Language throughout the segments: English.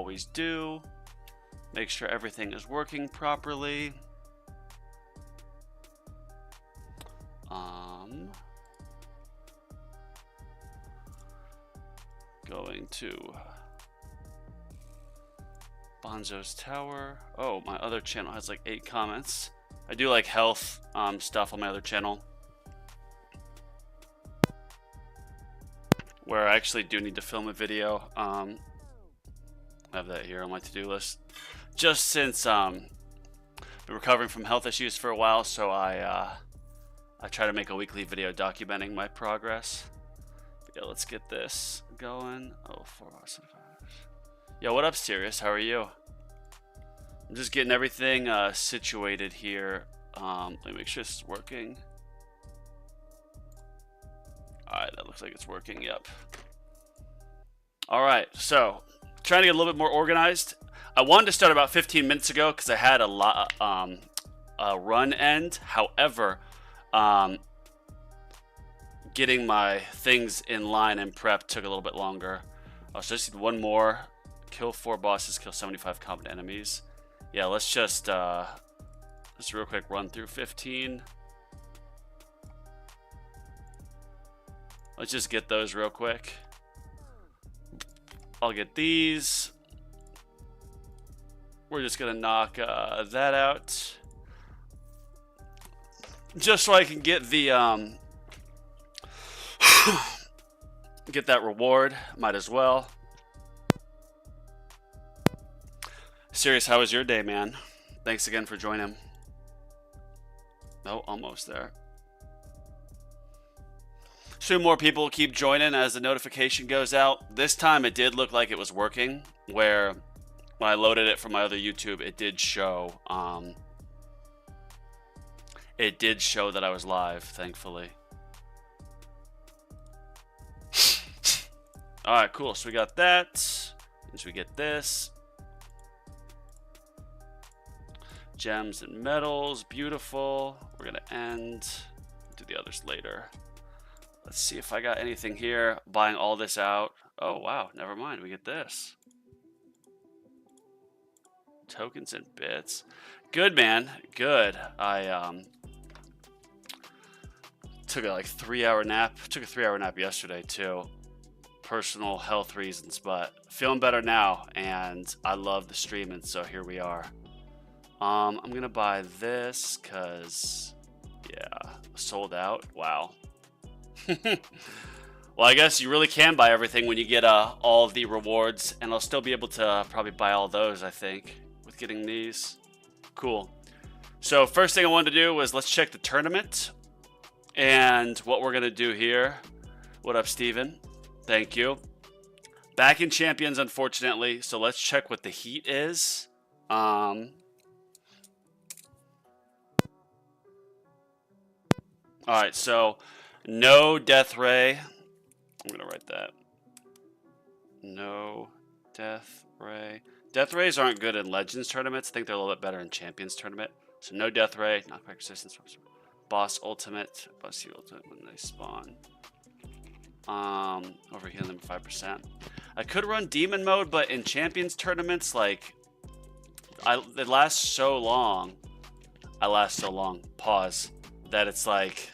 always do. Make sure everything is working properly. Going to Bonzo's Tower. Oh, my other channel has like 8 comments. I do like health stuff on my other channel, where I actually do need to film a video. I have that here on my to-do list. Just since been recovering from health issues for a while, so I try to make a weekly video documenting my progress. Yeah, let's get this going. Oh, 4 hours. Yo, what up, Sirius? How are you? I'm just getting everything situated here. Let me make sure this is working. Alright, that looks like it's working. Yep. Alright, so trying to get a little bit more organized. I wanted to start about 15 minutes ago because I had a lot run end. However, getting my things in line and prep took a little bit longer. So I just need one more. Kill 4 bosses, kill 75 combat enemies. Yeah, let's just real quick run through 15. Let's just get those real quick. I'll get these. We're just gonna knock that out, just so I can get the get that reward. Might as well. Serious, how was your day, man? Thanks again for joining. Oh, almost there. Soon more people keep joining as the notification goes out. This time it did look like it was working, where when I loaded it from my other YouTube, it did show that I was live, thankfully. Alright, cool. So we got that. So we get this. Gems and metals, beautiful. We're gonna do the others later. Let's see if I got anything here. Buying all this out. Oh wow, never mind. We get this. Tokens and bits. Good, man. Good. I took a like 3-hour nap. Took a 3-hour nap yesterday too. Personal health reasons, but feeling better now, and I love the streaming, so here we are. I'm gonna buy this because, yeah, sold out. Wow. Well, I guess you really can buy everything when you get all of the rewards, and I'll still be able to probably buy all those, I think, with getting these. Cool. So first thing I wanted to do was let's check the tournament and what we're gonna do here. What up, Steven? Thank you. Back in Champions, unfortunately, so let's check what the heat is. Alright, so no Death Ray. I'm going to write that. No Death Ray. Death Rays aren't good in Legends tournaments. I think they're a little bit better in Champions tournament. So no Death Ray. Knockback resistance. Boss Ultimate. Boss Ultimate when they spawn. Overhealing them 5%. I could run Demon Mode, but in Champions tournaments, like, it lasts so long. Pause. That it's like,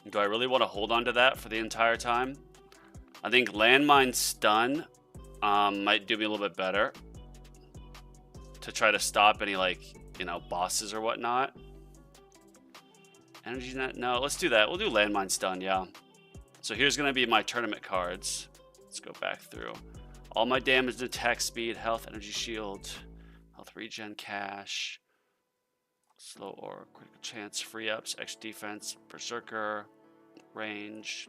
do I really want to hold on to that for the entire time? I think Landmine Stun might do me a little bit better to try to stop any, like, you know, bosses or whatnot. Energy Net? No, let's do that. We'll do Landmine Stun, yeah. So here's going to be my tournament cards. Let's go back through. All my damage and attack speed, health, energy shield, health regen, cash. Slow or critical chance, free ups, extra defense, berserker, range.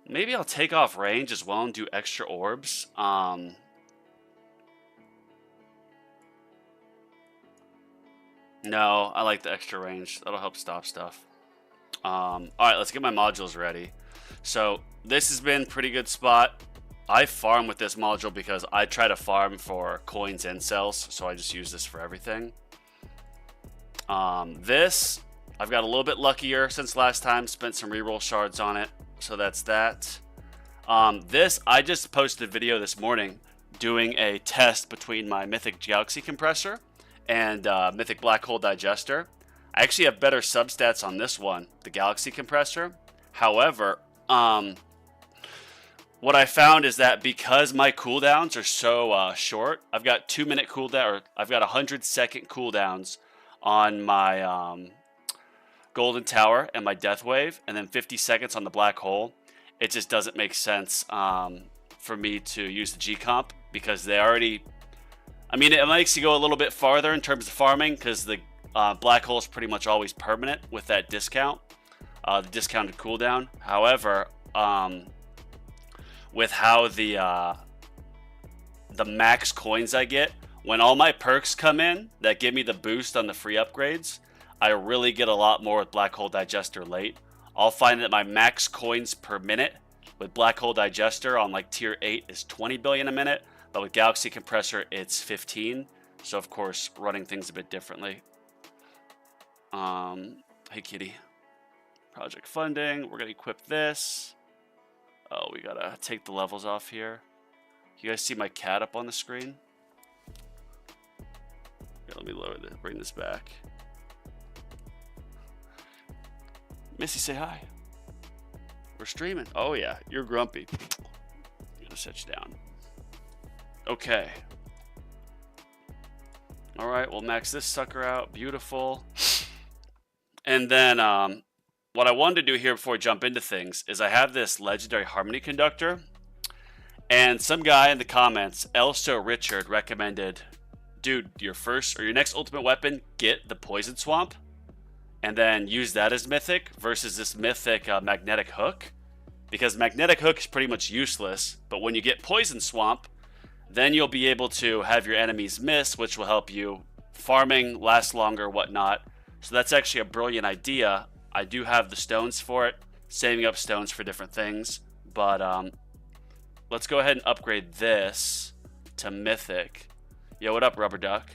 Maybe I'll take off range as well and do extra orbs. No, I like the extra range. That'll help stop stuff. Alright, let's get my modules ready. So this has been a pretty good spot. I farm with this module because I try to farm for coins and cells, so I just use this for everything. This, I've got a little bit luckier since last time, spent some reroll shards on it, so that's that. I just posted a video this morning doing a test between my Mythic Galaxy Compressor and Mythic Black Hole Digester. I actually have better substats on this one, the Galaxy Compressor. However, what I found is that because my cooldowns are so short, I've got 2-minute cooldown, or I've got 100-second cooldowns on my Golden Tower and my Death Wave, and then 50 seconds on the Black Hole. It just doesn't make sense for me to use the G-Comp because they already... I mean, it makes you go a little bit farther in terms of farming because the Black Hole is pretty much always permanent with that discount, the discounted cooldown. However, with how the max coins I get, when all my perks come in that give me the boost on the free upgrades, I really get a lot more with Black Hole Digester late. I'll find that my max coins per minute with Black Hole Digester on like tier 8 is 20 billion a minute, but with Galaxy Compressor it's 15. So of course, running things a bit differently. Hey kitty. Project funding, we're gonna equip this. Oh, we gotta take the levels off here. You guys see my cat up on the screen? Here, let me lower this, bring this back. Missy, say hi. We're streaming. Oh yeah, you're grumpy. I'm gonna set you down. Okay. All right, we'll max this sucker out. Beautiful. And then what I wanted to do here before I jump into things is I have this legendary Harmony Conductor, and some guy in the comments, Elso Richard, recommended, dude, your next ultimate weapon, get the Poison Swamp, and then use that as mythic versus this mythic magnetic hook, because magnetic hook is pretty much useless, but when you get Poison Swamp, then you'll be able to have your enemies miss, which will help you farming, last longer, whatnot. So that's actually a brilliant idea. I do have the stones for it, saving up stones for different things, but let's go ahead and upgrade this to mythic. Yo, what up, Rubber Duck?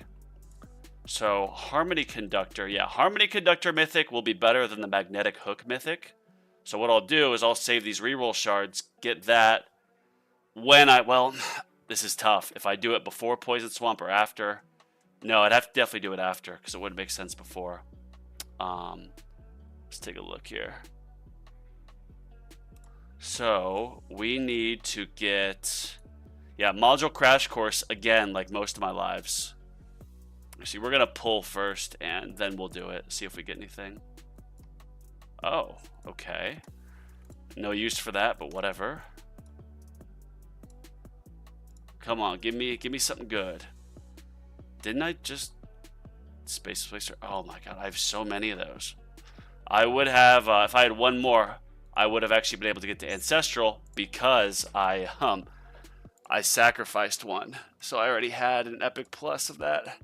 So Harmony Conductor, yeah, Harmony Conductor mythic will be better than the magnetic hook mythic. So what I'll do is I'll save these reroll shards, get that when well, this is tough. If I do it before Poison Swamp or after, no, I'd have to definitely do it after because it wouldn't make sense before. Let's take a look here. So we need to get, yeah, Module Crash Course again, like most of my lives. See, we're gonna pull first and then we'll do it. See if we get anything. Oh, okay. No use for that, but whatever. Come on, give me something good. Didn't I just Space Placer? Oh my god, I have so many of those. I would have, if I had one more, I would have actually been able to get to Ancestral because I sacrificed one. So I already had an Epic Plus of that.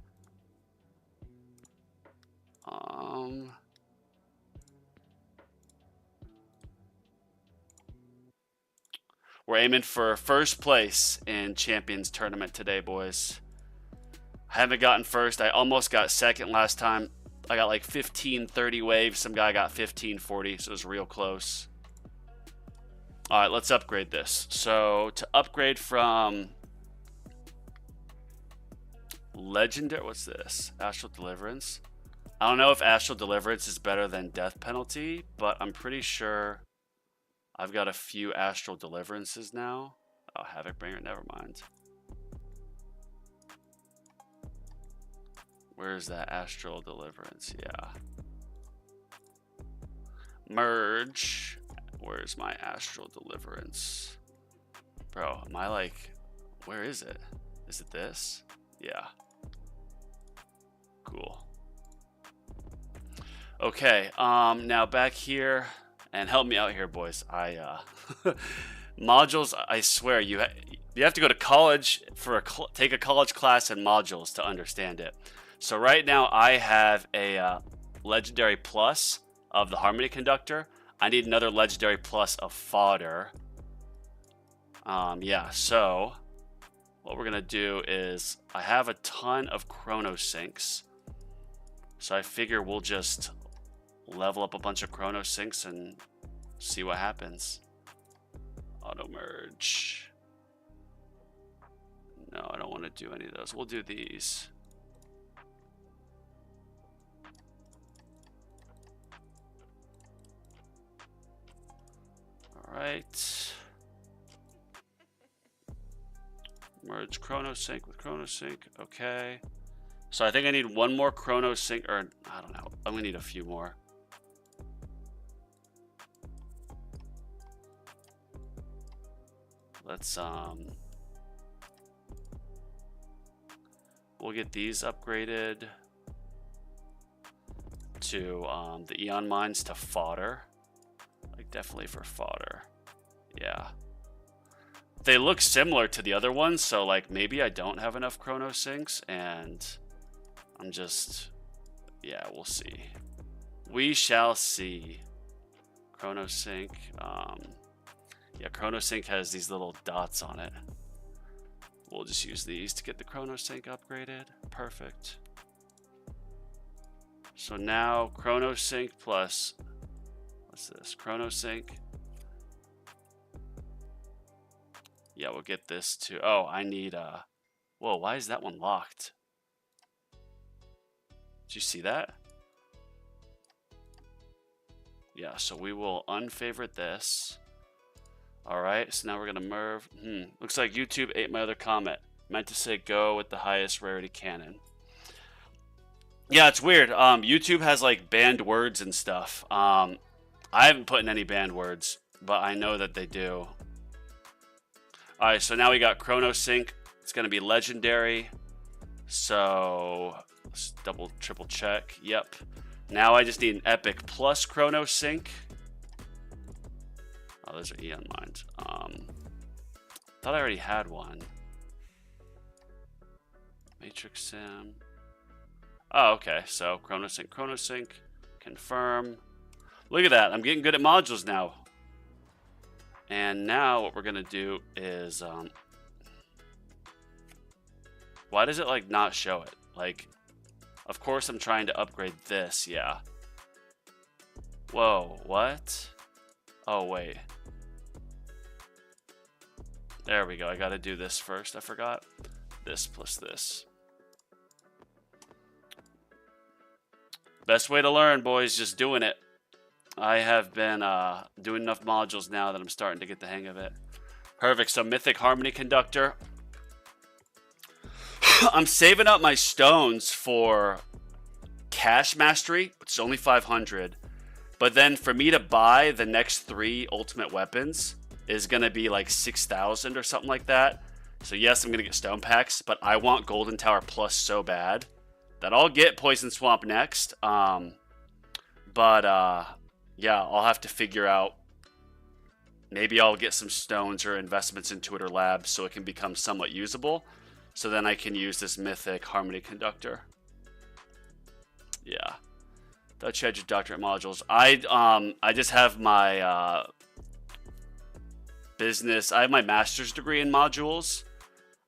We're aiming for first place in Champions Tournament today, boys. I haven't gotten first. I almost got second last time. I got like 1530 waves. Some guy got 1540, so it was real close. All right, let's upgrade this. So to upgrade from Legendary, what's this? Astral Deliverance. I don't know if Astral Deliverance is better than Death Penalty, but I'm pretty sure I've got a few Astral Deliverances now. Oh, Havoc Bringer, never mind. Where's that Astral Deliverance? Yeah. Merge. Where's my Astral Deliverance? Bro, am I like, where is it? Is it this? Yeah. Cool. Okay, now back here, and help me out here, boys. Modules, I swear, you have to go to college for take a college class in modules to understand it. So right now I have a Legendary Plus of the Harmony Conductor. I need another Legendary Plus of Fodder. Yeah, so what we're gonna do is I have a ton of Chrono Sinks. So I figure we'll just level up a bunch of Chrono Sinks and see what happens. Auto merge. No, I don't want to do any of those. We'll do these. All right. Merge ChronoSync with ChronoSync. Okay. So I think I need one more ChronoSync, or I don't know. I'm gonna need a few more. Let's we'll get these upgraded to the Eon mines to fodder. Like definitely for fodder. Yeah. They look similar to the other ones, so like maybe I don't have enough ChronoSyncs and I'm just, yeah, we'll see. We shall see. ChronoSync. Yeah, ChronoSync has these little dots on it. We'll just use these to get the ChronoSync upgraded. Perfect. So now ChronoSync plus, what's this? ChronoSync. Yeah, we'll get this to, oh, I need, whoa, why is that one locked? Did you see that? Yeah, so we will unfavorite this. All right, so now we're gonna merge. Looks like YouTube ate my other comment. Meant to say go with the highest rarity cannon. Yeah, it's weird. YouTube has like banned words and stuff. I haven't put in any banned words, but I know that they do. All right, so now we got ChronoSync. It's gonna be legendary. So let's double, triple check. Yep. Now I just need an epic plus ChronoSync. Oh, those are Eon mines. Thought I already had one. Matrix Sim. Oh, okay. So ChronoSync, confirm. Look at that. I'm getting good at modules now. And now what we're gonna do is, why does it like not show it? Like, of course I'm trying to upgrade this. Yeah. Whoa. What? Oh wait. There we go. I got to do this first. I forgot. This plus this. Best way to learn, boys, just doing it. I have been doing enough modules now that I'm starting to get the hang of it. Perfect. So Mythic Harmony Conductor. I'm saving up my stones for Cash Mastery, which is only 500. But then for me to buy the next 3 ultimate weapons is going to be like 6,000 or something like that. So yes, I'm going to get stone packs, but I want Golden Tower Plus so bad that I'll get Poison Swamp next. Yeah, I'll have to figure out. Maybe I'll get some stones or investments in Twitter Labs so it can become somewhat usable. So then I can use this Mythic Harmony Conductor. Yeah. Thought you had your doctorate modules. I just have my business. I have my master's degree in modules.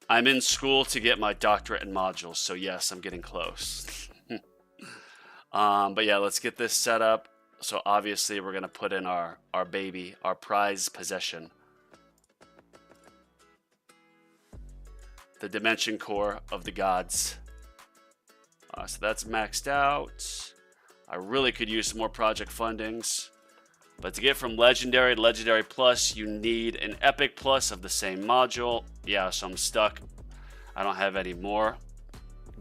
I'm in school to get my doctorate in modules. So yes, I'm getting close. But yeah, let's get this set up. So obviously we're gonna put in our baby, our prized possession. The Dimension Core of the gods. So that's maxed out. I really could use some more project fundings. But to get from Legendary to Legendary Plus, you need an Epic Plus of the same module. Yeah, so I'm stuck. I don't have any more.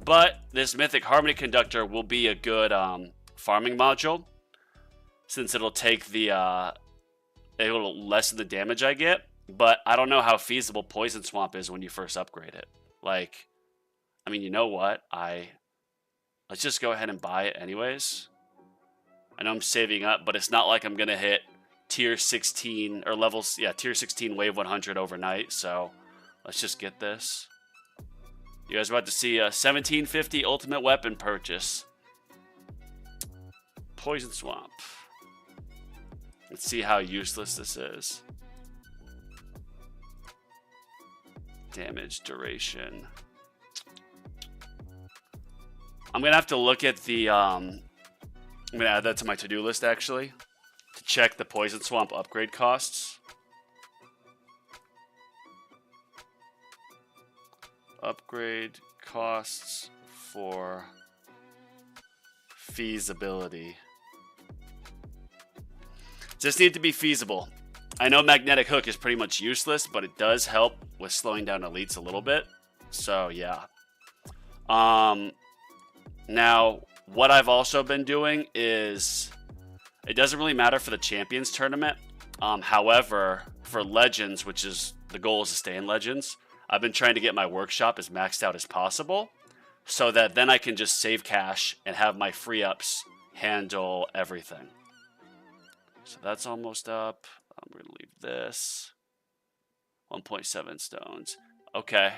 But this Mythic Harmony Conductor will be a good farming module. Since it'll take the... it'll lessen the damage I get. But I don't know how feasible Poison Swamp is when you first upgrade it. Like, I mean, you know what? Let's just go ahead and buy it anyways. I know I'm saving up, but it's not like I'm going to hit tier 16 or levels. Yeah, tier 16 wave 100 overnight. So let's just get this. You guys are about to see a 1750 ultimate weapon purchase. Poison Swamp. Let's see how useless this is. Damage duration. I'm going to have to look at the... I'm going to add that to my to-do list, actually, to check the Poison Swamp upgrade costs. upgrade costs for feasibility. Just need to be feasible. I know Magnetic Hook is pretty much useless, but it does help with slowing down elites a little bit. So yeah. Now, what I've also been doing is, it doesn't really matter for the Champions Tournament. However, for Legends, which is, the goal is to stay in Legends, I've been trying to get my workshop as maxed out as possible, so that then I can just save cash and have my free ups handle everything. So that's almost up. I'm going to leave this. 1.7 stones. Okay.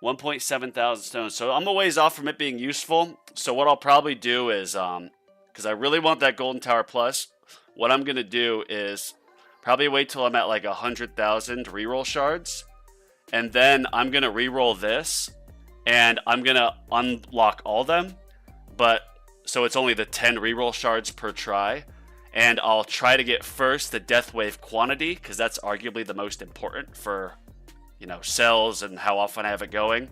1.7 thousand stones. So I'm a ways off from it being useful. So what I'll probably do is, because I really want that Golden Tower Plus, what I'm going to do is probably wait till I'm at like 100,000 reroll shards. And then I'm going to reroll this. And I'm going to unlock all them. But, so it's only the 10 reroll shards per try. And I'll try to get first the Death Wave quantity, because that's arguably the most important for, you know, cells and how often I have it going.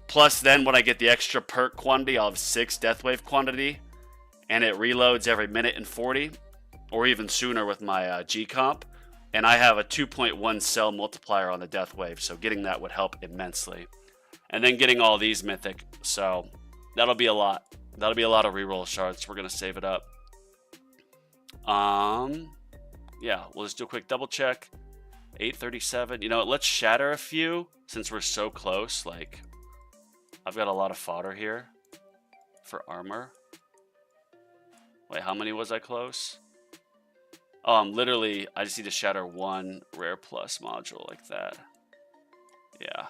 Plus then when I get the extra perk quantity, I'll have 6 Death Wave quantity. And it reloads every minute and 40. Or even sooner with my G comp. And I have a 2.1 cell multiplier on the Death Wave, so getting that would help immensely. And then getting all these mythic, so that'll be a lot. That'll be a lot of reroll shards. We're going to save it up. Yeah, we'll just do a quick double check. 837. You know what, let's shatter a few since we're so close. Like, I've got a lot of fodder here for armor. Wait, how many was I close? Oh, literally, I just need to shatter 1 rare plus module like that. Yeah.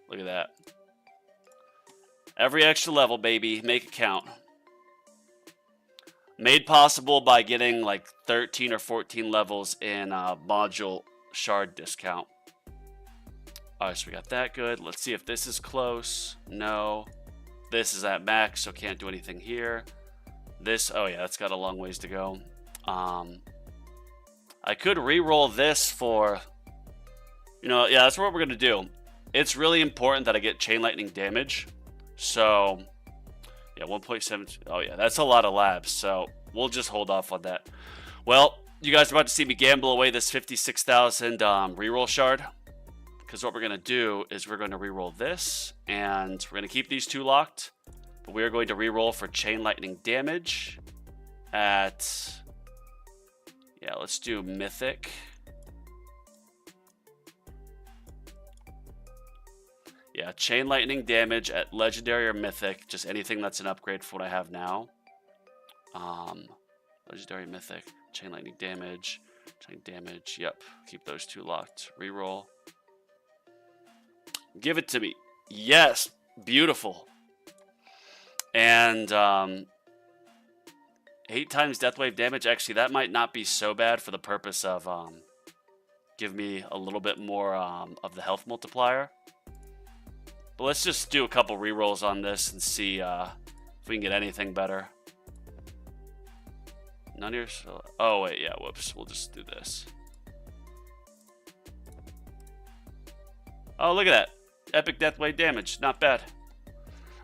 Look at that. Every extra level, baby. Make it count. Made possible by getting like 13 or 14 levels in module shard discount. Alright, so we got that good. Let's see if this is close. No. This is at max, so can't do anything here. This, oh yeah, that's got a long ways to go. I could re-roll this for, you know, yeah, that's what we're going to do. It's really important that I get chain lightning damage. So, yeah, 1.7. Oh, yeah, that's a lot of labs. So, we'll just hold off on that. Well, you guys are about to see me gamble away this 56,000 reroll shard. Because what we're going to do is we're going to reroll this. And we're going to keep these 2 locked. But we are going to reroll for chain lightning damage at, yeah, let's do mythic. Yeah, chain lightning damage at legendary or mythic, just anything that's an upgrade for what I have now. Legendary, mythic, chain lightning damage, yep, keep those 2 locked. Reroll. Give it to me. Yes, beautiful. And 8 times death wave damage. Actually, that might not be so bad for the purpose of give me a little bit more of the health multiplier. But let's just do a couple rerolls on this and see if we can get anything better. None here. Oh wait, yeah. Whoops. We'll just do this. Oh, look at that. Epic death wave damage. Not bad.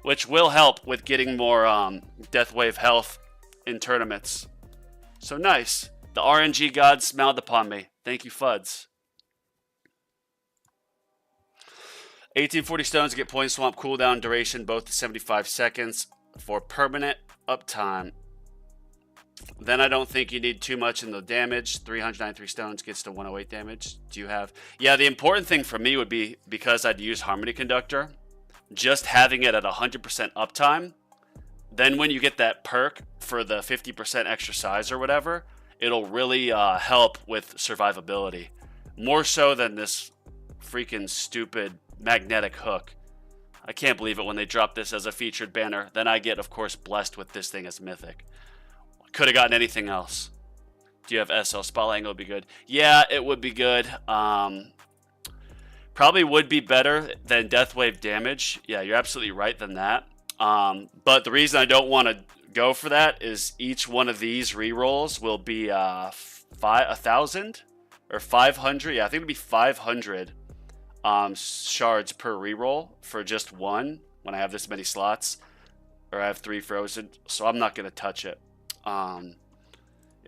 Which will help with getting more death wave health in tournaments. So nice. The RNG gods smiled upon me. Thank you, Fuds. 1840 stones to get point swamp cooldown duration both to 75 seconds for permanent uptime. Then I don't think you need too much in the damage. 393 stones gets to 108 damage. Do you have? Yeah, the important thing for me would be, because I'd use Harmony Conductor, just having it at 100% uptime. Then when you get that perk for the 50% extra size or whatever, it'll really help with survivability. More so than this freaking stupid Magnetic Hook. I can't believe it when they drop this as a featured banner. Then I get, of course, blessed with this thing as mythic. Could have gotten anything else. Do you have SL? Spotlight Angle would be good. Yeah, it would be good. Probably would be better than Death Wave damage. Yeah, you're absolutely right than that. But the reason I don't want to go for that is each one of these rerolls will be 1,000 or 500. Yeah, I think it'll be 500 shards per reroll for just one when I have this many slots, or I have 3 frozen, so I'm not going to touch it. Yeah,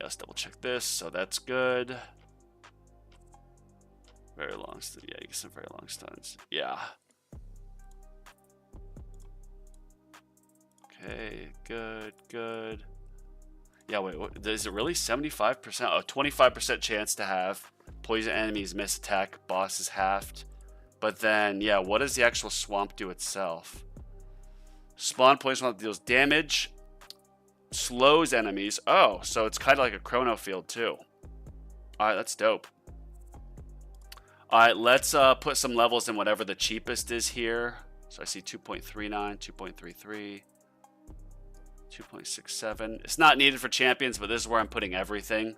let's double check this. So that's good. Very long, yeah, you get some very long stuns. Yeah. Okay, good, good. Yeah, wait, what, is it really 75%? Oh, 25% chance to have. Poison enemies miss attack, boss is halved. But then, yeah, what does the actual swamp do itself? Spawn poison swamp deals damage, slows enemies. Oh, so it's kind of like a chrono field too. All right, that's dope. All right, let's put some levels in whatever the cheapest is here. So I see 2.39, 2.33, 2.67. It's not needed for champions, but this is where I'm putting everything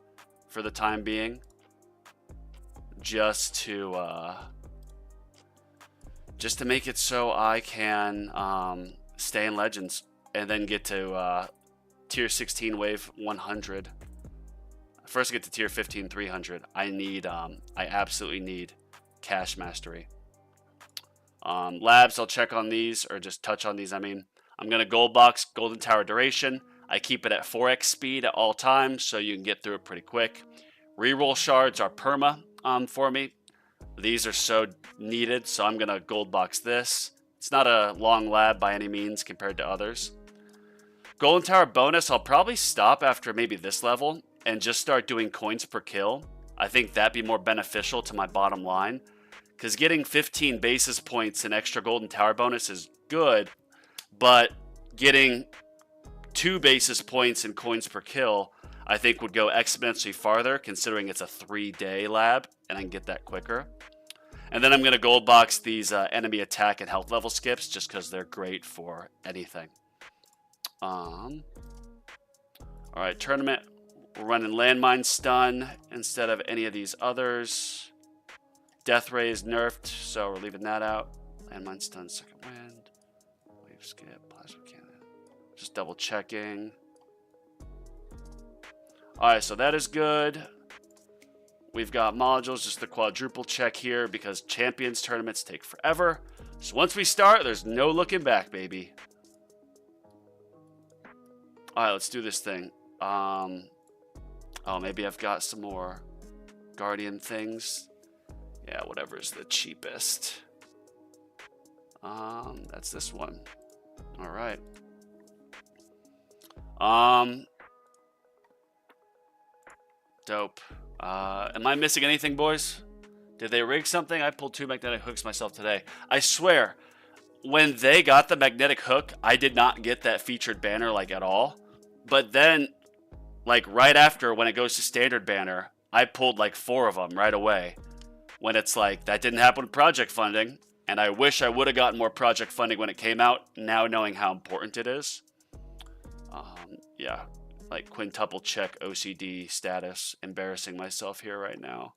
for the time being. Just to make it so I can stay in Legends and then get to tier 16 wave 100. First, get to tier 15 300. I absolutely need cash mastery. Labs, I'll check on these, or just touch on these. I mean, I'm gonna gold box Golden Tower duration. I keep it at 4x speed at all times, so you can get through it pretty quick. Reroll shards are perma for me. These are so needed, so I'm gonna gold box this. It's not a long lab by any means compared to others. Golden Tower bonus, I'll probably stop after maybe this level and just start doing coins per kill. I think that'd be more beneficial to my bottom line, because getting 15 basis points in extra Golden Tower bonus is good, but getting 2 basis points in coins per kill I think would go exponentially farther, considering it's a 3-day lab and I can get that quicker. And then I'm going to gold box these enemy attack and health level skips just because they're great for anything. All right, tournament. We're running landmine stun instead of any of these others. Death ray is nerfed, so we're leaving that out. Landmine stun, second wind. Wave skip, plasma cannon. Just double checking. Alright, so that is good. We've got modules, just the quadruple check here because champions tournaments take forever. So once we start, there's no looking back, baby. Alright, let's do this thing. Oh, maybe I've got some more Guardian things. Yeah, whatever's the cheapest. That's this one. Alright. Dope. Am I missing anything, boys? Did they rig something? I pulled 2 magnetic hooks myself today. I swear, when they got the magnetic hook, I did not get that featured banner, like, at all. But then, like, right after, when it goes to standard banner, I pulled, like, 4 of them right away. When it's like, that didn't happen with project funding. And I wish I would have gotten more project funding when it came out, now knowing how important it is. Yeah. Like quintuple check OCD status. Embarrassing myself here right now.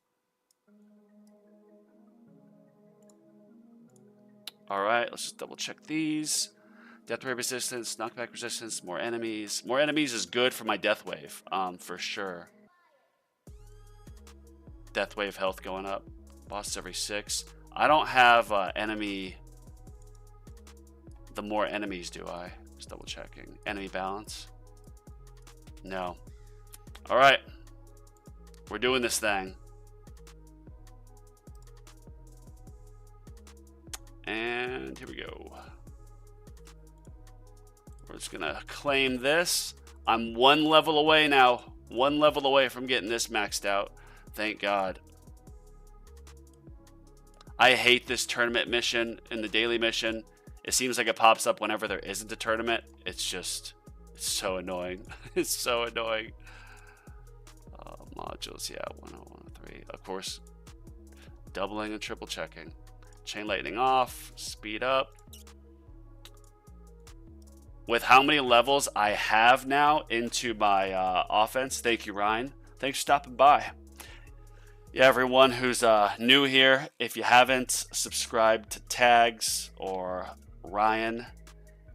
Alright, let's just double check these. Death wave resistance, knockback resistance, more enemies. More enemies is good for my death wave, for sure. Death wave health going up. Boss every 6. I don't have enemy. The more enemies do I? Just double checking. Enemy balance. No. Alright. We're doing this thing. And here we go. We're just gonna claim this. I'm 1 level away now. 1 level away from getting this maxed out. Thank God. I hate this tournament mission and the daily mission. It seems like it pops up whenever there isn't a tournament. It's just... it's so annoying. It's so annoying. Modules, yeah, 10103. Of course, doubling and triple checking. Chain lightning off, speed up. With how many levels I have now into my offense, thank you, Ryan. Thanks for stopping by. Yeah, everyone who's new here, if you haven't subscribed to Tags or Ryan,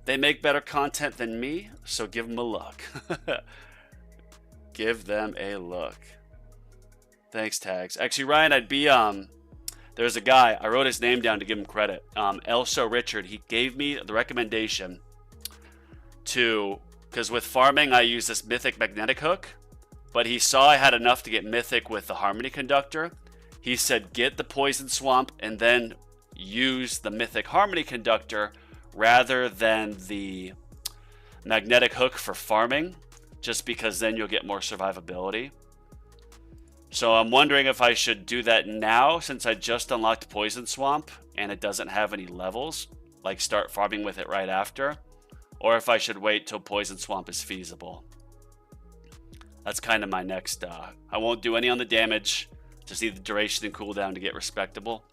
they make better content than me, so give them a look. Give them a look. Thanks, Tags. Actually, Ryan, I'd be There's a guy, I wrote his name down to give him credit. Elso Richard, he gave me the recommendation to, because with farming I use this mythic magnetic hook, but he saw I had enough to get mythic with the harmony conductor. He said get the poison swamp and then use the mythic harmony conductor rather than the magnetic hook for farming, just because then you'll get more survivability. So I'm wondering if I should do that now since I just unlocked Poison Swamp and it doesn't have any levels, like start farming with it right after, or if I should wait till Poison Swamp is feasible. That's kind of my next, I won't do any on the damage, just need the duration and cooldown to get respectable.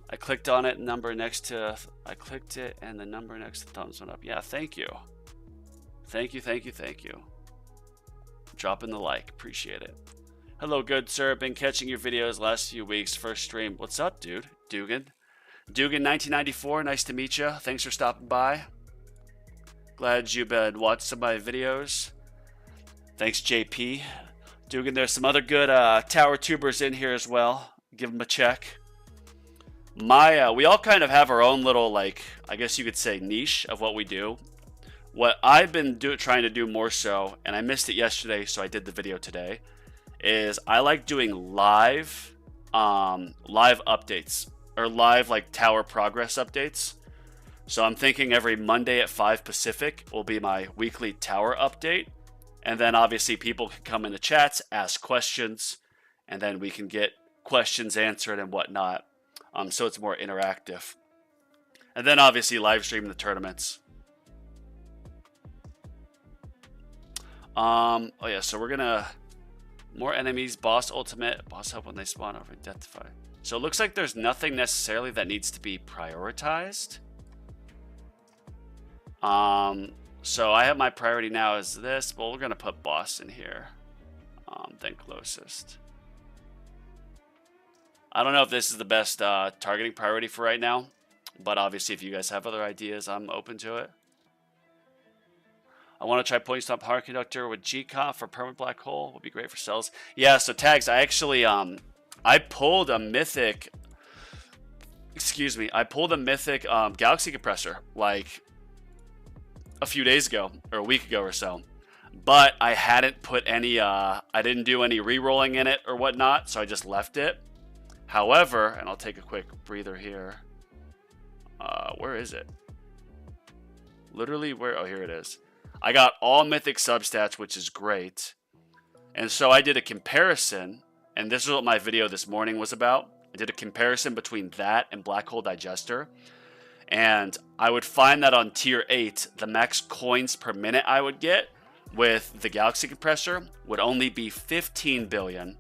I clicked on it, I clicked it and the number next to the thumbs went up. Yeah, thank you. Thank you. Dropping the like, appreciate it. Hello, good sir. Been catching your videos last few weeks. First stream. What's up, dude? Dugan 1994. Nice to meet you. Thanks for stopping by. Glad you've been watching some of my videos. Thanks, JP. Dugan, there's some other good tower tubers in here as well. Give them a check. We all kind of have our own little, like, I guess you could say niche of what we do. What I've been trying to do more so, and I missed it yesterday, so I did the video today, is I like doing live updates, or live like tower progress updates. So I'm thinking every Monday at 5 Pacific will be my weekly tower update, and then obviously people can come in the chats, ask questions, and then we can get questions answered and whatnot. So it's more interactive, and then obviously live stream the tournaments. Oh yeah, so we're gonna more enemies, boss ultimate, boss help when they spawn over identify. So it looks like there's nothing necessarily that needs to be prioritized. So I have my priority now is this, but we're gonna put boss in here. Then closest. I don't know if this is the best targeting priority for right now, but obviously if you guys have other ideas, I'm open to it. I want to try Poison Swamp Hard Conductor with G-Comp for permanent black hole. Would be great for cells. Yeah, so tags, I actually, I pulled a mythic, I pulled a mythic Galaxy Compressor, like, a few days ago, or a week ago or so. But I hadn't put any, I didn't do any re-rolling in it or whatnot, so I just left it. However, and I'll take a quick breather here. Where is it? Literally, where? Oh, here it is. I got all mythic substats, which is great. And so I did a comparison, and this is what my video this morning was about. I did a comparison between that and Black Hole Digester. And I would find that on tier 8, the max coins per minute I would get with the Galaxy Compressor would only be 15 billion.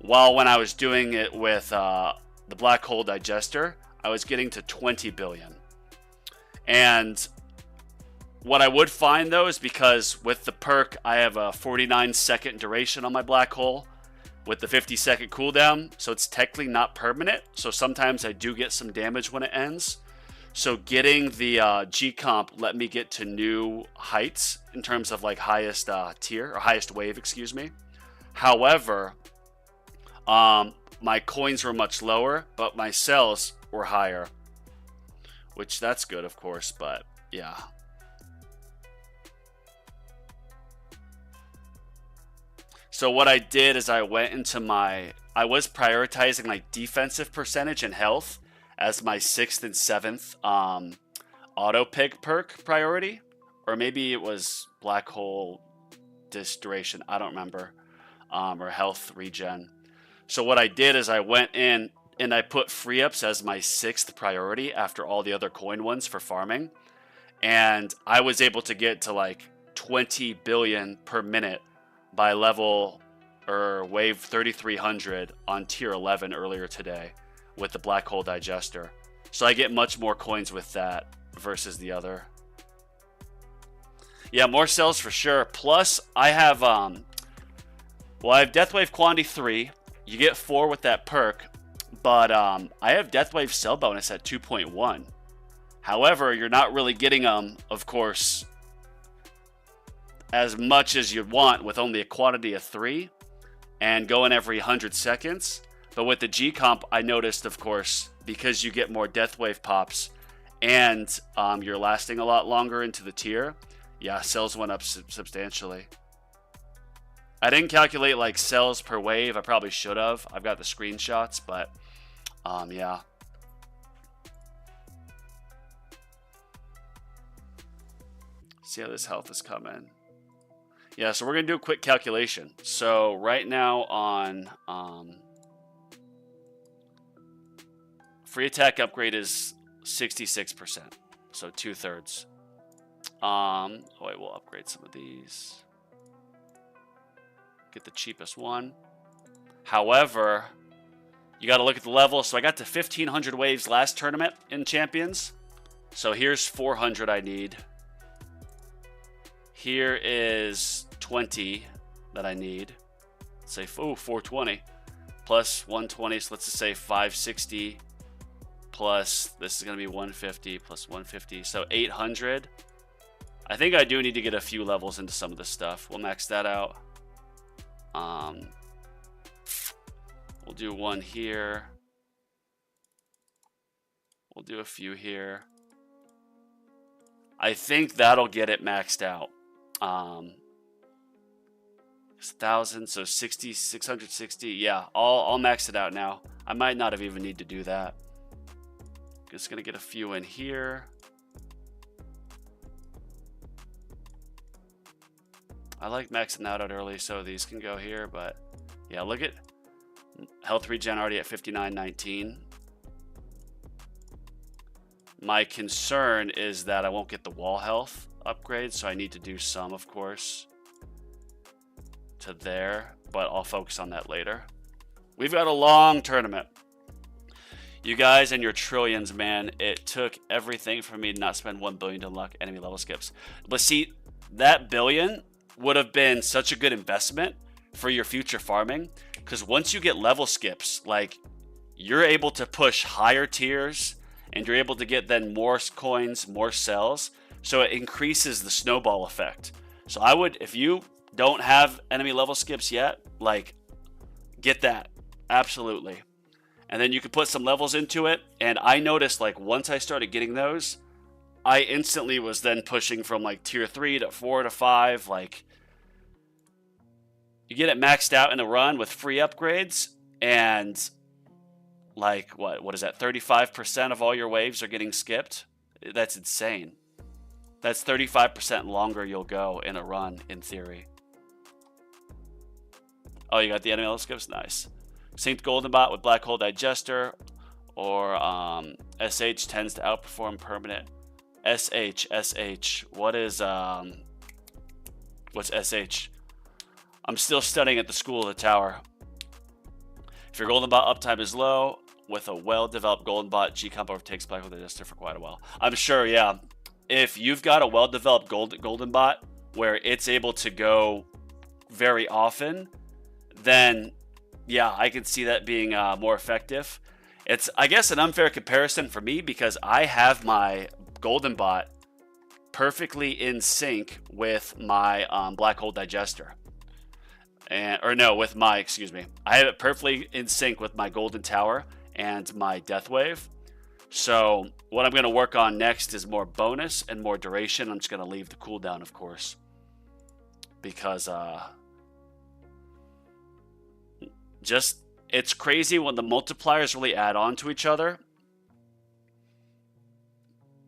While when I was doing it with the Black Hole Digester, I was getting to 20 billion. And what I would find though is because with the perk, I have a 49-second duration on my black hole with the 50-second cooldown, so it's technically not permanent. So sometimes I do get some damage when it ends. So getting the G-Comp let me get to new heights in terms of like highest tier, or highest wave, excuse me. However, my coins were much lower, but my cells were higher. Which that's good, of course, but yeah. So what I did is I went into I was prioritizing like defensive percentage and health as my 6th and 7th auto pick perk priority. Or maybe it was black hole duration, I don't remember. Or health regen. So what I did is I went in and I put free ups as my 6th priority after all the other coin ones for farming. And I was able to get to like 20 billion per minute by level or wave 3300 on tier 11 earlier today with the Black Hole Digester. So I get much more coins with that versus the other. Yeah, more cells for sure. Plus I have I have Deathwave Quantity 3. You get 4 with that perk, but I have Deathwave Cell bonus at 2.1. However, you're not really getting them, of course, as much as you'd want with only a quantity of 3 and going every 100 seconds. But with the G comp, I noticed, of course, because you get more death wave pops and you're lasting a lot longer into the tier, yeah, cells went up substantially. I didn't calculate like cells per wave. I probably should have. I've got the screenshots, but yeah. See how this health is coming. Yeah, so we're going to do a quick calculation. So right now on free attack upgrade is 66%. So 2/3. Oh wait, we'll upgrade some of these. Get the cheapest one. However, you got to look at the level. So I got to 1,500 waves last tournament in Champions. So here's 400 I need. Here is 20 that I need. Let's say, 420 plus 120. So let's just say 560 plus, this is going to be 150 plus 150. So 800. I think I do need to get a few levels into some of this stuff. We'll max that out. We'll do one here. We'll do a few here. I think that'll get it maxed out. 1,000, so 60, 660. Yeah, I'll max it out now. I might not have even need to do that. Just gonna get a few in here. I like maxing that out early so these can go here, but yeah, look at health regen already at 59.19. My concern is that I won't get the wall health upgrade, so I need to do some, of course, to there, but I'll focus on that later. We've got a long tournament. You guys and your trillions, man. It took everything for me to not spend 1 billion to unlock enemy level skips. But see, that billion would have been such a good investment for your future farming, because once you get level skips, like, you're able to push higher tiers and you're able to get then more coins, more cells, so it increases the snowball effect. So I would, if you don't have enemy level skips yet, like, get that, absolutely. And then you could put some levels into it, and I noticed, like, once I started getting those, I instantly was then pushing from like tier 3 to 4 to 5. Like, you get it maxed out in a run with free upgrades, and like, what is that? 35% of all your waves are getting skipped. That's insane. That's 35% longer you'll go in a run, in theory. Oh, you got the enemy level skips? Nice. Synced Golden Bot with Black Hole Digester, or SH tends to outperform permanent. SH. What is, what's SH? I'm still studying at the School of the Tower. If your Golden Bot uptime is low, with a well-developed Golden Bot, G-Comp overtakes Black Hole Digester for quite a while. I'm sure, yeah. If you've got a well-developed Golden Bot where it's able to go very often, then yeah, I can see that being more effective. It's, I guess, an unfair comparison for me because I have my Golden Bot perfectly in sync with my Black Hole Digester. With my, excuse me. I have it perfectly in sync with my Golden Tower and my Death Wave. So what I'm going to work on next is more bonus and more duration. I'm just going to leave the cooldown, of course, because it's crazy when the multipliers really add on to each other.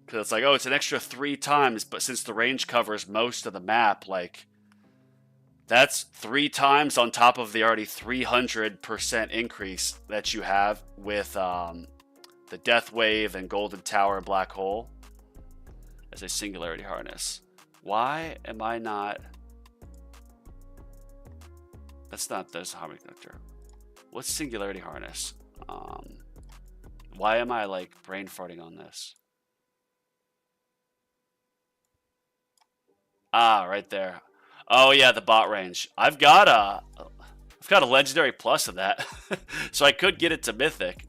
Because it's like, oh, it's an extra 3 times, but since the range covers most of the map, like, that's 3 times on top of the already 300% increase that you have with the Death Wave and Golden Tower and Black Hole as a Singularity Harness. Why am I not... That's not this Harmony Conductor. What's Singularity Harness? Why am I, like, brain farting on this? Ah, right there. Oh yeah, the bot range. I've got a legendary plus of that, so I could get it to mythic.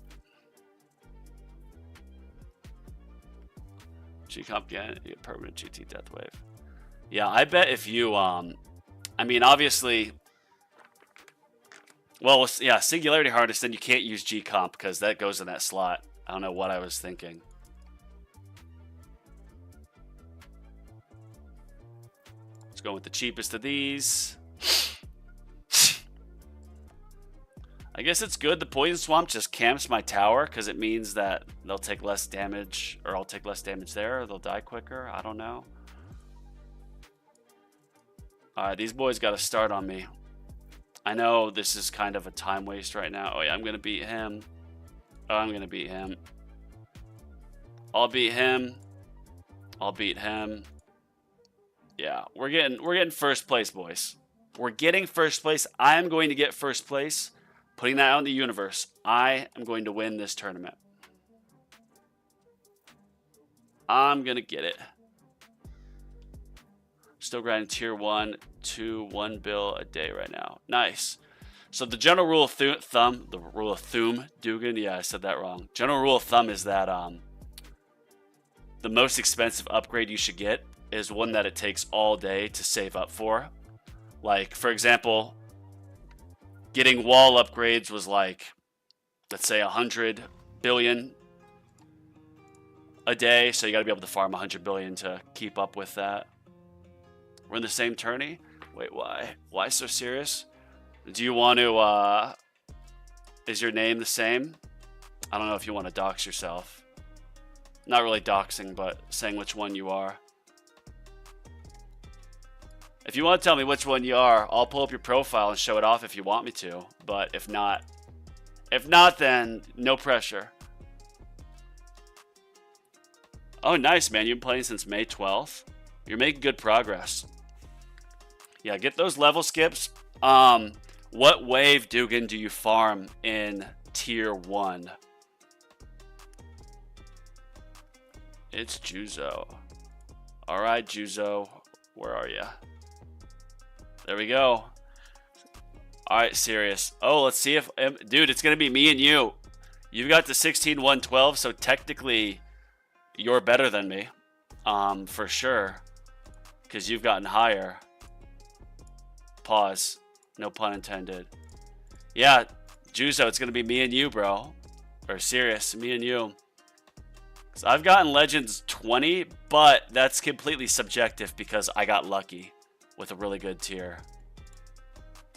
G-Comp get permanent GT Death Wave. Yeah, I bet if you I mean, obviously, Well, yeah, Singularity Harness, then you can't use G-Comp because that goes in that slot. I don't know what I was thinking. Let's go with the cheapest of these. I guess it's good. The Poison Swamp just camps my tower because it means that they'll take less damage, or I'll take less damage there, or they'll die quicker. I don't know. Alright, these boys got to start on me. I know this is kind of a time waste right now. Oh yeah, I'm going to beat him. Oh, I'm going to beat him. I'll beat him. I'll beat him. Yeah, we're getting first place, boys. We're getting first place. I am going to get first place. Putting that out in the universe. I am going to win this tournament. I'm going to get it. Still grinding tier 1 to 1 bill a day right now. Nice. So the general rule of thumb, the rule of thumb, Dugan, yeah, I said that wrong. General rule of thumb is that the most expensive upgrade you should get is one that it takes all day to save up for. Like, for example, getting wall upgrades was like, let's say 100 billion a day. So you got to be able to farm 100 billion to keep up with that. We're in the same tourney? Wait, why? Why so serious? Do you want to, is your name the same? I don't know if you want to dox yourself. Not really doxing, but saying which one you are. If you want to tell me which one you are, I'll pull up your profile and show it off if you want me to. But if not, then no pressure. Oh, nice, man. You've been playing since May 12th. You're making good progress. Yeah, get those level skips. What wave, Dugan, do you farm in tier 1? It's Juzo. All right, Juzo. Where are you? There we go. All right, serious. Oh, let's see if... Dude, it's going to be me and you. You've got the 16-112, so technically you're better than me. For sure. Because you've gotten higher. Pause. No pun intended. Yeah, Juzo, it's going to be me and you, bro. Or serious, me and you. Because I've gotten Legends 20, but that's completely subjective because I got lucky with a really good tier.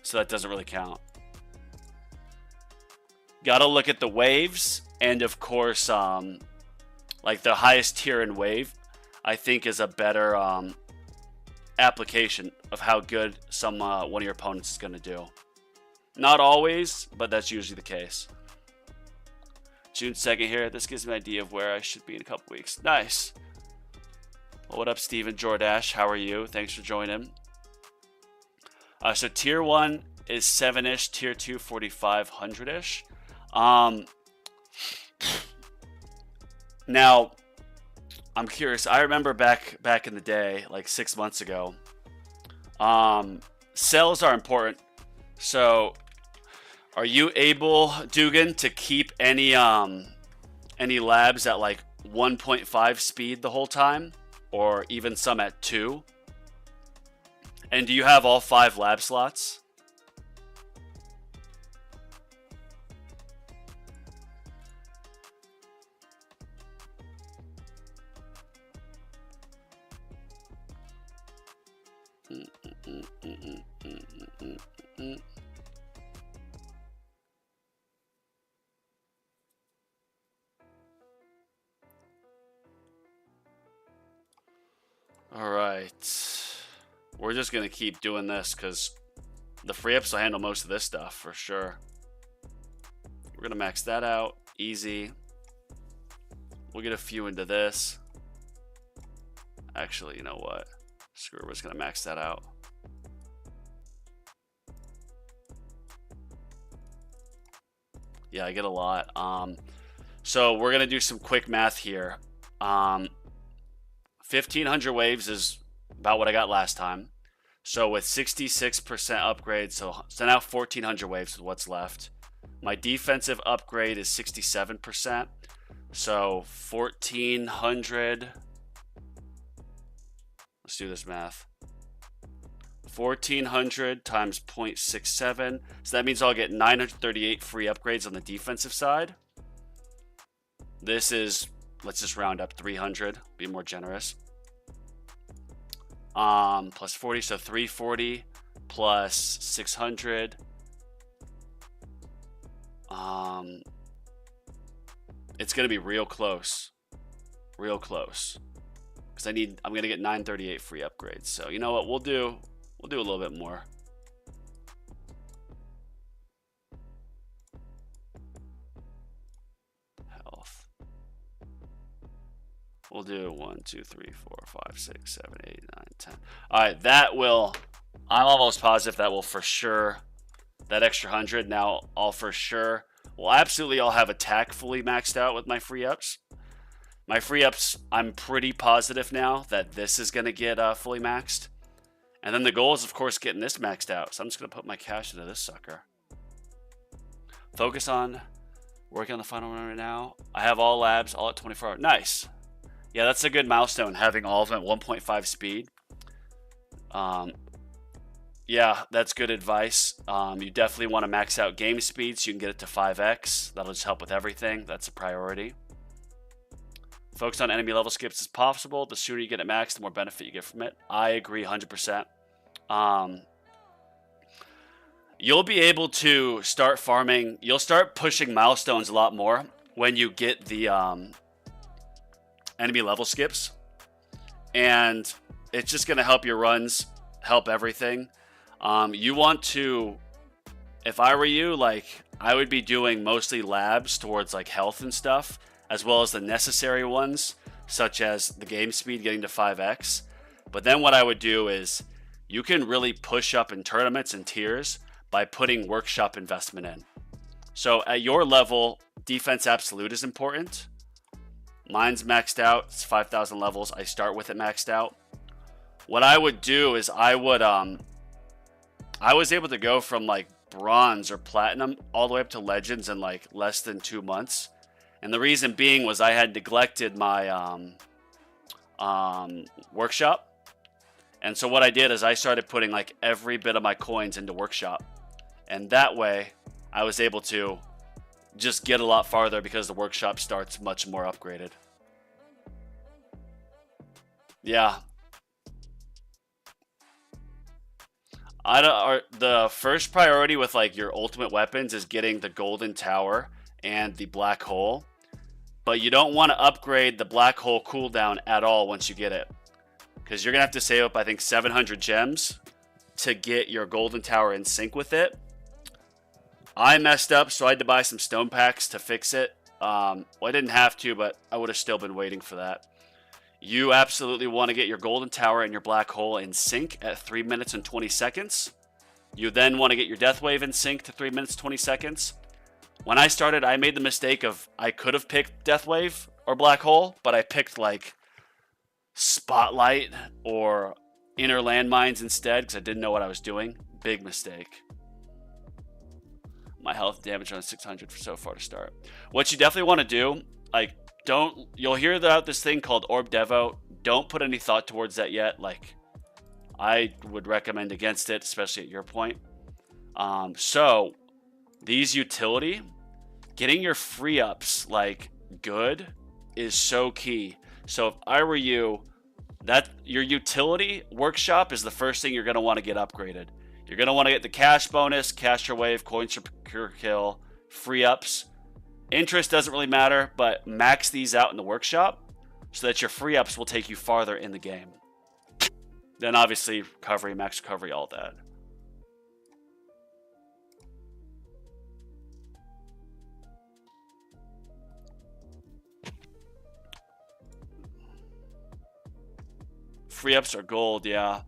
So that doesn't really count. Gotta look at the waves. And of course, like the highest tier in wave, I think is a better application of how good one of your opponents is going to do. Not always, but that's usually the case. June 2nd here. This gives me an idea of where I should be in a couple weeks. Nice. Well, what up, Steven Jordash? How are you? Thanks for joining. So tier 1 is 7-ish, tier 2 4,500-ish. Now, I'm curious. I remember back in the day, like 6 months ago, cells are important. So, are you able, Dugan, to keep any labs at like 1.5 speed the whole time, or even some at 2? And do you have all 5 lab slots? All right. We're just going to keep doing this because the free ups will handle most of this stuff for sure. We're going to max that out. Easy. We'll get a few into this. Actually, you know what? Screw it. We're just going to max that out. Yeah, I get a lot. So we're going to do some quick math here. 1,500 waves is about what I got last time. So with 66% upgrade, so now 1,400 waves is what's left. My defensive upgrade is 67%. So 1,400. Let's do this math. 1400 times 0.67. So that means I'll get 938 free upgrades on the defensive side. This is, let's just round up 300, be more generous. Plus 40, so 340 plus 600. It's gonna be real close, because I'm gonna get 938 free upgrades. So you know what, we'll do a little bit more. Health. We'll do 1, 2, 3, 4, 5, 6, 7, 8, 9, 10. All right, that will. I'm almost positive that will for sure. That extra 100 now, I'll for sure. Well, absolutely, I'll have attack fully maxed out with my free ups. My free ups, I'm pretty positive now that this is gonna get fully maxed. And then the goal is, of course, getting this maxed out. So I'm just gonna put my cash into this sucker. Focus on working on the final run right now. I have all labs, all at 24 hours. Nice. Yeah, that's a good milestone, having all of them at 1.5 speed. Yeah, that's good advice. You definitely want to max out game speed so you can get it to 5x. That'll just help with everything. That's a priority. Focus on enemy level skips as possible. The sooner you get it maxed, the more benefit you get from it. I agree 100%. You'll be able to start farming. You'll start pushing milestones a lot more when you get the enemy level skips. And it's just going to help your runs, help everything. You want to, if I were you, like, I would be doing mostly labs towards like health and stuff, as well as the necessary ones, such as the game speed getting to 5x. But then what I would do is, you can really push up in tournaments and tiers by putting workshop investment in. So at your level, defense absolute is important. Mine's maxed out, it's 5,000 levels. I start with it maxed out. What I would do is I was able to go from like bronze or platinum all the way up to legends in like less than 2 months. And the reason being was I had neglected my workshop. And so what I did is I started putting like every bit of my coins into workshop. And that way I was able to just get a lot farther because the workshop starts much more upgraded. Yeah. The first priority with like your ultimate weapons is getting the golden tower and the black hole. But you don't want to upgrade the black hole cooldown at all once you get it. Because you're going to have to save up, I think, 700 gems to get your golden tower in sync with it. I messed up, so I had to buy some stone packs to fix it. Well, I didn't have to, but I would have still been waiting for that. You absolutely want to get your golden tower and your black hole in sync at 3 minutes and 20 seconds. You then want to get your death wave in sync to 3 minutes 20 seconds. When I started, I made the mistake of I could have picked death wave or black hole, but I picked like spotlight or inner landmines instead because I didn't know what I was doing. Big mistake. My health damage on 600 so far to start. What you definitely want to do, like, you'll hear about this thing called Orb Devo. Don't put any thought towards that yet. Like, I would recommend against it, especially at your point. So these utility, getting your free ups like good is so key. So if I were you, your utility workshop is the first thing you're going to want to get upgraded. You're going to want to get the cash bonus, caster wave, coins per kill, free ups. Interest doesn't really matter, but max these out in the workshop so that your free ups will take you farther in the game. Then obviously recovery, max recovery, all that. Free ups are gold, yeah.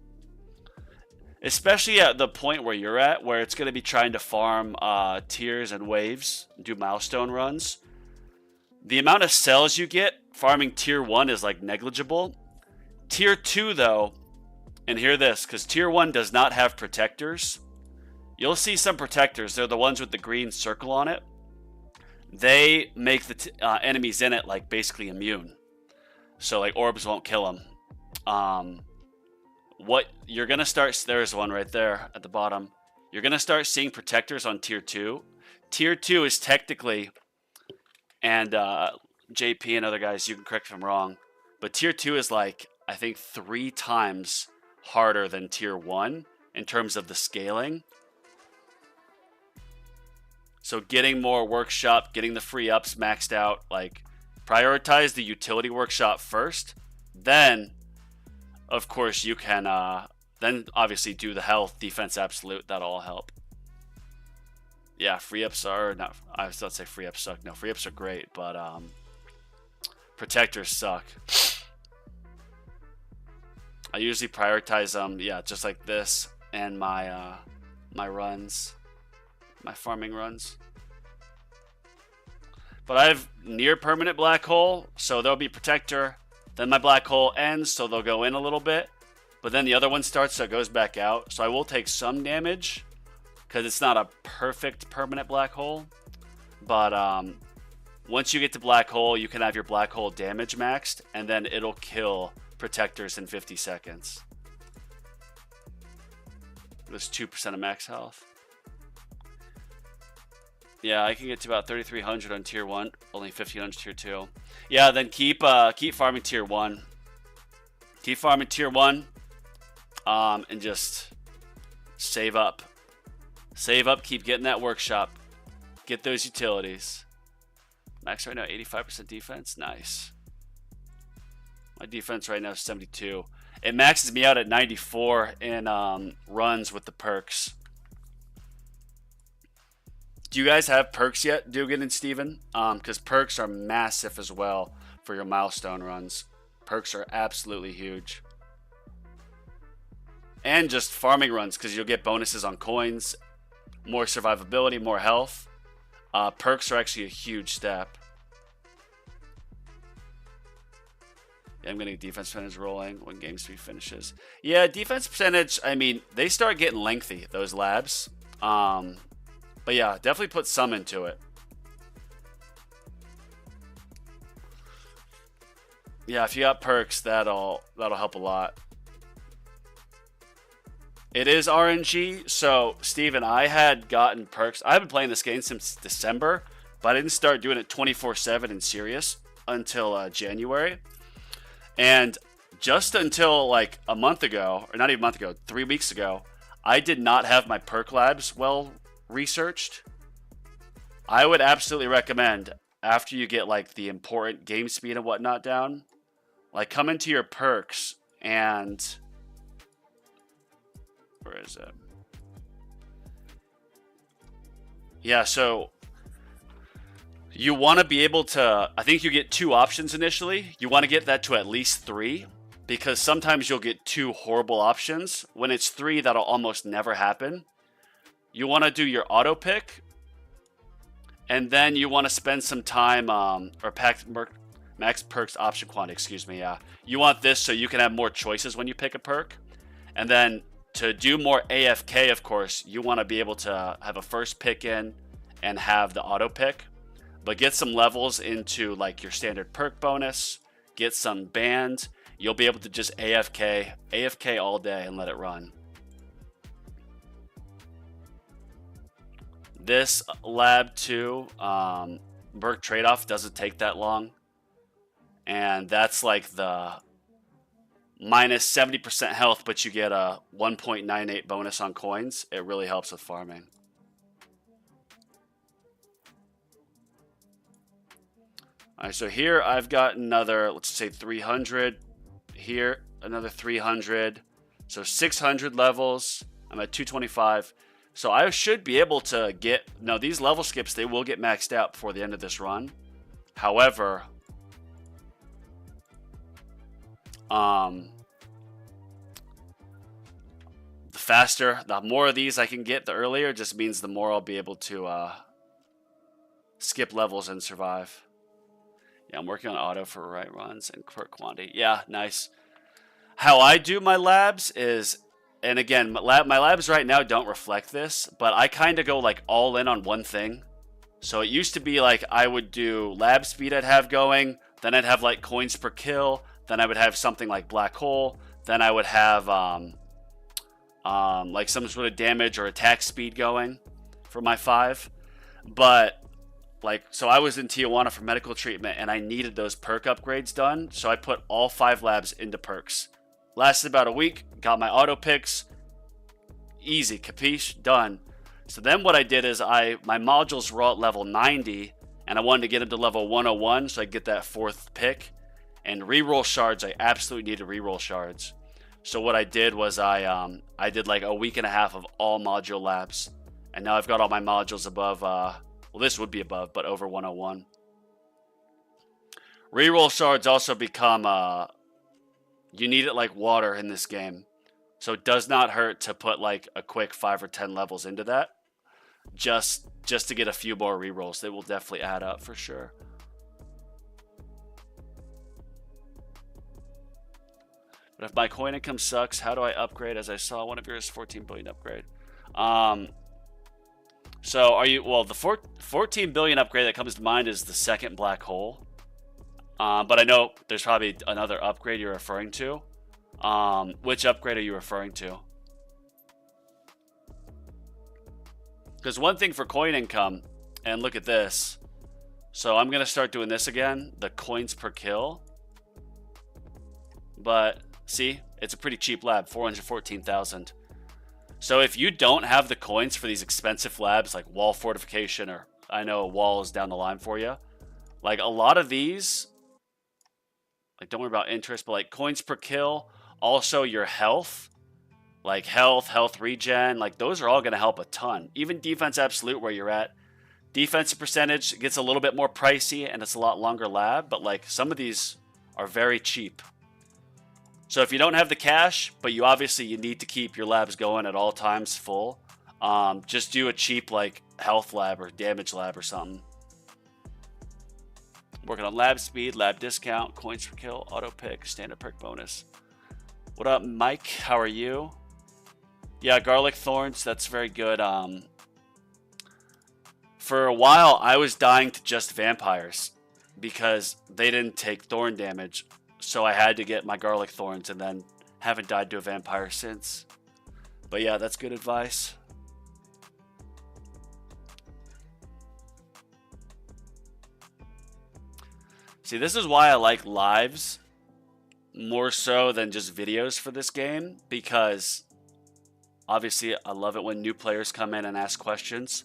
Especially at the point where you're at, where it's going to be trying to farm tiers and waves, do milestone runs. The amount of cells you get farming tier 1 is like negligible. Tier 2 though, and hear this, because tier 1 does not have protectors. You'll see some protectors, they're the ones with the green circle on it. They make the enemies in it like basically immune. So like orbs won't kill them. what you're going to start, there's one right there at the bottom. You're going to start seeing protectors on tier 2. Tier 2 is technically, and JP and other guys, you can correct me if I'm wrong, but tier 2 is like, I think 3 times harder than tier 1 in terms of the scaling. So getting more workshop, getting the free ups maxed out, like prioritize the utility workshop first. Then, of course, you can then obviously do the health, defense, absolute. That'll all help. Yeah, free ups are not. I was about to say free ups suck. No, free ups are great, but protectors suck. I usually prioritize them. Yeah, just like this and my my runs. My farming runs. But I have near permanent black hole, so there'll be protector. Then my black hole ends, so they'll go in a little bit. But then the other one starts, so it goes back out. So I will take some damage, because it's not a perfect permanent black hole. But once you get to black hole, you can have your black hole damage maxed, and then it'll kill protectors in 50 seconds. There's 2% of max health. Yeah, I can get to about 3,300 on tier 1, only 1,500 tier 2. Yeah, then keep farming tier 1. Keep farming tier 1, and just save up. Save up, keep getting that workshop. Get those utilities. Max right now, 85% defense. Nice. My defense right now is 72. It maxes me out at 94 in runs with the perks. Do you guys have perks yet, Dugan and Steven? Because perks are massive as well for your milestone runs. Perks are absolutely huge. And just farming runs, because you'll get bonuses on coins, more survivability, more health. Perks are actually a huge step. Yeah, I'm getting defense percentage rolling when game speed finishes. Yeah, defense percentage, I mean, they start getting lengthy, those labs. But yeah, definitely put some into it. Yeah, if you got perks, that'll help a lot. It is RNG, so Steven, I had gotten perks. I've been playing this game since December, but I didn't start doing it 24/7 and serious until January. And just until like a month ago, or not even a month ago, 3 weeks ago, I did not have my perk labs well researched. I would absolutely recommend, after you get like the important game speed and whatnot down, like come into your perks and where is it? Yeah, so you want to be able to, I think you get 2 options initially. You want to get that to at least 3, because sometimes you'll get 2 horrible options. When it's 3, that'll almost never happen. You want to do your auto pick, and then you want to spend some time, or max perks option quantity, excuse me, yeah. You want this so you can have more choices when you pick a perk. And then to do more AFK, of course, you want to be able to have a first pick in and have the auto pick. But get some levels into like your standard perk bonus, get some band. You'll be able to just AFK all day and let it run. This lab 2, Merc trade-off doesn't take that long. And that's like the minus 70% health, but you get a 1.98 bonus on coins. It really helps with farming. Alright, so here I've got another, let's say 300. Here, another 300. So 600 levels. I'm at 225. So I should be able to get, no, these level skips, they will get maxed out before the end of this run. However, the faster, the more of these I can get, the earlier, just means the more I'll be able to skip levels and survive. Yeah, I'm working on auto for right runs and perk quantity. Yeah, nice. How I do my labs is, and again, my labs right now don't reflect this, but I kind of go like all in on one thing. So it used to be like I would do lab speed I'd have going, then I'd have like coins per kill, then I would have something like black hole, then I would have like some sort of damage or attack speed going for my 5. But like, so I was in Tijuana for medical treatment and I needed those perk upgrades done. So I put all 5 labs into perks. Lasted about a week, got my auto picks. Easy, capiche, done. So then what I did is my modules were all at level 90 and I wanted to get them to level 101 so I could get that 4th pick. And reroll shards, I absolutely needed reroll shards. So what I did was I did like a week and a half of all module labs. And now I've got all my modules above, well, this would be above, but over 101. Reroll shards also become, you need it like water in this game. So it does not hurt to put like a quick 5 or 10 levels into that. Just to get a few more rerolls. They will definitely add up for sure. But if my coin income sucks, how do I upgrade? As I saw, one of yours 14 billion upgrade. So are you, well, the 14 billion upgrade that comes to mind is the second black hole. But I know there's probably another upgrade you're referring to. Which upgrade are you referring to? Because one thing for coin income, and look at this. So I'm going to start doing this again, the coins per kill. But see, it's a pretty cheap lab, 414,000. So if you don't have the coins for these expensive labs like wall fortification, or I know a wall is down the line for you, like a lot of these, like don't worry about interest, but like coins per kill, also your health, like health regen, like those are all going to help a ton. Even defense absolute where you're at. Defensive percentage gets a little bit more pricey and it's a lot longer lab, but like some of these are very cheap. So if you don't have the cash, but you need to keep your labs going at all times full, just do a cheap like health lab or damage lab or something. Working on lab speed, lab discount, coins per kill, auto pick, standard perk bonus. What up, Mike? How are you? Yeah, garlic thorns, that's very good. For a while, I was dying to just vampires because they didn't take thorn damage. So I had to get my garlic thorns and then haven't died to a vampire since. But yeah, that's good advice. See, this is why I like lives more so than just videos for this game, because obviously I love it when new players come in and ask questions.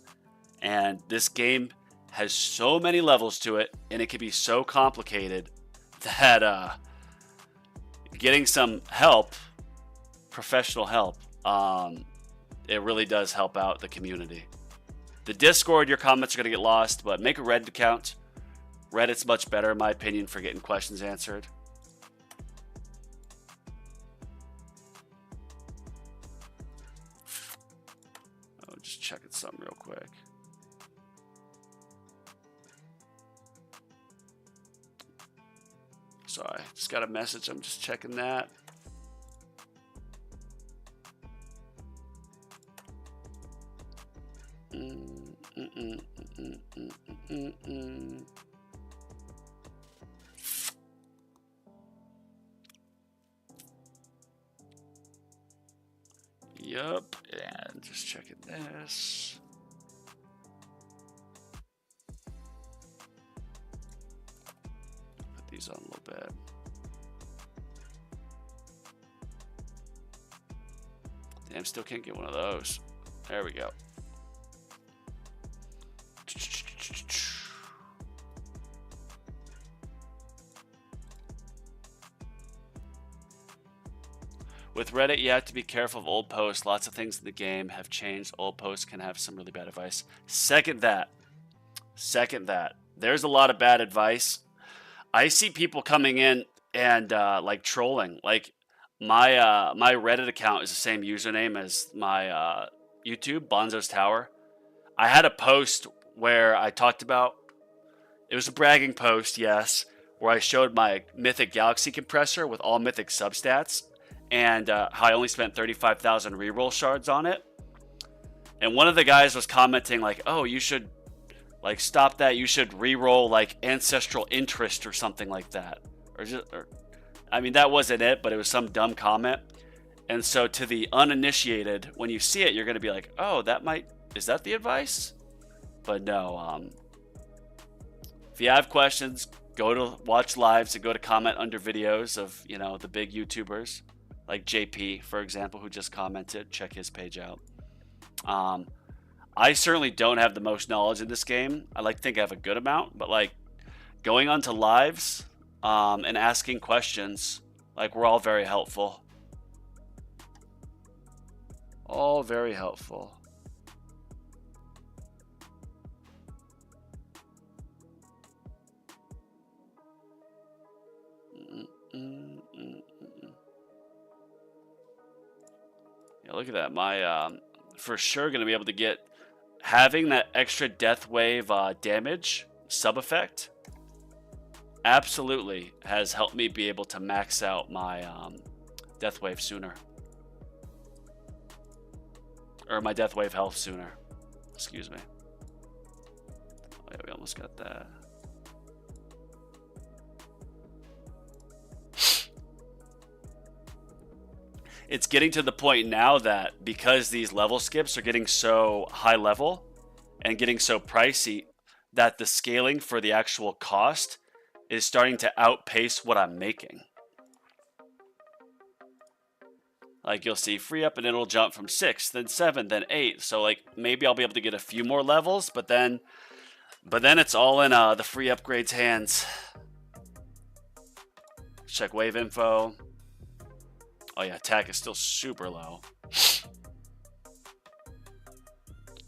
And this game has so many levels to it, and it can be so complicated that getting some help, professional help, it really does help out the community. The Discord, your comments are going to get lost, but make a Reddit account. Reddit's much better, in my opinion, for getting questions answered. Oh, just checking something real quick. Sorry, just got a message. I'm just checking that. Yup, and just checking this. Put these on a little bit. Damn, still can't get one of those. There we go. With Reddit, you have to be careful of old posts. Lots of things in the game have changed. Old posts can have some really bad advice. Second that. There's a lot of bad advice. I see people coming in and like trolling. Like my my Reddit account is the same username as my YouTube, Bonzo's Tower. I had a post where I talked about, it was a bragging post, yes, where I showed my Mythic Galaxy compressor with all Mythic substats. And how I only spent 35,000 reroll shards on it. And one of the guys was commenting like, oh, you should like stop that. You should reroll like ancestral interest or something like that. Or I mean, that wasn't it, but it was some dumb comment. And so to the uninitiated, when you see it, you're going to be like, oh, is that the advice? But no, if you have questions, go to watch lives and go to comment under videos of, the big YouTubers like JP, for example, who just commented. Check his page out. I certainly don't have the most knowledge in this game. I like to think I have a good amount, but like going onto lives and asking questions, like we're all very helpful. All very helpful. Yeah, look at that. My for sure going to be able to get having that extra death wave damage sub effect absolutely has helped me be able to max out my death wave sooner, or my death wave health sooner. Excuse me. Oh, yeah, we almost got that. It's getting to the point now that because these level skips are getting so high level and getting so pricey, that the scaling for the actual cost is starting to outpace what I'm making. Like you'll see free up and it'll jump from 6, then 7, then 8. So like maybe I'll be able to get a few more levels, but then it's all in the free upgrades hands. Check wave info. Oh yeah, attack is still super low.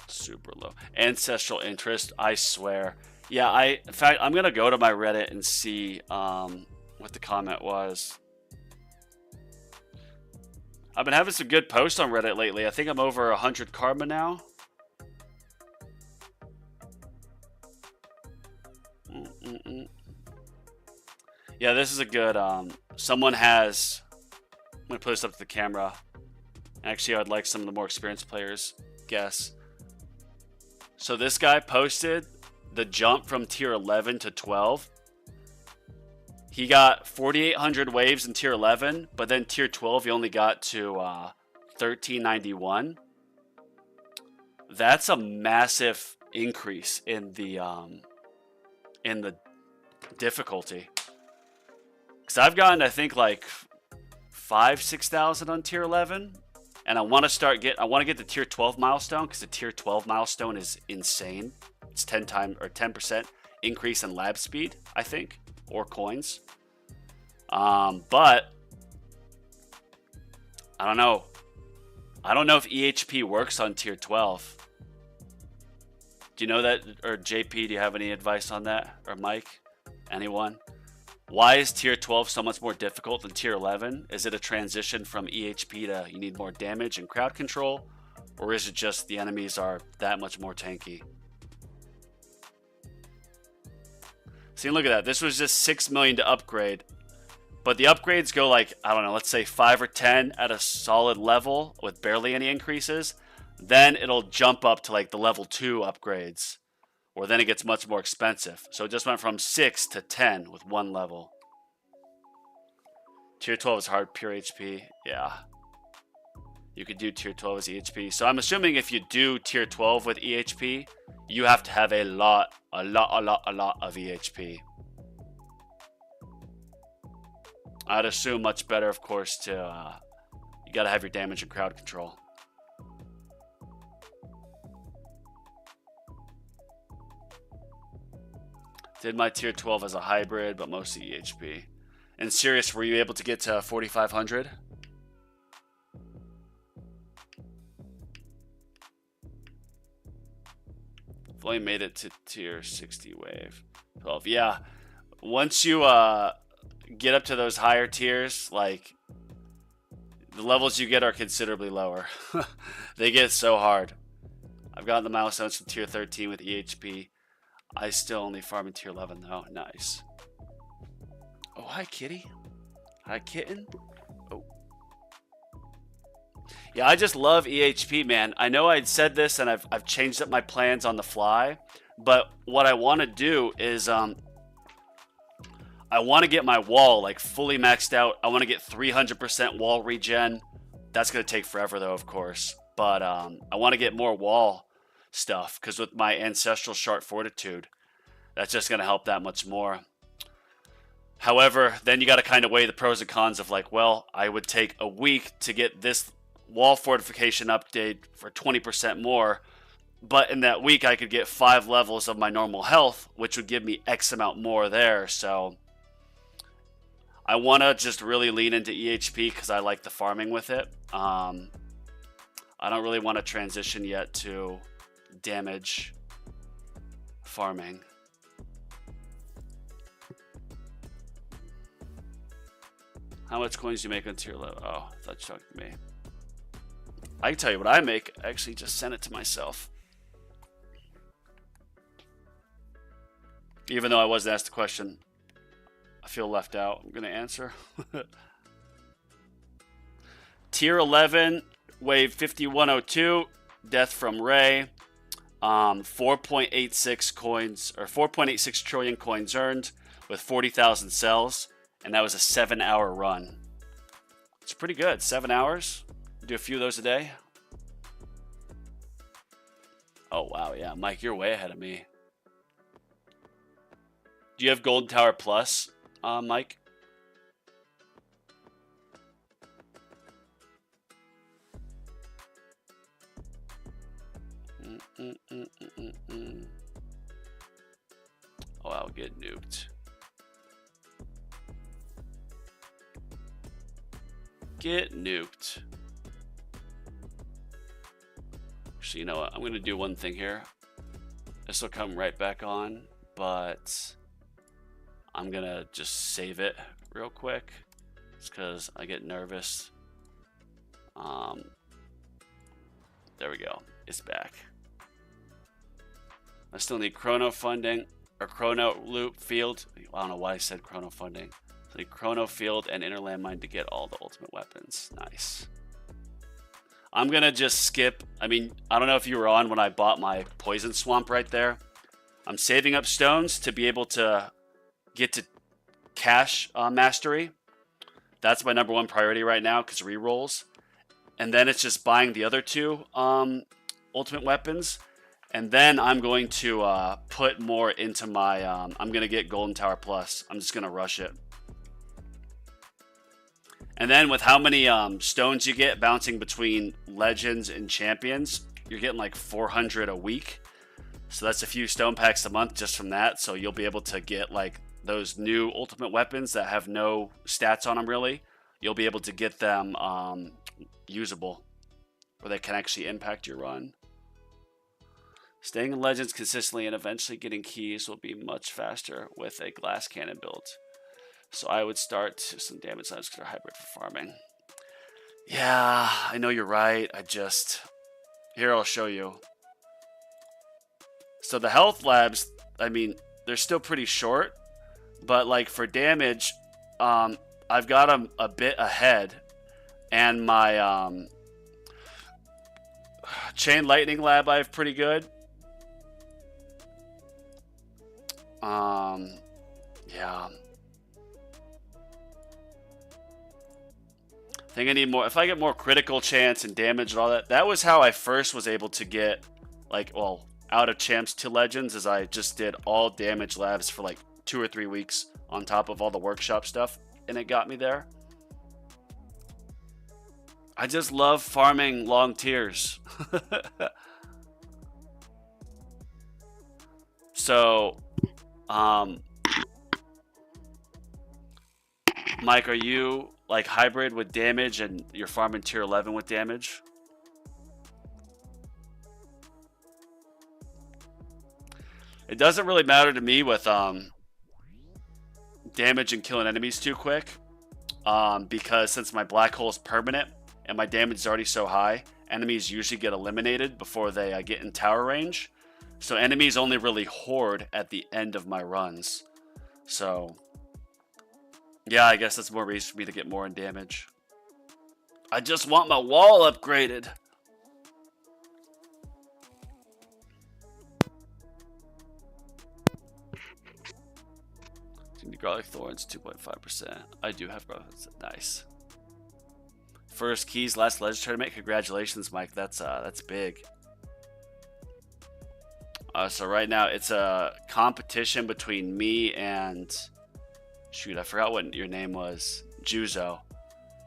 Super low. Ancestral interest, I swear. Yeah, in fact, I'm gonna go to my Reddit and see what the comment was. I've been having some good posts on Reddit lately. I think I'm over 100 karma now. Yeah, this is a good. Someone has. I'm going to put this up to the camera. Actually, I'd like some of the more experienced players guess. So this guy posted the jump from tier 11 to 12. He got 4,800 waves in tier 11, but then tier 12 he only got to 1,391. That's a massive increase in the difficulty. Because I've gotten, I think, like 6,000 on tier 11, and I want to get the tier 12 milestone, because the tier 12 milestone is insane. It's 10% increase in lab speed, I think, or coins. But I don't know. I don't know if EHP works on tier 12. Do you know that, or JP? Do you have any advice on that, or Mike? Anyone? Why is tier 12 so much more difficult than tier 11? Is it a transition from EHP to you need more damage and crowd control? Or is it just the enemies are that much more tanky? See, look at that. This was just 6 million to upgrade. But the upgrades go like, I don't know, let's say 5 or 10 at a solid level with barely any increases. Then it'll jump up to like the level 2 upgrades. Or then it gets much more expensive. So it just went from 6 to 10 with one level. Tier 12 is hard, pure HP. Yeah. You could do tier 12 as EHP. So I'm assuming if you do tier 12 with EHP, you have to have a lot of EHP. I'd assume much better, of course, to you gotta have your damage and crowd control. Did my tier 12 as a hybrid, but mostly EHP. And Sirius, were you able to get to 4,500? I've only made it to tier 60 wave. 12. Yeah. Once you get up to those higher tiers, like the levels you get are considerably lower. They get so hard. I've gotten the milestones from tier 13 with EHP. I still only farm in tier 11 though. Nice. Oh, hi kitty. Hi kitten. Oh. Yeah, I just love EHP, man. I know I'd said this and I've changed up my plans on the fly, but what I want to do is I want to get my wall like fully maxed out. I want to get 300% wall regen. That's going to take forever though, of course. But I want to get more wall stuff because with my ancestral shard fortitude, that's just going to help that much more. However, then you got to kind of weigh the pros and cons of like, well, I would take a week to get this wall fortification update for 20% more. But in that week, I could get 5 levels of my normal health, which would give me X amount more there. So I want to just really lean into EHP because I like the farming with it. I don't really want to transition yet to damage farming. How much coins do you make on tier level? Oh, I thought you talked to me. I can tell you what I make. I actually just sent it to myself. Even though I wasn't asked the question, I feel left out. I'm going to answer. Tier 11, wave 5102, death from Ray. 4.86 coins, or 4.86 trillion coins earned with 40,000 cells. And that was a 7-hour run. It's pretty good. 7 hours. Do a few of those a day. Oh, wow. Yeah, Mike, you're way ahead of me. Do you have Golden Tower Plus, Mike? Oh, I'll get nuked. Get nuked. Actually, you know what? I'm going to do one thing here. This will come right back on, but I'm going to just save it real quick. Just because I get nervous. There we go. It's back. I still need chrono funding or chrono loop field. I don't know why I said chrono funding. So I need chrono field and inner landmine to get all the ultimate weapons. Nice. I'm going to just skip. I mean, I don't know if you were on when I bought my poison swamp right there. I'm saving up stones to be able to get to cash mastery. That's my #1 priority right now because rerolls. And then it's just buying the other 2 ultimate weapons. And then I'm going to put more into my... I'm going to get Golden Tower Plus. I'm just going to rush it. And then with how many stones you get bouncing between legends and champions, you're getting like 400 a week. So that's a few stone packs a month just from that. So you'll be able to get like those new ultimate weapons that have no stats on them really. You'll be able to get them usable, where they can actually impact your run. Staying in legends consistently and eventually getting keys will be much faster with a glass cannon build. So I would start some damage labs because they're hybrid for farming. Yeah, I know you're right. Here I'll show you. So the health labs, I mean, they're still pretty short. But like for damage, I've got them a bit ahead. And my chain lightning lab I have pretty good. Yeah. I think I need more. If I get more critical chance and damage and all that, that was how I first was able to get, like, well, out of champs to legends, is I just did all damage labs for like 2 or 3 weeks on top of all the workshop stuff, and it got me there. I just love farming long tiers. So, Mike, are you like hybrid with damage and you're farming tier 11 with damage? It doesn't really matter to me with damage and killing enemies too quick, because since my black hole is permanent and my damage is already so high, enemies usually get eliminated before they get in tower range. So enemies only really horde at the end of my runs. So yeah, I guess that's more reason for me to get more in damage. I just want my wall upgraded. Garlic Thorns, 2.5%. I do have garlic. Nice. First keys, last Legends tournament. Congratulations, Mike. That's big. So right now it's a competition between me and shoot, I forgot what your name was. Juzo.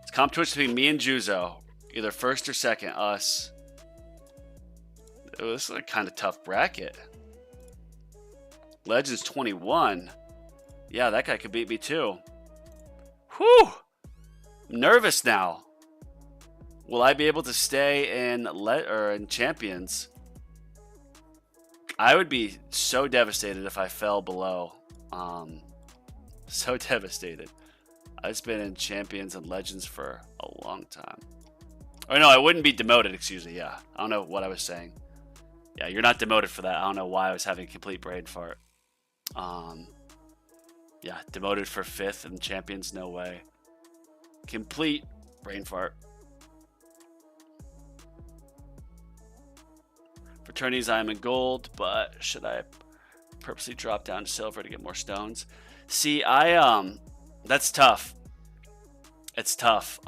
It's a competition between me and Juzo. Either first or second. Us. Oh, this is a kind of tough bracket. Legends 21. Yeah, that guy could beat me too. Whew! I'm nervous now. Will I be able to stay in Champions? I would be so devastated if I fell below. So devastated. I've been in Champions and Legends for a long time. Or no, I wouldn't be demoted, excuse me. Yeah, I don't know what I was saying. Yeah, you're not demoted for that. I don't know why I was having a complete brain fart. Yeah, demoted for 5th in Champions, no way. Complete brain fart. Fraternities, I am in gold, but should I purposely drop down to silver to get more stones? See, that's tough. It's tough.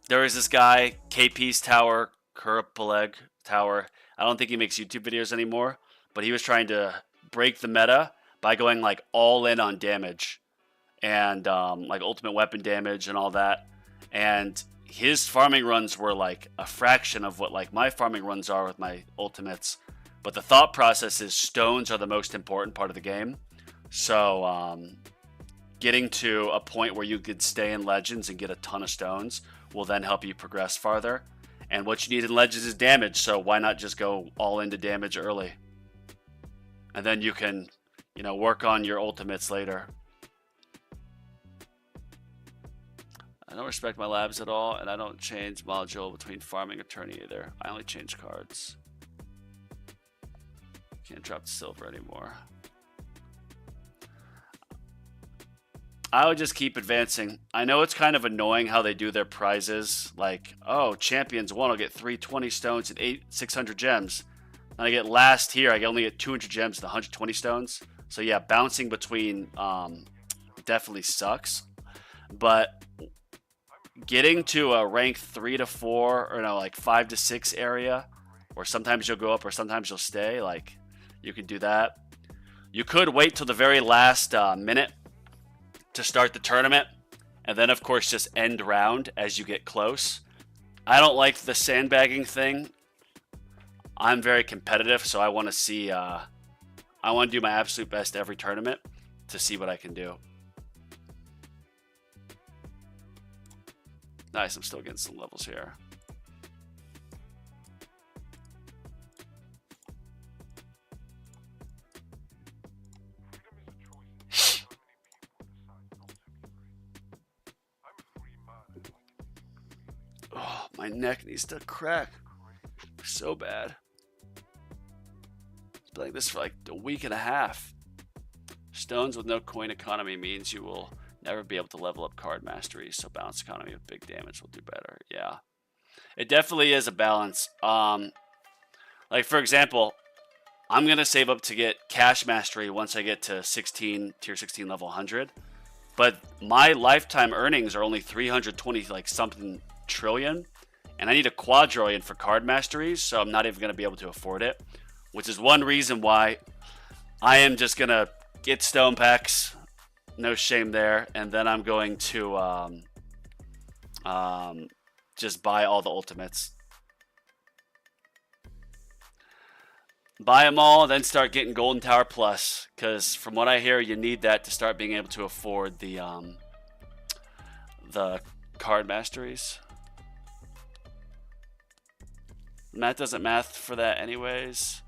There is this guy, KP's Tower, Kuripaleg Tower. I don't think he makes YouTube videos anymore, but he was trying to break the meta by going like all in on damage and like ultimate weapon damage and all that. And his farming runs were like a fraction of what like my farming runs are with my ultimates. But the thought process is stones are the most important part of the game. So getting to a point where you could stay in Legends and get a ton of stones will then help you progress farther. And what you need in Legends is damage, so why not just go all into damage early? And then you can, you know, work on your ultimates later. I don't respect my labs at all, and I don't change module between farming and tourney either. I only change cards. Can't drop to silver anymore. I would just keep advancing. I know it's kind of annoying how they do their prizes. Like, oh, Champions 1 will get 320 stones and 600 gems. And I get last here, I only get 200 gems and 120 stones. So yeah, bouncing between definitely sucks. But getting to a rank 3 to 4, or no, like 5 to 6 area, where sometimes you'll go up or sometimes you'll stay, like you can do that. You could wait till the very last minute to start the tournament, and then of course just end round as you get close. I don't like the sandbagging thing. I'm very competitive, so I want to see I want to do my absolute best every tournament to see what I can do. Nice, I'm still getting some levels here. Oh, my neck needs to crack so bad. It's been like this for like a week and a half. Stones with no coin economy means you will never be able to level up card mastery, so balance economy with big damage will do better. Yeah, it definitely is a balance. Like for example, I'm gonna save up to get cash mastery once I get to 16 tier 16 level 100, but my lifetime earnings are only 320 like something trillion, and I need a quadrillion for card masteries, so I'm not even gonna be able to afford it, which is one reason why I am just gonna get stone packs. No shame there. And then I'm going to just buy all the ultimates. Buy them all, then start getting Golden Tower Plus. Because from what I hear, you need that to start being able to afford the card masteries. Matt doesn't math for that anyways.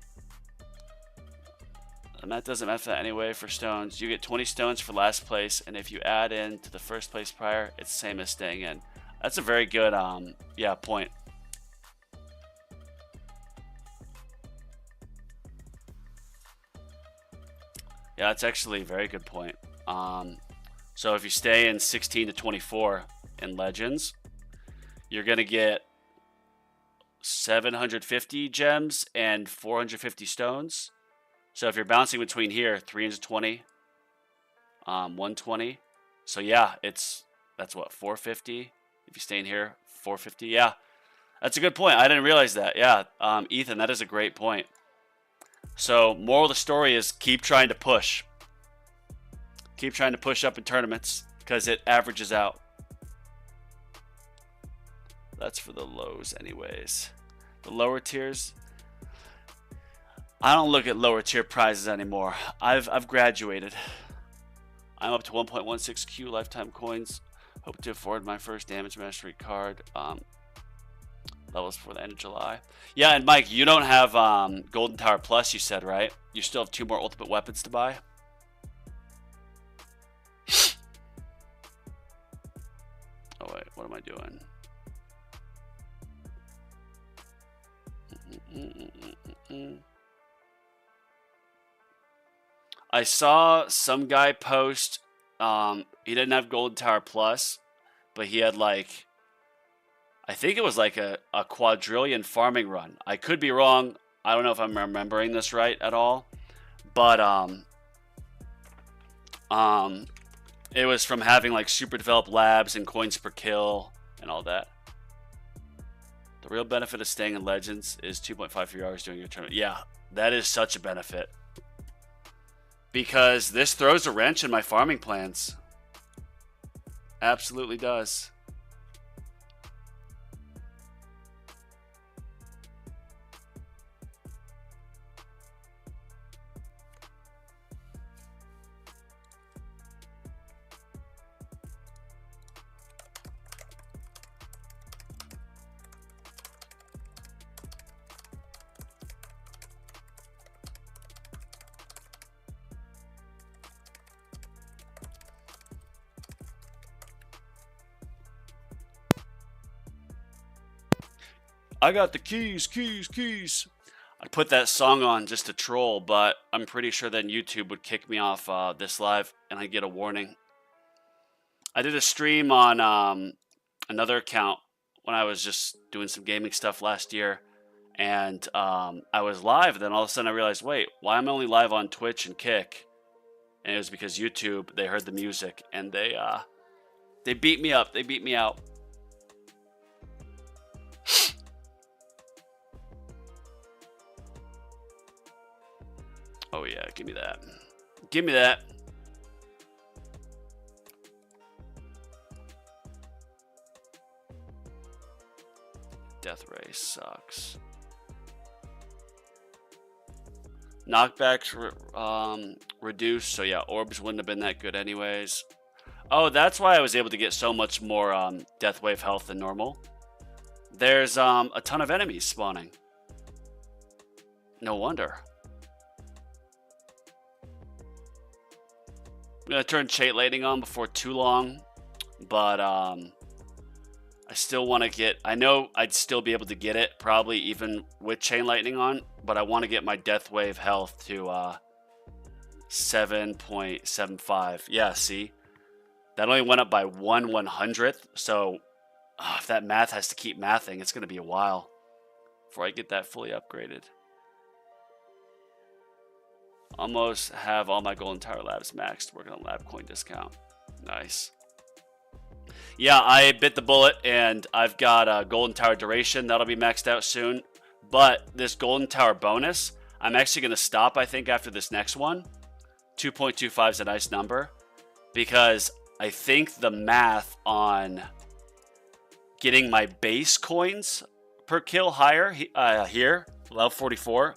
And that doesn't matter that anyway for stones. You get 20 stones for last place, and if you add in to the first place prior, it's the same as staying in. That's a very good, yeah, point. Yeah, that's actually a very good point. So if you stay in 16 to 24 in Legends, you're going to get 750 gems and 450 stones. So if you're bouncing between here, 320 120. So yeah, that's what, 450 if you stay in here, 450. Yeah, that's a good point. I didn't realize that. Yeah, Ethan, that is a great point. So moral of the story is keep trying to push. Keep trying to push up in tournaments because it averages out. That's for the lows anyways. The lower tiers, I don't look at lower tier prizes anymore. I've graduated. I'm up to 1.16Q lifetime coins. Hope to afford my first damage mastery card. Levels before the end of July. Yeah, and Mike, you don't have Golden Tower Plus, you said, right? You still have 2 more ultimate weapons to buy. Oh wait, what am I doing? I saw some guy post, he didn't have Golden Tower Plus, but he had like, I think it was like a quadrillion farming run. I could be wrong. I don't know if I'm remembering this right at all, but it was from having like super developed labs and coins per kill and all that. The real benefit of staying in Legends is 2.5 free hours during your tournament. Yeah, that is such a benefit. Because this throws a wrench in my farming plans. Absolutely does. I got the keys. I put that song on just to troll, but I'm pretty sure then YouTube would kick me off this live and I'd get a warning. I did a stream on another account when I was just doing some gaming stuff last year, and I was live, and then all of a sudden I realized, wait, why am I only live on Twitch and Kick? And it was because YouTube, they heard the music, and they beat me up. They beat me out. Oh yeah, give me that. Give me that. Death Ray sucks. Knockbacks reduced, so yeah, orbs wouldn't have been that good anyways. Oh, that's why I was able to get so much more Death Wave health than normal. There's a ton of enemies spawning. No wonder. I'm gonna turn Chain Lightning on before too long, but I still want to get, I know I'd still be able to get it probably even with Chain Lightning on, but I want to get my Death Wave health to 7.75. Yeah, see, that only went up by 1/100th, so if that math has to keep mathing, it's gonna be a while before I get that fully upgraded. Almost have all my Golden Tower labs maxed, working on lab coin discount. Nice. Yeah, I bit the bullet, and I've got a Golden Tower duration. That'll be maxed out soon. But this Golden Tower bonus, I'm actually going to stop, I think, after this next one. 2.25 is a nice number, because I think the math on getting my base coins per kill higher here, level 44,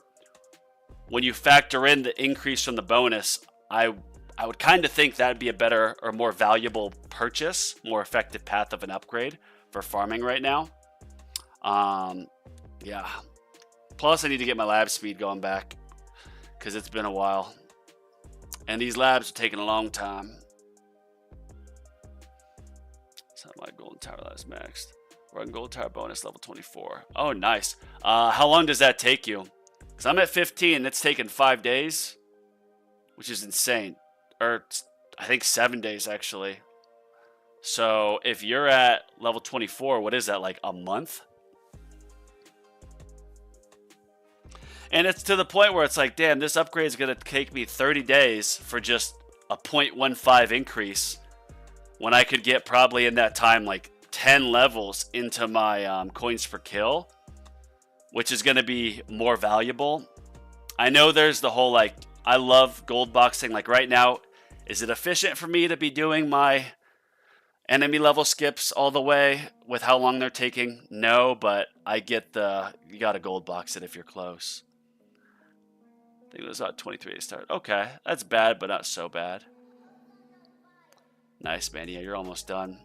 when you factor in the increase from the bonus, I would kind of think that'd be a better or more valuable purchase, more effective path of an upgrade for farming right now. Yeah. Plus, I need to get my lab speed going back because it's been a while. And these labs are taking a long time. So my Golden Tower labs maxed. We're on Golden Tower bonus level 24. Oh, nice. How long does that take you? Because I'm at 15. It's taken 5 days, which is insane. Or I think 7 days, actually. So if you're at level 24, what is that, like a month? And it's to the point where it's like, damn, this upgrade is going to take me 30 days for just a 0.15 increase when I could get probably in that time like 10 levels into my coins per kill, which is going to be more valuable. I know there's the whole like, I love gold boxing. Like right now, is it efficient for me to be doing my enemy level skips all the way with how long they're taking? No, but I get you got to gold box it if you're close. I think it was about 23 to start. Okay, that's bad, but not so bad. Nice, man. Yeah, you're almost done.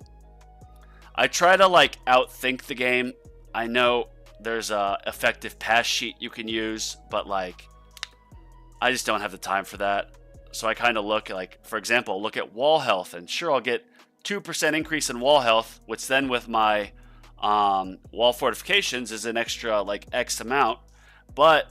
I try to like outthink the game. I know there's a effective pass sheet you can use, but like I just don't have the time for that. So I kind of look at, like, for example, look at wall health, and sure, I'll get 2% increase in wall health, which then with my wall fortifications is an extra like X amount, but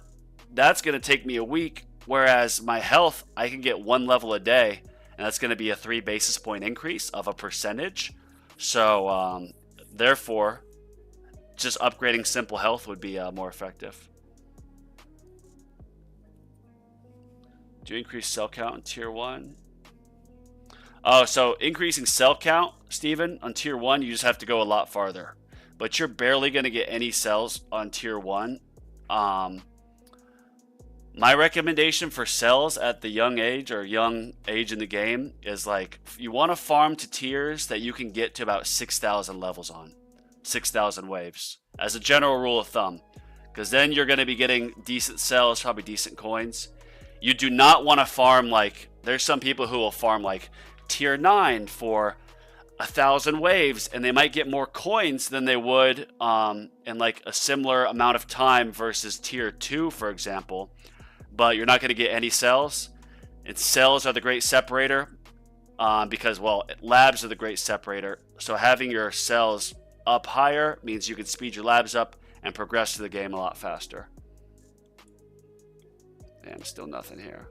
that's going to take me a week. Whereas my health, I can get 1 level a day, and that's going to be a 3 basis point increase of a percentage. So therefore, just upgrading simple health would be more effective. Do you increase cell count in tier 1? Oh, so increasing cell count, Steven, on tier 1, you just have to go a lot farther. But you're barely going to get any cells on tier 1. My recommendation for cells at the young age in the game is like, you want to farm to tiers that you can get to about 6,000 levels on. 6,000 waves as a general rule of thumb. Because then you're going to be getting decent cells, probably decent coins. You do not want to farm like, there's some people who will farm like tier 9 for 1,000 waves, and they might get more coins than they would in like a similar amount of time versus tier 2, for example. But you're not going to get any cells. And cells are the great separator because, well, labs are the great separator. So having your cells up higher means you can speed your labs up and progress through the game a lot faster. Damn, still nothing here.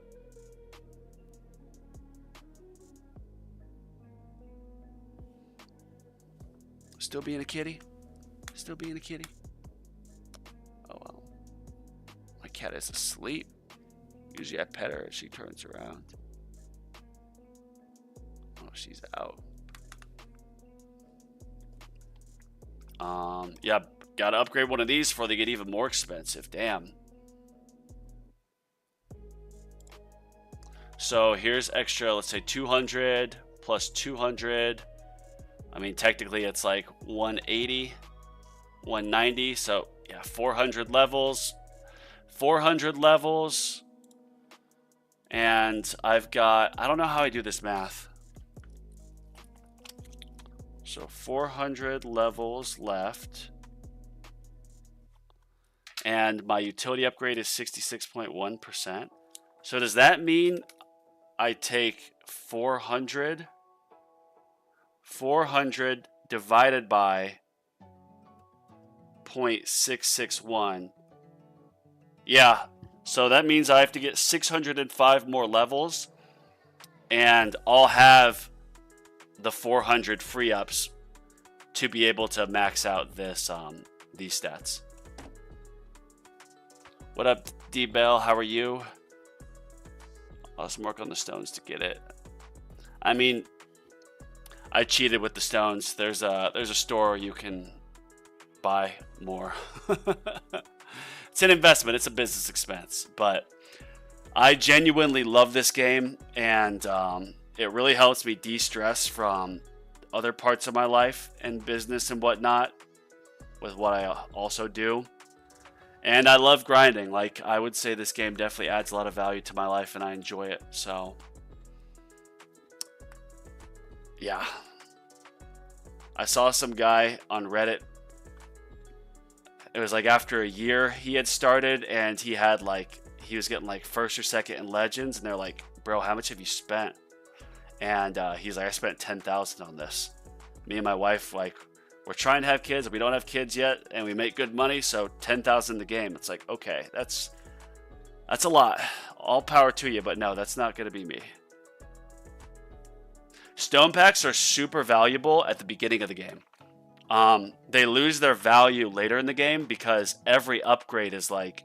Still being a kitty? Still being a kitty? Oh, well. My cat is asleep. Usually I pet her and she turns around. Oh, she's out. Yeah, gotta upgrade one of these before they get even more expensive. Damn. So here's extra, let's say 200 plus 200. I mean, technically it's like 180, 190. So yeah, 400 levels. 400 levels. And I've got, I don't know how I do this math. So 400 levels left. And my utility upgrade is 66.1%. So does that mean I take 400 divided by 0.661? Yeah, so that means I have to get 605 more levels, and I'll have the 400 free ups to be able to max out this these stats. What up, D-Bell? How are you? I'll just work on the stones to get it. I mean, I cheated with the stones. There's a store you can buy more. It's an investment. It's a business expense. But I genuinely love this game, and it really helps me de-stress from other parts of my life and business and whatnot with what I also do. And I love grinding. Like, I would say this game definitely adds a lot of value to my life, and I enjoy it. So, yeah. I saw some guy on Reddit. It was like after a year he had started, and he had like, he was getting like first or second in Legends, and they're like, bro, how much have you spent? And he's like, I spent 10,000 on this. Me and my wife, like, we're trying to have kids, we don't have kids yet, and we make good money, so 10,000 the game. It's like, okay, that's a lot. All power to you, but no, that's not going to be me. Stone packs are super valuable at the beginning of the game. They lose their value later in the game because every upgrade is like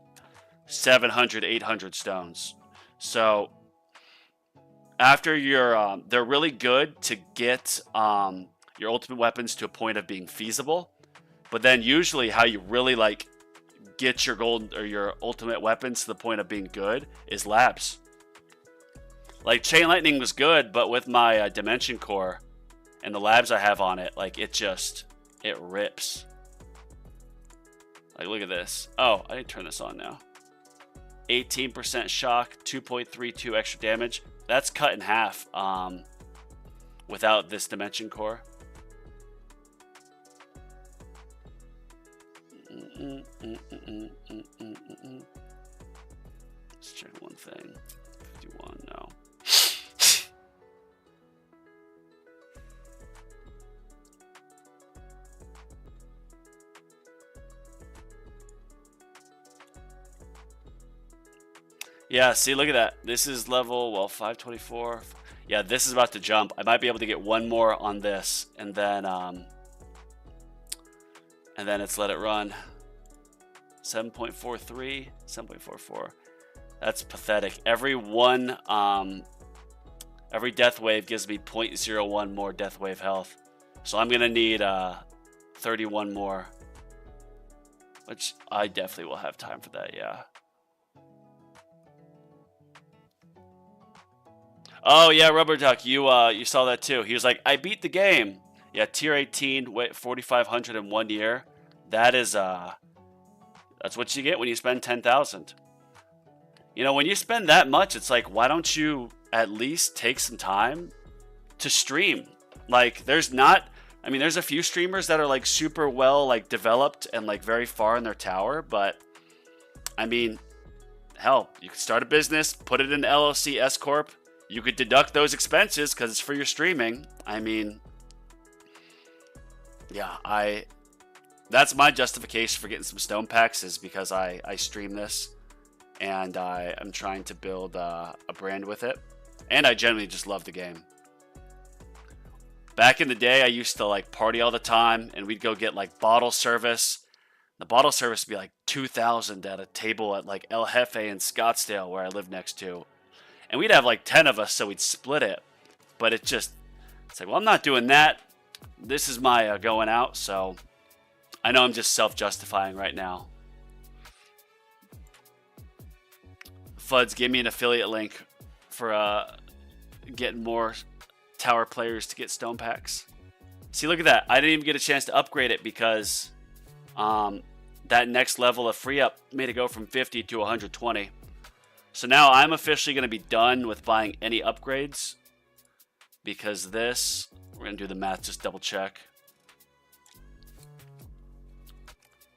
700, 800 stones. So after your they're really good to get your ultimate weapons to a point of being feasible, but then usually how you really like get your gold or your ultimate weapons to the point of being good is labs. Like Chain Lightning was good, but with my Dimension Core and the labs I have on it, like it rips. Like look at this. Oh, I didn't turn this on now. 18% shock, 2.32 extra damage. That's cut in half without this Dimension Core. Let's check one thing. 51, no. Yeah, see, look at that. This is level, well, 524. Yeah, this is about to jump. I might be able to get one more on this, and then it's let it run. 7.43, 7.44. That's pathetic. Every death wave gives me 0.01 more death wave health. So I'm gonna need 31 more, which I definitely will have time for that. Yeah. Oh yeah, Rubber Duck, you saw that too. He was like, I beat the game. Yeah, tier 18, wait, 4,500 in 1 year. That is that's what you get when you spend 10,000. You know, when you spend that much, it's like, why don't you at least take some time to stream? Like, there's a few streamers that are like super well like developed and like very far in their tower, but I mean, hell, you could start a business, put it in LLC S Corp. You could deduct those expenses because it's for your streaming. I mean, yeah, that's my justification for getting some stone packs is because I stream this and I am trying to build a brand with it. And I generally just love the game. Back in the day, I used to like party all the time and we'd go get like bottle service. The bottle service would be like 2,000 at a table at like El Jefe in Scottsdale where I live next to. And we'd have like 10 of us, so we'd split it. But it's like, well, I'm not doing that. This is my going out, so I know I'm just self-justifying right now. Fuds, give me an affiliate link for getting more tower players to get stone packs. See, look at that. I didn't even get a chance to upgrade it because that next level of free up made it go from 50 to 120. So now I'm officially going to be done with buying any upgrades because this, we're going to do the math, just double check.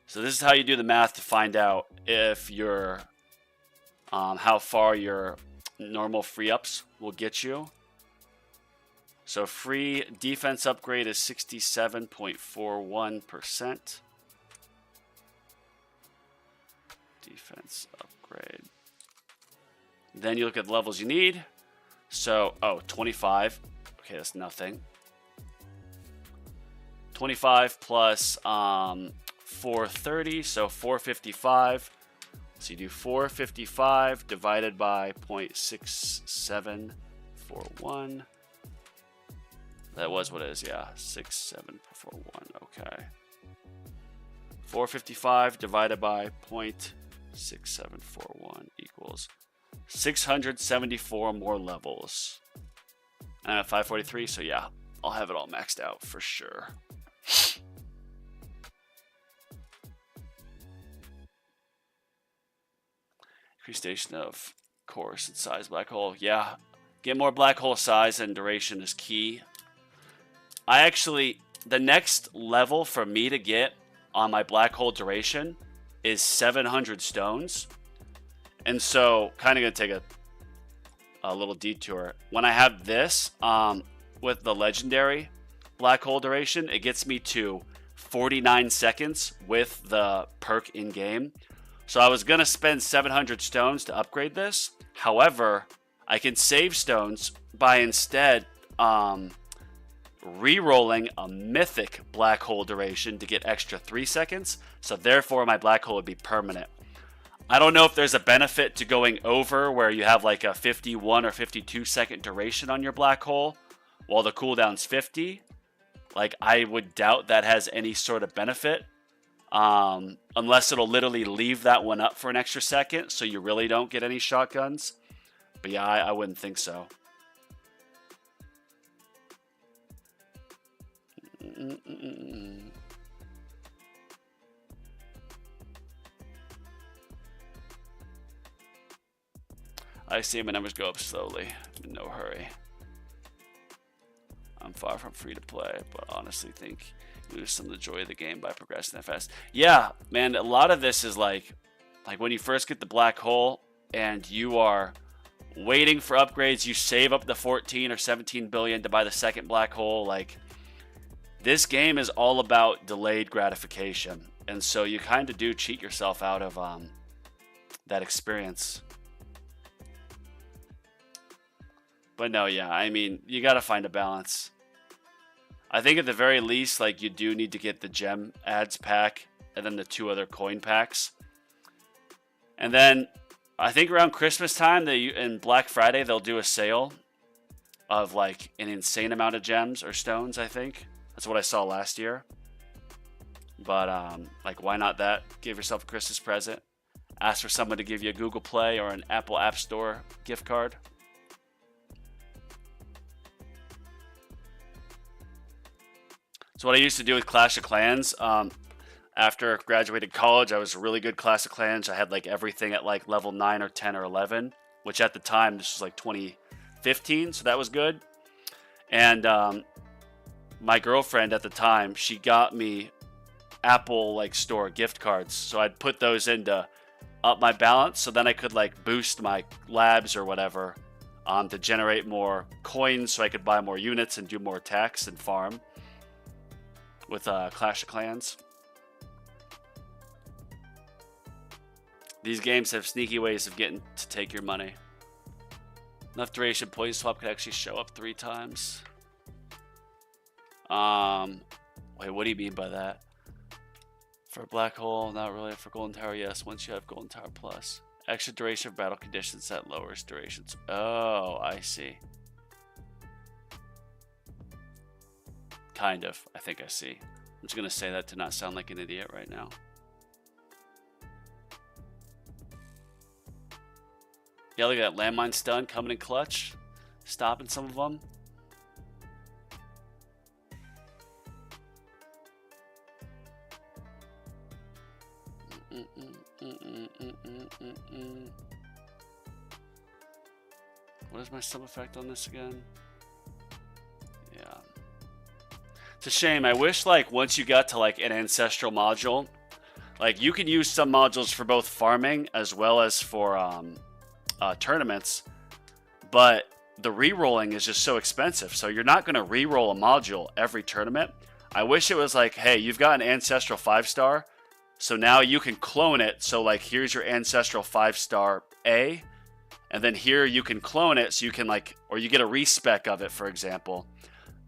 So this is how you do the math to find out if your, how far your normal free ups will get you. So free defense upgrade is 67.41%. Defense upgrade. Then you look at the levels you need. So, 25. Okay, that's nothing. 25 plus 430, so 455. So you do 455 divided by 0.6741. That was what it is, yeah. 6741, okay. 455 divided by 0.6741 equals 674 more levels. And I'm at 543, so yeah, I'll have it all maxed out for sure. Increasation of course and size black hole. Yeah, get more black hole size and duration is key. The next level for me to get on my black hole duration is 700 stones. And so, kind of going to take a little detour. When I have this, with the legendary black hole duration, it gets me to 49 seconds with the perk in-game. So I was going to spend 700 stones to upgrade this. However, I can save stones by instead re-rolling a mythic black hole duration to get extra 3 seconds. So therefore, my black hole would be permanent. I don't know if there's a benefit to going over where you have like a 51 or 52 second duration on your black hole while the cooldown's 50. Like, I would doubt that has any sort of benefit. Unless it'll literally leave that one up for an extra second, so you really don't get any shotguns. But yeah, I wouldn't think so. I see my numbers go up slowly, in no hurry. I'm far from free to play, but honestly think you lose some of the joy of the game by progressing that fast. Yeah, man, a lot of this is like when you first get the black hole and you are waiting for upgrades, you save up the 14 or 17 billion to buy the second black hole. Like, this game is all about delayed gratification, and so you kind of do cheat yourself out of that experience. But no, yeah, I mean, you got to find a balance. I think at the very least, like, you do need to get the gem ads pack and then the 2 other coin packs. And then I think around Christmas time and Black Friday, they'll do a sale of like an insane amount of gems or stones, I think. That's what I saw last year. But like, why not that? Give yourself a Christmas present. Ask for someone to give you a Google Play or an Apple App Store gift card. So what I used to do with Clash of Clans, after graduated college, I was a really good Clash of Clans. I had like everything at like level 9 or 10 or 11, which at the time, this was like 2015, so that was good. And my girlfriend at the time, she got me Apple like store gift cards, so I'd put those in to up my balance, so then I could like boost my labs or whatever to generate more coins, so I could buy more units and do more attacks and farm with Clash of Clans. These games have sneaky ways of getting to take your money. Enough duration, poison swap could actually show up 3 times. Wait, what do you mean by that? For a black hole, not really. For Golden Tower, yes. Once you have Golden Tower Plus. Extra duration of battle conditions that lowers durations. Oh, I see. Kind of. I think I see. I'm just going to say that to not sound like an idiot right now. Yeah, look at that landmine stun coming in clutch. Stopping some of them. What is my sub effect on this again? Yeah. It's a shame. I wish, like, once you got to like an ancestral module, like, you can use some modules for both farming as well as for tournaments, but the re-rolling is just so expensive, so you're not going to re-roll a module every tournament. I wish it was like, hey, you've got an ancestral 5-star, so now you can clone it. So like, here's your ancestral 5-star A, and then here you can clone it, so you can like, or you get a respec of it, for example.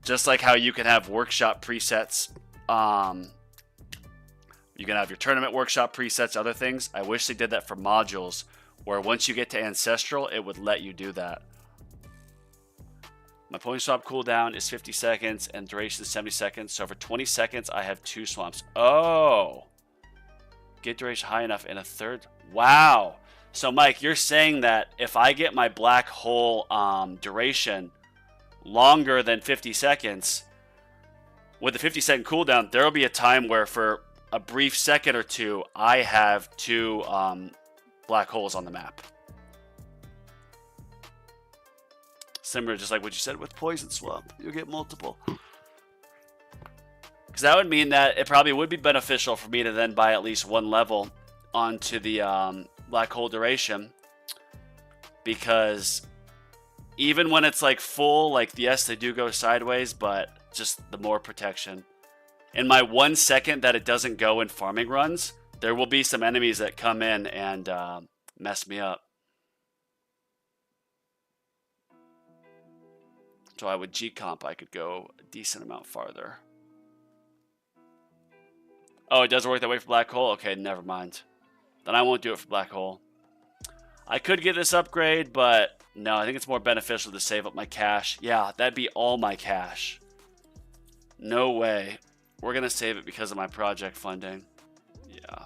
Just like how you can have workshop presets, you can have your tournament workshop presets, other things. I wish they did that for modules, where once you get to ancestral, it would let you do that. My point swap cooldown is 50 seconds and duration is 70 seconds. So for 20 seconds, I have 2 swamps. Oh, get duration high enough in a third. Wow. So Mike, you're saying that if I get my black hole duration longer than 50 seconds, with the 50-second cooldown, there will be a time where for a brief second or two, I have 2 black holes on the map. Similar, just like what you said with poison swap, you'll get multiple. Because that would mean that it probably would be beneficial for me to then buy at least 1 level onto the black hole duration, because even when it's like full, like, yes, they do go sideways, but just the more protection. In my 1 second that it doesn't go in farming runs, there will be some enemies that come in and mess me up. So I would G-comp, I could go a decent amount farther. Oh, it doesn't work that way for black hole? Okay, never mind. Then I won't do it for black hole. I could get this upgrade, but no, I think it's more beneficial to save up my cash. Yeah, that'd be all my cash. No way. We're going to save it because of my project funding. Yeah.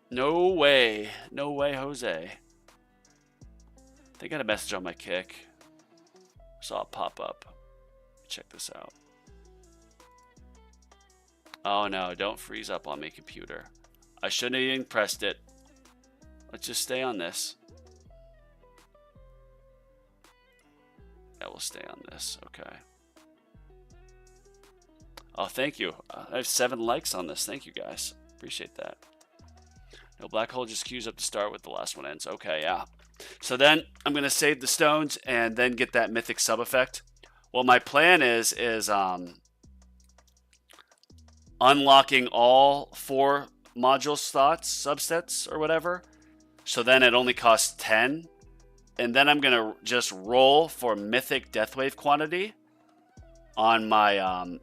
No way. No way, Jose. They got a message on my kick. Saw it pop up. Check this out. Oh no, don't freeze up on me, computer. I shouldn't have even pressed it. Let's just stay on this. Yeah, we'll stay on this. Okay. Oh, thank you. I have 7 likes on this. Thank you, guys. Appreciate that. No, black hole just queues up to start with the last one ends. Okay, yeah. So then I'm going to save the stones and then get that mythic sub effect. What my plan is unlocking all 4 module slots, subsets, or whatever. So then it only costs 10. And then I'm going to just roll for mythic deathwave quantity on my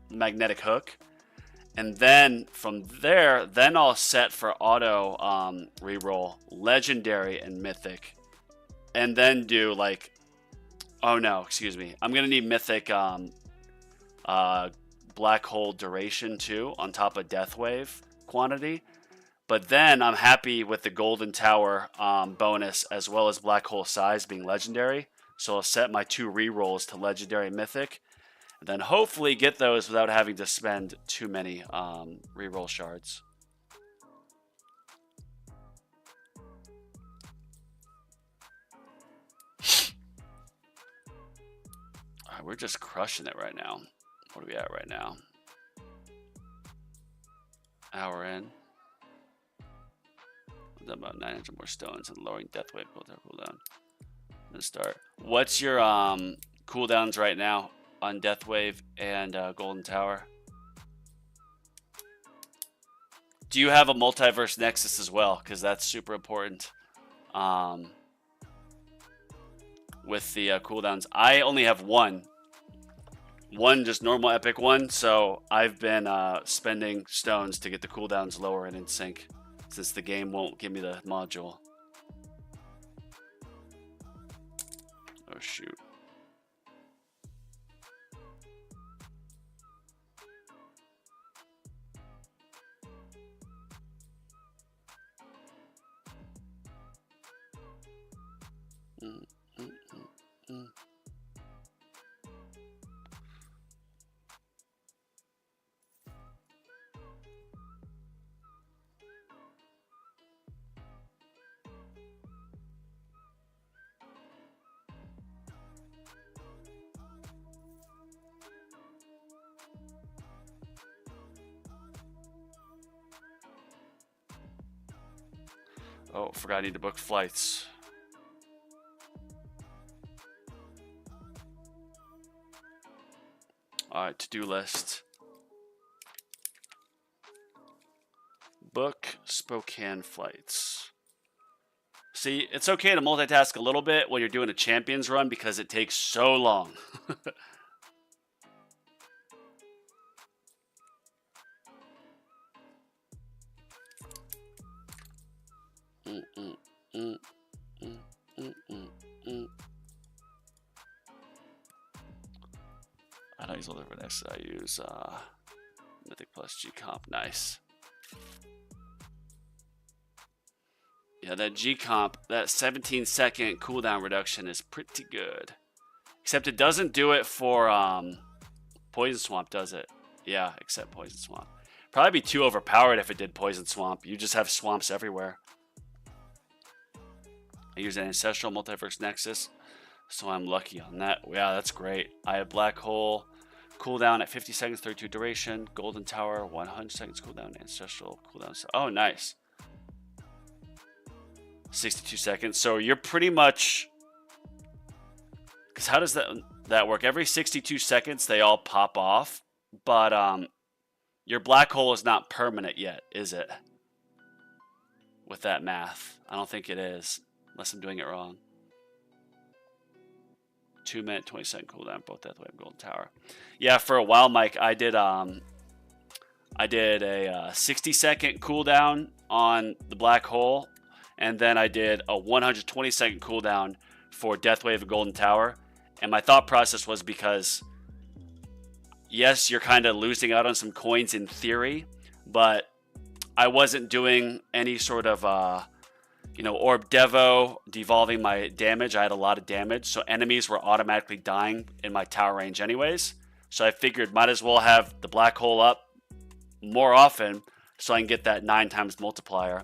magnetic hook. And then from there, then I'll set for auto reroll legendary and mythic. And then do like, oh no, excuse me. I'm going to need mythic black hole duration too on top of deathwave quantity. But then I'm happy with the golden tower bonus as well as black hole size being legendary. So I'll set my 2 rerolls to legendary and mythic. And then hopefully get those without having to spend too many reroll shards. Alright, we're just crushing it right now. What are we at right now? Hour in. About 900 more stones and lowering death wave cooldown. Let's start. What's your cooldowns right now on death wave and golden tower? Do you have a multiverse nexus as well? Because that's super important. With the cooldowns, I only have one just normal epic one. So I've been spending stones to get the cooldowns lower and in sync. Since the game won't give me the module. Oh, shoot. Oh, forgot I need to book flights. Alright, to-do list. Book Spokane flights. See, it's okay to multitask a little bit when you're doing a champions run because it takes so long. I don't use all different X's. I use Mythic plus G comp. Nice. Yeah, that G comp, that 17-second cooldown reduction is pretty good. Except it doesn't do it for Poison Swamp, does it? Yeah, except Poison Swamp. Probably be too overpowered if it did Poison Swamp. You just have swamps everywhere. I use an Ancestral Multiverse Nexus, so I'm lucky on that. Yeah, that's great. I have Black Hole, cooldown at 50 seconds, 32 duration. Golden Tower, 100 seconds cooldown. Ancestral cooldown. Oh, nice. 62 seconds. So you're pretty much... Because how does that work? Every 62 seconds, they all pop off. But your black hole is not permanent yet, is it? With that math. I don't think it is. Unless I'm doing it wrong. 2-minute, 20-second cooldown, both Deathwave and Golden Tower. Yeah, for a while, Mike, I did a 60-second cooldown on the Black Hole, and then I did a 120-second cooldown for Deathwave and Golden Tower. And my thought process was because, yes, you're kind of losing out on some coins in theory, but I wasn't doing any sort of, Orb Devo devolving my damage. I had a lot of damage, so enemies were automatically dying in my tower range anyways. So I figured might as well have the Black Hole up more often so I can get that 9 times multiplier.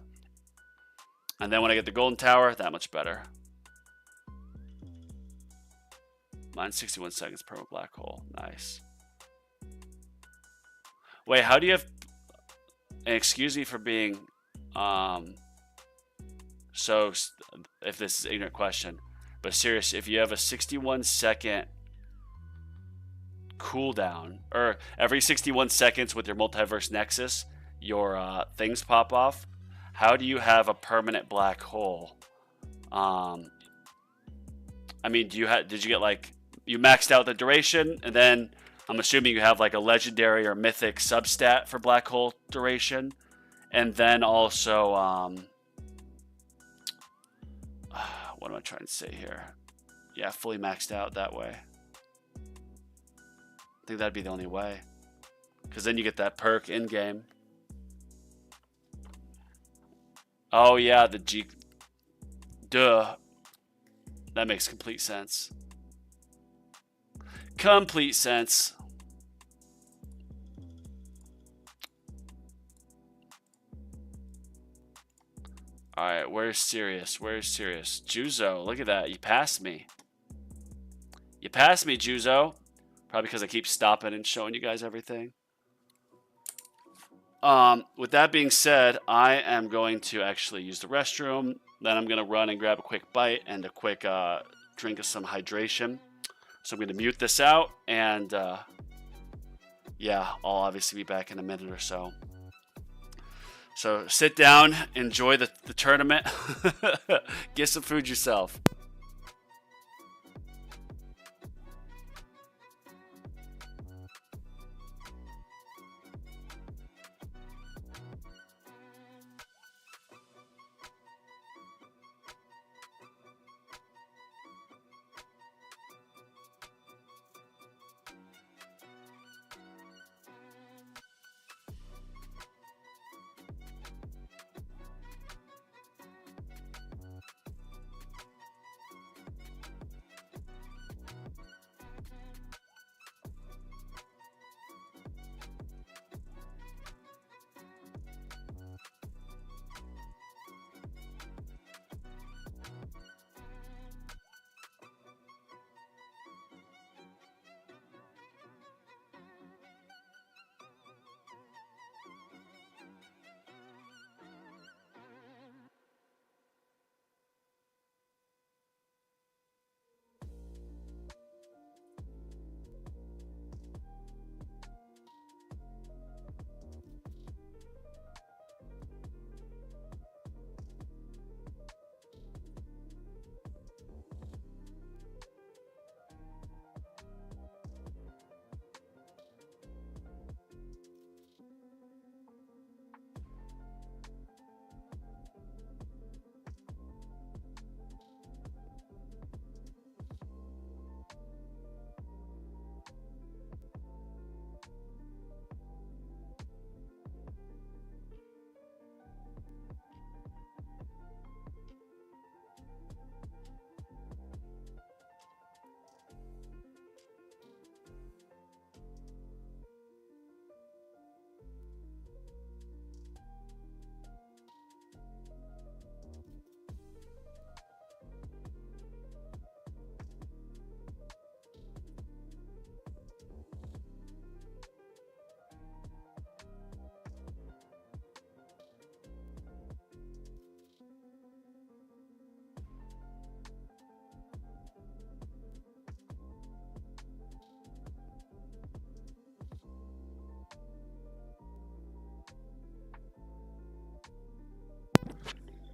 And then when I get the Golden Tower, that much better. Mine's 61 seconds per Black Hole. Nice. Wait, how do you have... And excuse me for being... So, if this is an ignorant question, but serious, if you have a 61-second cooldown, or every 61 seconds with your Multiverse Nexus, your things pop off, how do you have a permanent black hole? I mean, did you get like, you maxed out the duration, and then I'm assuming you have like a legendary or mythic substat for black hole duration, and then also, what am I trying to say here? Yeah, fully maxed out that way. I think that'd be the only way. Because then you get that perk in-game. Oh, yeah, the G... Duh. That makes complete sense. Complete sense. Alright, where's Sirius? Where's Sirius? Juzo, look at that. You passed me. You passed me, Juzo. Probably because I keep stopping and showing you guys everything. With that being said, I am going to actually use the restroom. Then I'm going to run and grab a quick bite and a quick drink of some hydration. So I'm going to mute this out. And yeah, I'll obviously be back in a minute or so. So sit down, enjoy the tournament, get some food yourself.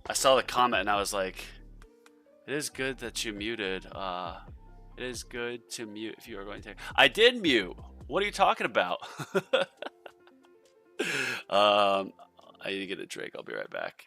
I saw the comment and I was like, it is good that you muted It is good to mute if you are going to. I did mute. What are you talking about? I need to get a drink. I'll be right back.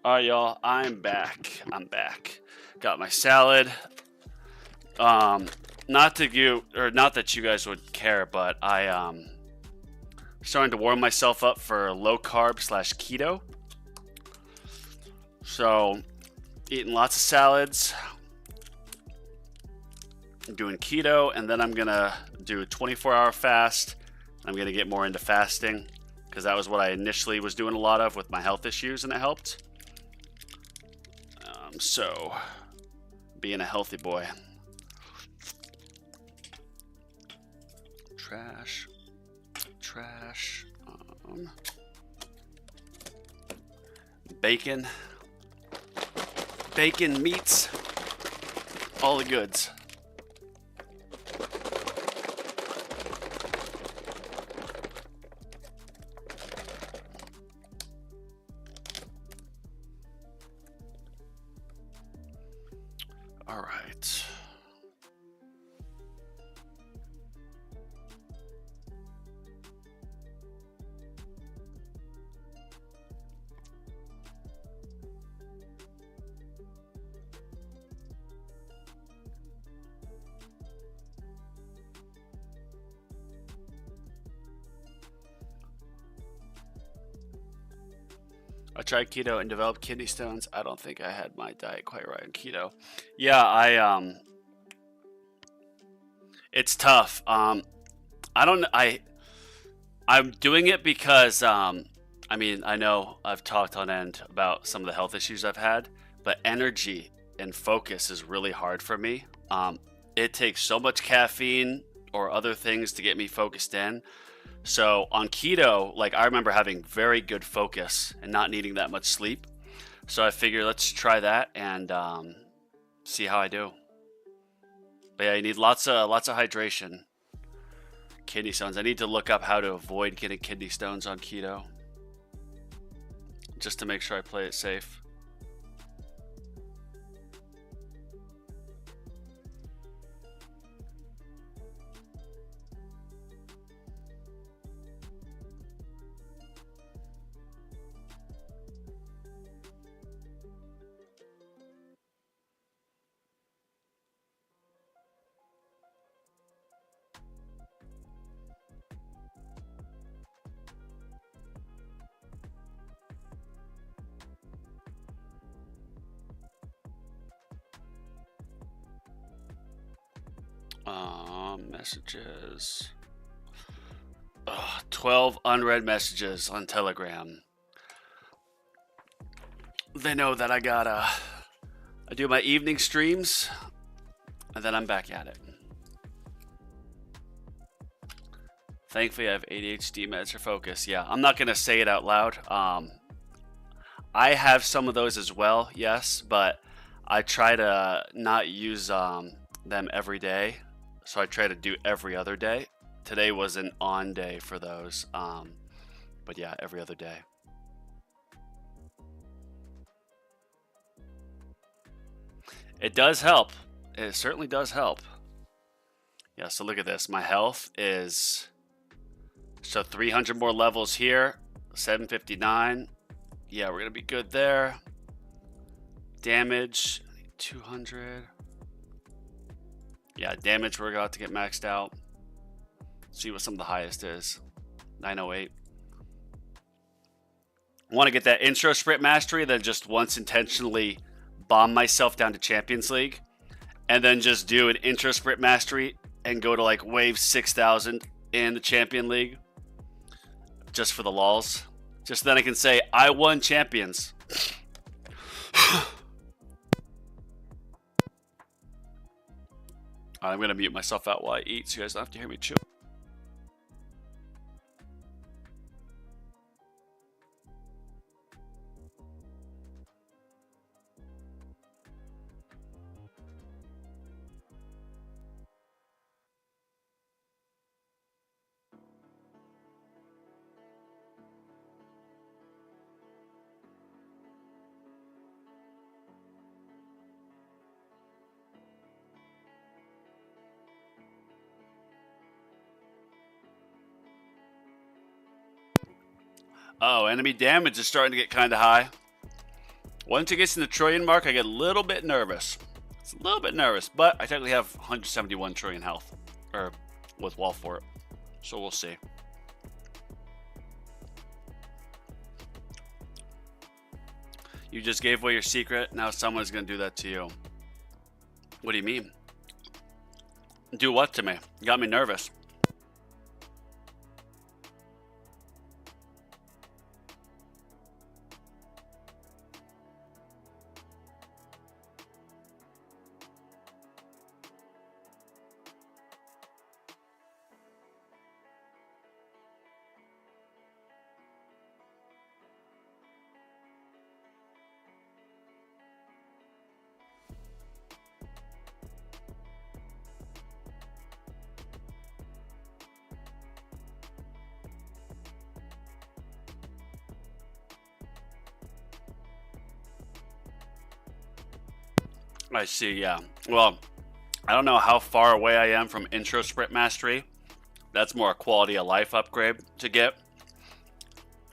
All right, y'all. I'm back. Got my salad. Not that you guys would care, but starting to warm myself up for low carb / keto. So, eating lots of salads. I'm doing keto, and then I'm gonna do a 24-hour fast. I'm gonna get more into fasting because that was what I initially was doing a lot of with my health issues, and it helped. So, being a healthy boy. Trash. Bacon. Bacon, meats. All the goods. All right. I tried keto and developed kidney stones. I don't think I had my diet quite right on keto. Yeah, it's tough. I'm doing it because I know I've talked on end about some of the health issues I've had, but energy and focus is really hard for me. It takes so much caffeine or other things to get me focused in. So on keto, like I remember having very good focus and not needing that much sleep. So I figure let's try that and see how I do. But yeah, you need lots of hydration. Kidney stones. I need to look up how to avoid getting kidney stones on keto, just to make sure I play it safe. Messages. 12 unread messages on Telegram. They know that I do my evening streams, and then I'm back at it. Thankfully, I have ADHD meds for focus. Yeah, I'm not going to say it out loud. I have some of those as well, yes, but I try to not use them every day. So I try to do every other day. Today was an on day for those. But yeah, every other day. It does help. It certainly does help. Yeah, so look at this. My health is... So 300 more levels here. 759. Yeah, we're going to be good there. Damage, 200. Yeah, damage we're about to get maxed out. See what some of the highest is. 908. I want to get that intro sprint mastery, then just once intentionally bomb myself down to Champions League. And then just do an intro sprint mastery and go to like wave 6,000 in the Champion League. Just for the lols. Just then I can say, I won champions. I'm going to mute myself out while I eat so you guys don't have to hear me chew. Oh, enemy damage is starting to get kind of high. Once it gets in the trillion mark, I get a little bit nervous. It's a little bit nervous, but I technically have 171 trillion health, or with wall for it. So we'll see. You just gave away your secret. Now someone's going to do that to you. What do you mean? Do what to me? You got me nervous. I see, yeah. Well, I don't know how far away I am from intro sprint mastery. That's more a quality of life upgrade to get.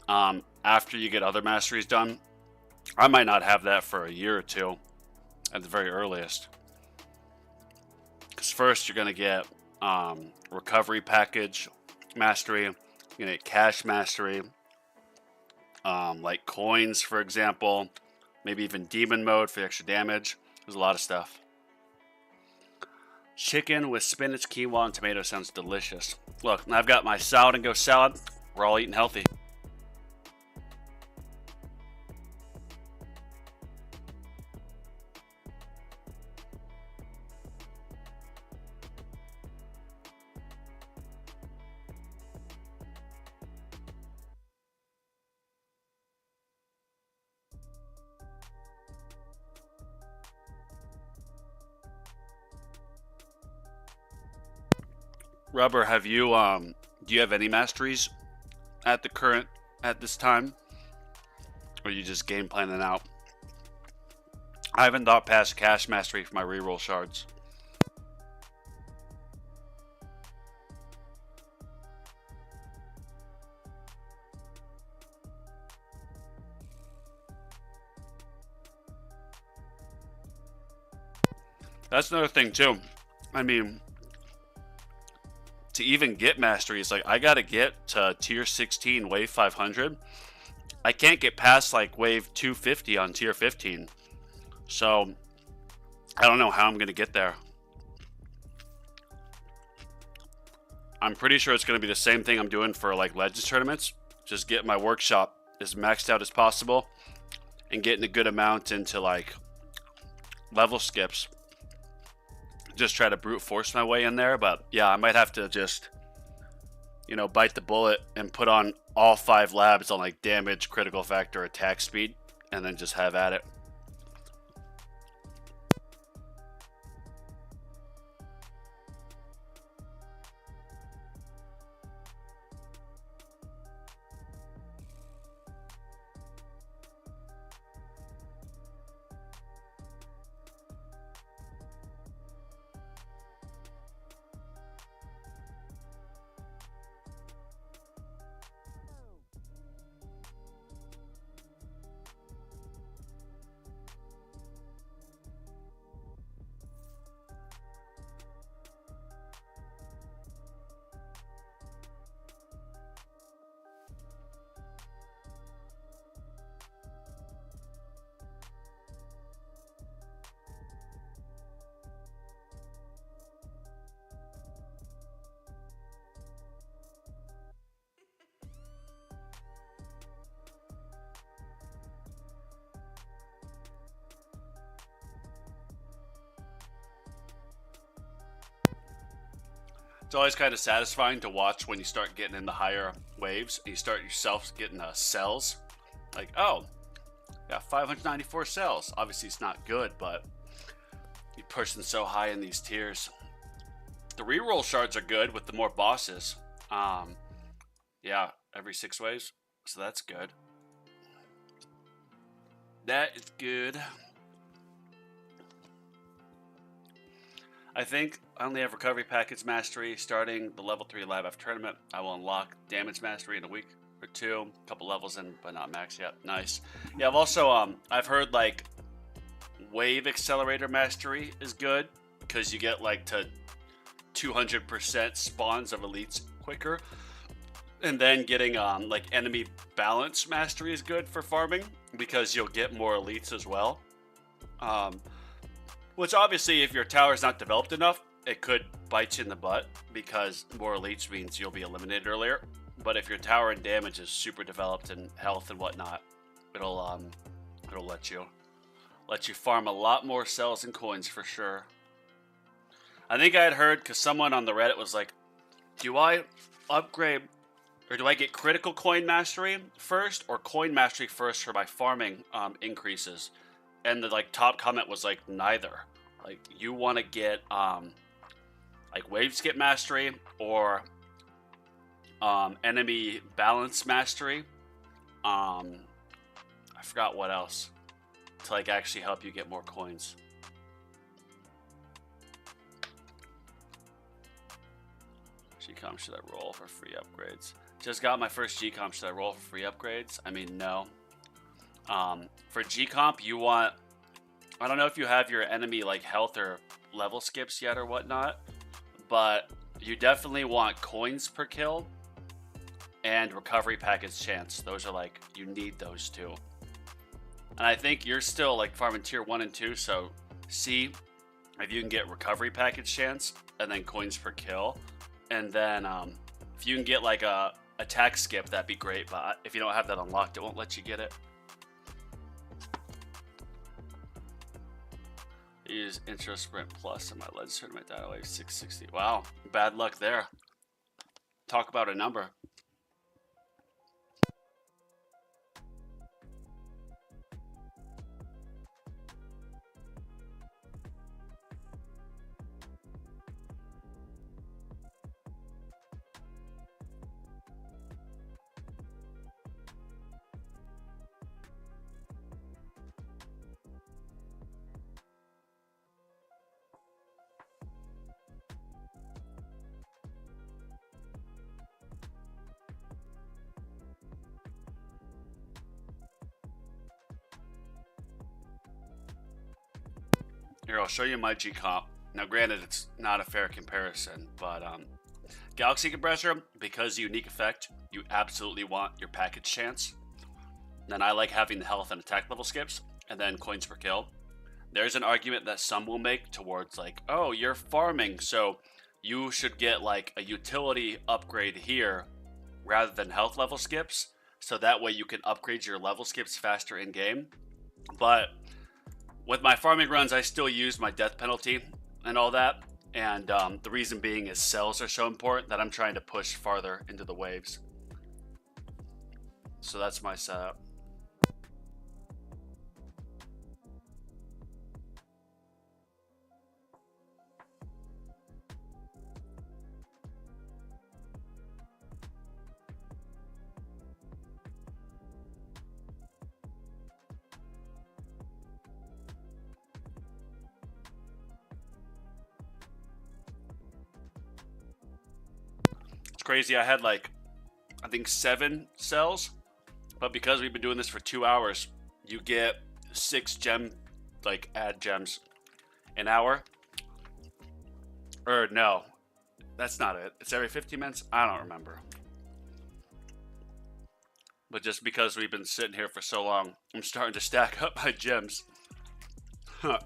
After you get other masteries done, I might not have that for a year or two at the very earliest. Because first you're going to get recovery package mastery, you're going to get cash mastery, like coins, for example, maybe even demon mode for the extra damage. There's a lot of stuff. Chicken with spinach, quinoa, and tomato sounds delicious. Look, I've got my salad and go salad. We're all eating healthy. Rubber, have you do you have any masteries at this time? Or are you just game planning out? I haven't thought past cash mastery for my reroll shards. That's another thing too. I mean, to even get masteries, like I gotta get to tier 16 wave 500. I can't get past like wave 250 on tier 15. So I don't know how I'm gonna get there. I'm pretty sure it's going to be the same thing I'm doing for like Legends tournaments. Just get my workshop as maxed out as possible and getting a good amount into like level skips. Just try to brute force my way in there. But yeah, I might have to just, you know, bite the bullet and put on all 5 labs on like damage, critical factor, attack speed, and then just have at it. It's always kind of satisfying to watch when you start getting in the higher waves and you start yourself getting cells. Like, oh, got 594 cells. Obviously, it's not good, but you're pushing so high in these tiers. The reroll shards are good with the more bosses. Yeah, every 6 waves, so that's good. That is good. I think I only have recovery package mastery starting the level 3 live after tournament. I will unlock damage mastery in a week or 2, a couple levels in, but not max yet. Nice. Yeah, I've also I've heard like wave accelerator mastery is good because you get like to 200% spawns of elites quicker, and then getting like enemy balance mastery is good for farming because you'll get more elites as well. Which obviously, if your tower's not developed enough, it could bite you in the butt because more elites means you'll be eliminated earlier. But if your tower and damage is super developed and health and whatnot, it'll let you farm a lot more cells and coins for sure. I think I had heard because someone on the Reddit was like, "Do I upgrade or do I get critical coin mastery first or coin mastery first for my farming increases?" And the like top comment was like neither. Like you want to get like wave skip mastery or enemy balance mastery. I forgot what else to like actually help you get more coins. GCOM should I roll for free upgrades? Just got my first GCOM. Should I roll for free upgrades? I mean, no. For G-Comp, you want, I don't know if you have your enemy like health or level skips yet or whatnot, but you definitely want coins per kill and recovery package chance. Those are like, you need those two. And I think you're still like farming tier 1 and 2, so see if you can get recovery package chance and then coins per kill. And then if you can get like a attack skip, that'd be great, but if you don't have that unlocked, it won't let you get it. Use intro sprint plus in my Legends tournament data wave 660. Wow, bad luck there. Talk about a number. Here, I'll show you my G-Comp. Now, granted, it's not a fair comparison, but Galaxy Compressor, because unique effect, you absolutely want your package chance. Then I like having the health and attack level skips, and then coins per kill. There's an argument that some will make towards like, oh, you're farming, so you should get like a utility upgrade here rather than health level skips, so that way you can upgrade your level skips faster in game. But with my farming runs, I still use my death penalty and all that, and the reason being is cells are so important that I'm trying to push farther into the waves. So that's my setup. It's crazy. I had like, I think 7 cells, but because we've been doing this for 2 hours, you get 6 gem, like add gems an hour. Or no, that's not it. It's every 15 minutes. I don't remember. But just because we've been sitting here for so long, I'm starting to stack up my gems. Huh.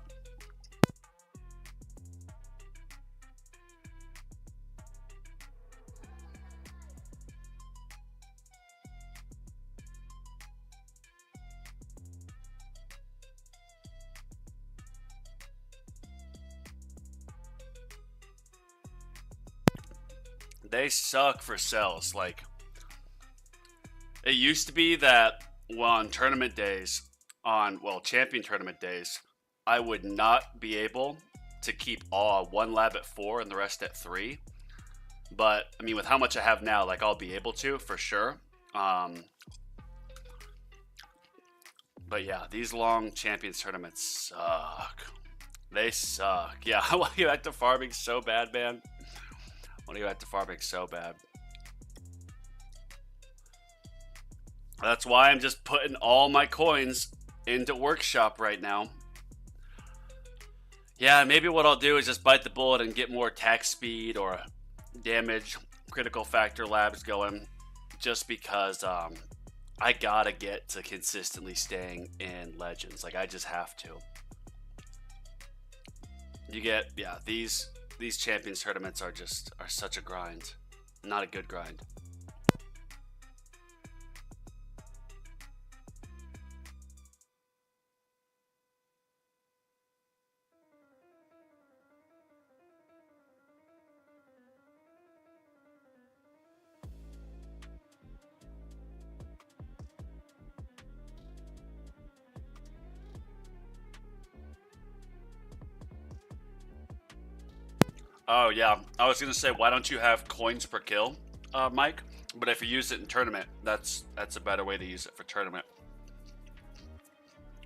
They suck for cells. Like, it used to be that, well, on tournament days, champion tournament days, I would not be able to keep one lab at 4 and the rest at 3. But, I mean, with how much I have now, like, I'll be able to, for sure. But yeah, these long champions tournaments suck. They suck. Yeah, I want to get back to farming so bad, man. I want to get back to farming so bad. That's why I'm just putting all my coins into workshop right now. Yeah, maybe what I'll do is just bite the bullet and get more attack speed or damage, critical factor labs going, just because I gotta get to consistently staying in Legends. Like, I just have to. You get, yeah, these Champions tournaments are such a grind. Not a good grind. Oh yeah, I was gonna say, why don't you have coins per kill, Mike? But if you use it in tournament, that's a better way to use it for tournament,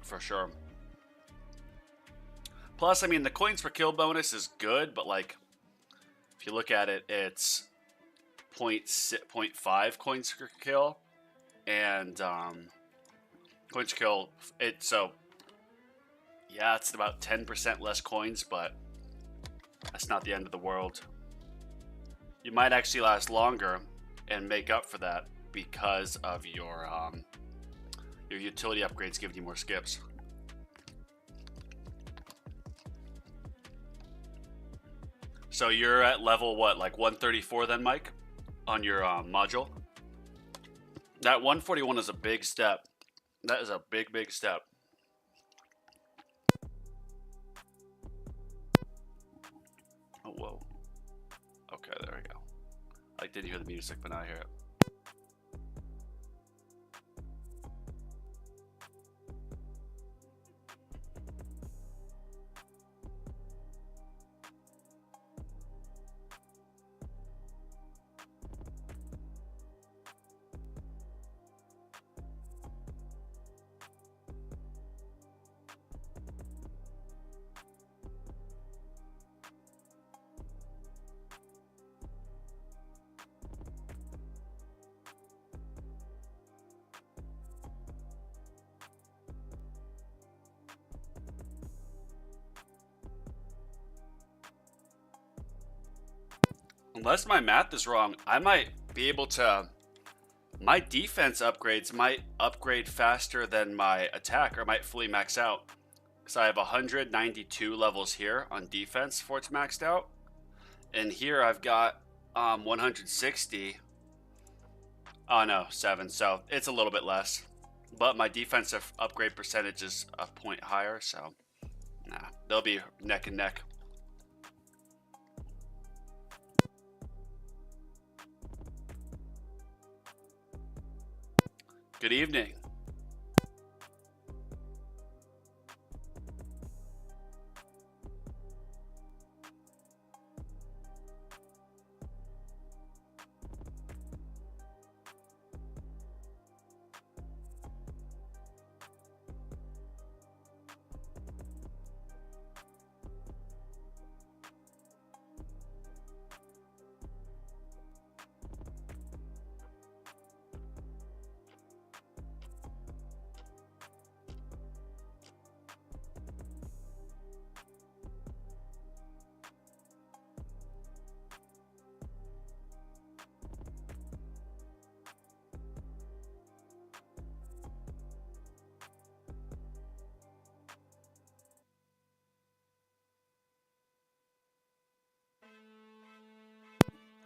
for sure. Plus, I mean, the coins per kill bonus is good, but like, if you look at it, it's 0.5 coins per kill, and coins per kill. Yeah, it's about 10% less coins, but that's not the end of the world. You might actually last longer and make up for that because of your utility upgrades giving you more skips. So you're at level what, like 134 then, Mike, on your module? That 141 is a big step. That is a big, big step. Oh, whoa. Okay, there we go. I didn't hear the music, but now I hear it. Unless my math is wrong, I might be able to... My defense upgrades might upgrade faster than my attack, or might fully max out. Because I have 192 levels here on defense before it's maxed out. And here I've got 160. Oh no, 7. So it's a little bit less. But my defensive upgrade percentage is a point higher, so nah, they'll be neck and neck. Good evening.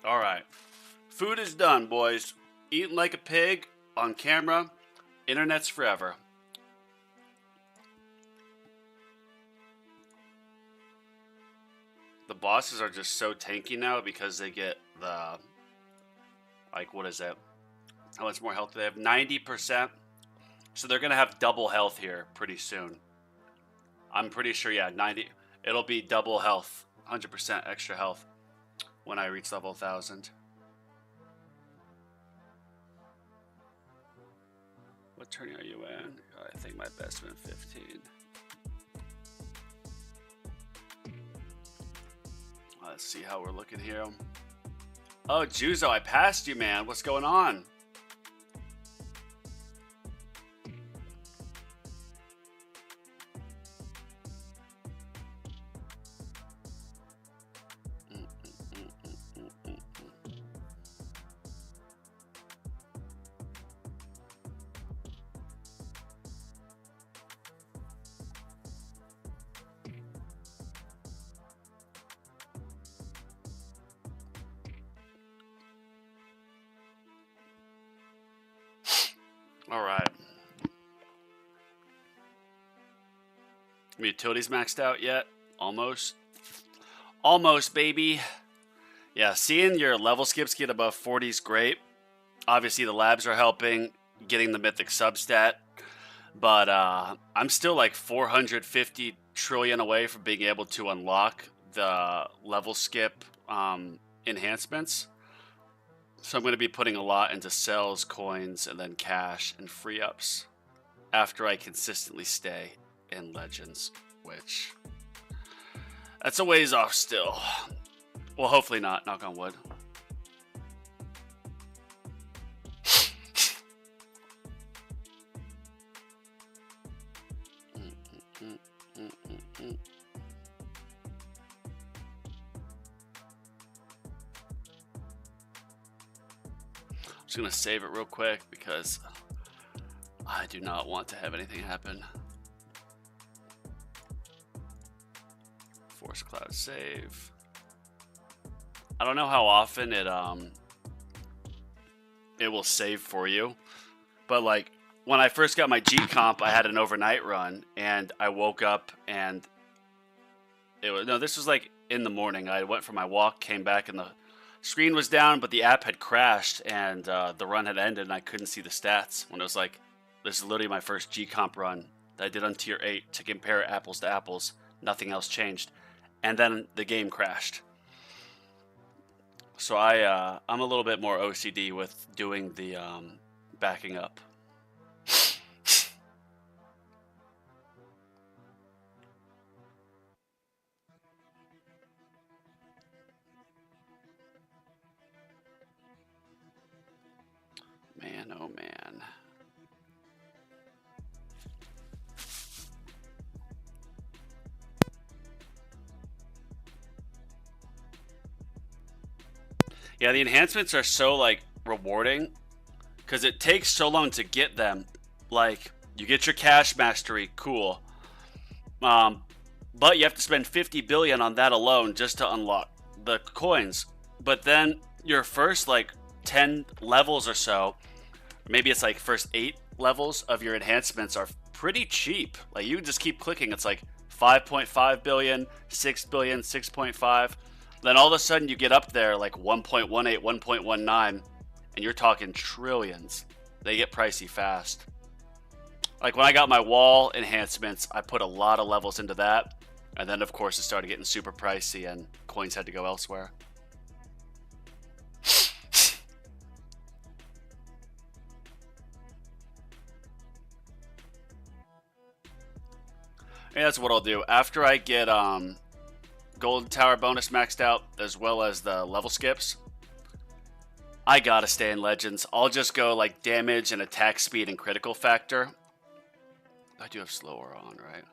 All right. Food is done, boys. Eating like a pig on camera. Internet's forever. The bosses are just so tanky now because they get the, like, what is it? How much more health do they have? 90%. So they're going to have double health here pretty soon. I'm pretty sure, yeah, 90. It'll be double health. 100% extra health when I reach level 1000. What turn are you in? I think my best win 15. Let's see how we're looking here. Oh, Juzo, I passed you, man. What's going on? All right. Utilities maxed out yet? Almost. Almost, baby. Yeah, seeing your level skips get above 40 is great. Obviously, the labs are helping getting the mythic substat. But I'm still like 450 trillion away from being able to unlock the level skip enhancements. So I'm going to be putting a lot into cells, coins, and then cash and free ups after I consistently stay in Legends, which that's a ways off still. Well, hopefully not, knock on wood. I'm going to save it real quick because I do not want to have anything happen. Force cloud save. I don't know how often it will save for you, but like when I first got my G comp, I had an overnight run and I woke up and it was, no, this was like in the morning. I went for my walk, came back, and the screen was down, but the app had crashed and the run had ended and I couldn't see the stats. When it was like, this is literally my first G comp run that I did on tier 8 to compare apples to apples. Nothing else changed. And then the game crashed. So I'm a little bit more OCD with doing the backing up. Man, oh man. Yeah, the enhancements are so like rewarding because it takes so long to get them. Like you get your cash mastery, cool. But you have to spend 50 billion on that alone just to unlock the coins. But then your first like 10 levels or so, maybe it's like first 8 levels of your enhancements are pretty cheap. Like you just keep clicking. It's like 5.5 billion, 6 billion, 6.5. Then all of a sudden you get up there like 1.18, 1.19, and you're talking trillions. They get pricey fast. Like when I got my wall enhancements, I put a lot of levels into that. And then of course it started getting super pricey and coins had to go elsewhere. And that's what I'll do. After I get Golden Tower bonus maxed out, as well as the level skips, I gotta stay in Legends. I'll just go like damage and attack speed and critical factor. I do have slower on, right?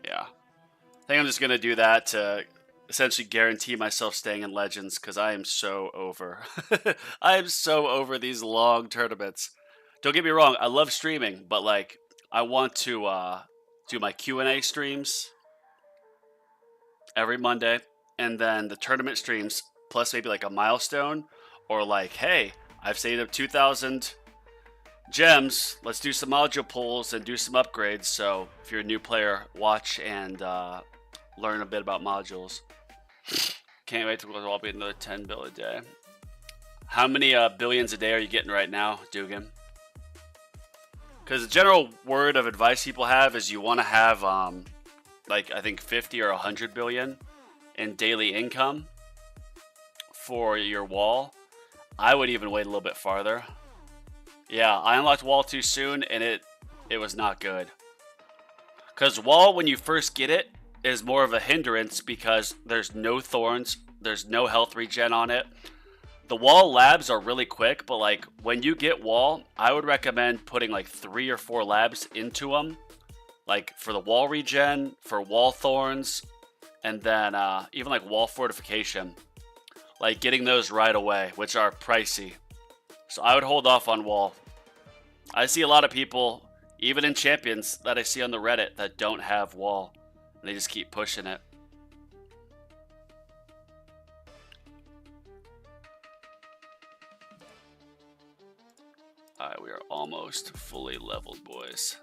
Yeah. I think I'm just gonna do that to essentially guarantee myself staying in Legends, because I am so over. I am so over these long tournaments. Don't get me wrong, I love streaming, but like I want to do my Q&A streams every Monday, and then the tournament streams, plus maybe like a milestone, or like, hey, I've saved up 2,000 gems, let's do some module pulls and do some upgrades. So if you're a new player, watch and learn a bit about modules. Can't wait to go be another 10 bill a day. How many billions a day are you getting right now, Dugan? Because the general word of advice people have is you want to have like I think 50 or 100 billion in daily income for your wall. I would even wait a little bit farther. Yeah, I unlocked wall too soon and it was not good. Because wall, when you first get it, is more of a hindrance because there's no thorns, there's no health regen on it. The wall labs are really quick, but like when you get wall, I would recommend putting like 3 or 4 labs into them. Like for the wall regen, for wall thorns, and then even like wall fortification. Like getting those right away, which are pricey. So I would hold off on wall. I see a lot of people, even in champions, that I see on the Reddit that don't have wall. And they just keep pushing it. Alright, we are almost fully leveled, boys.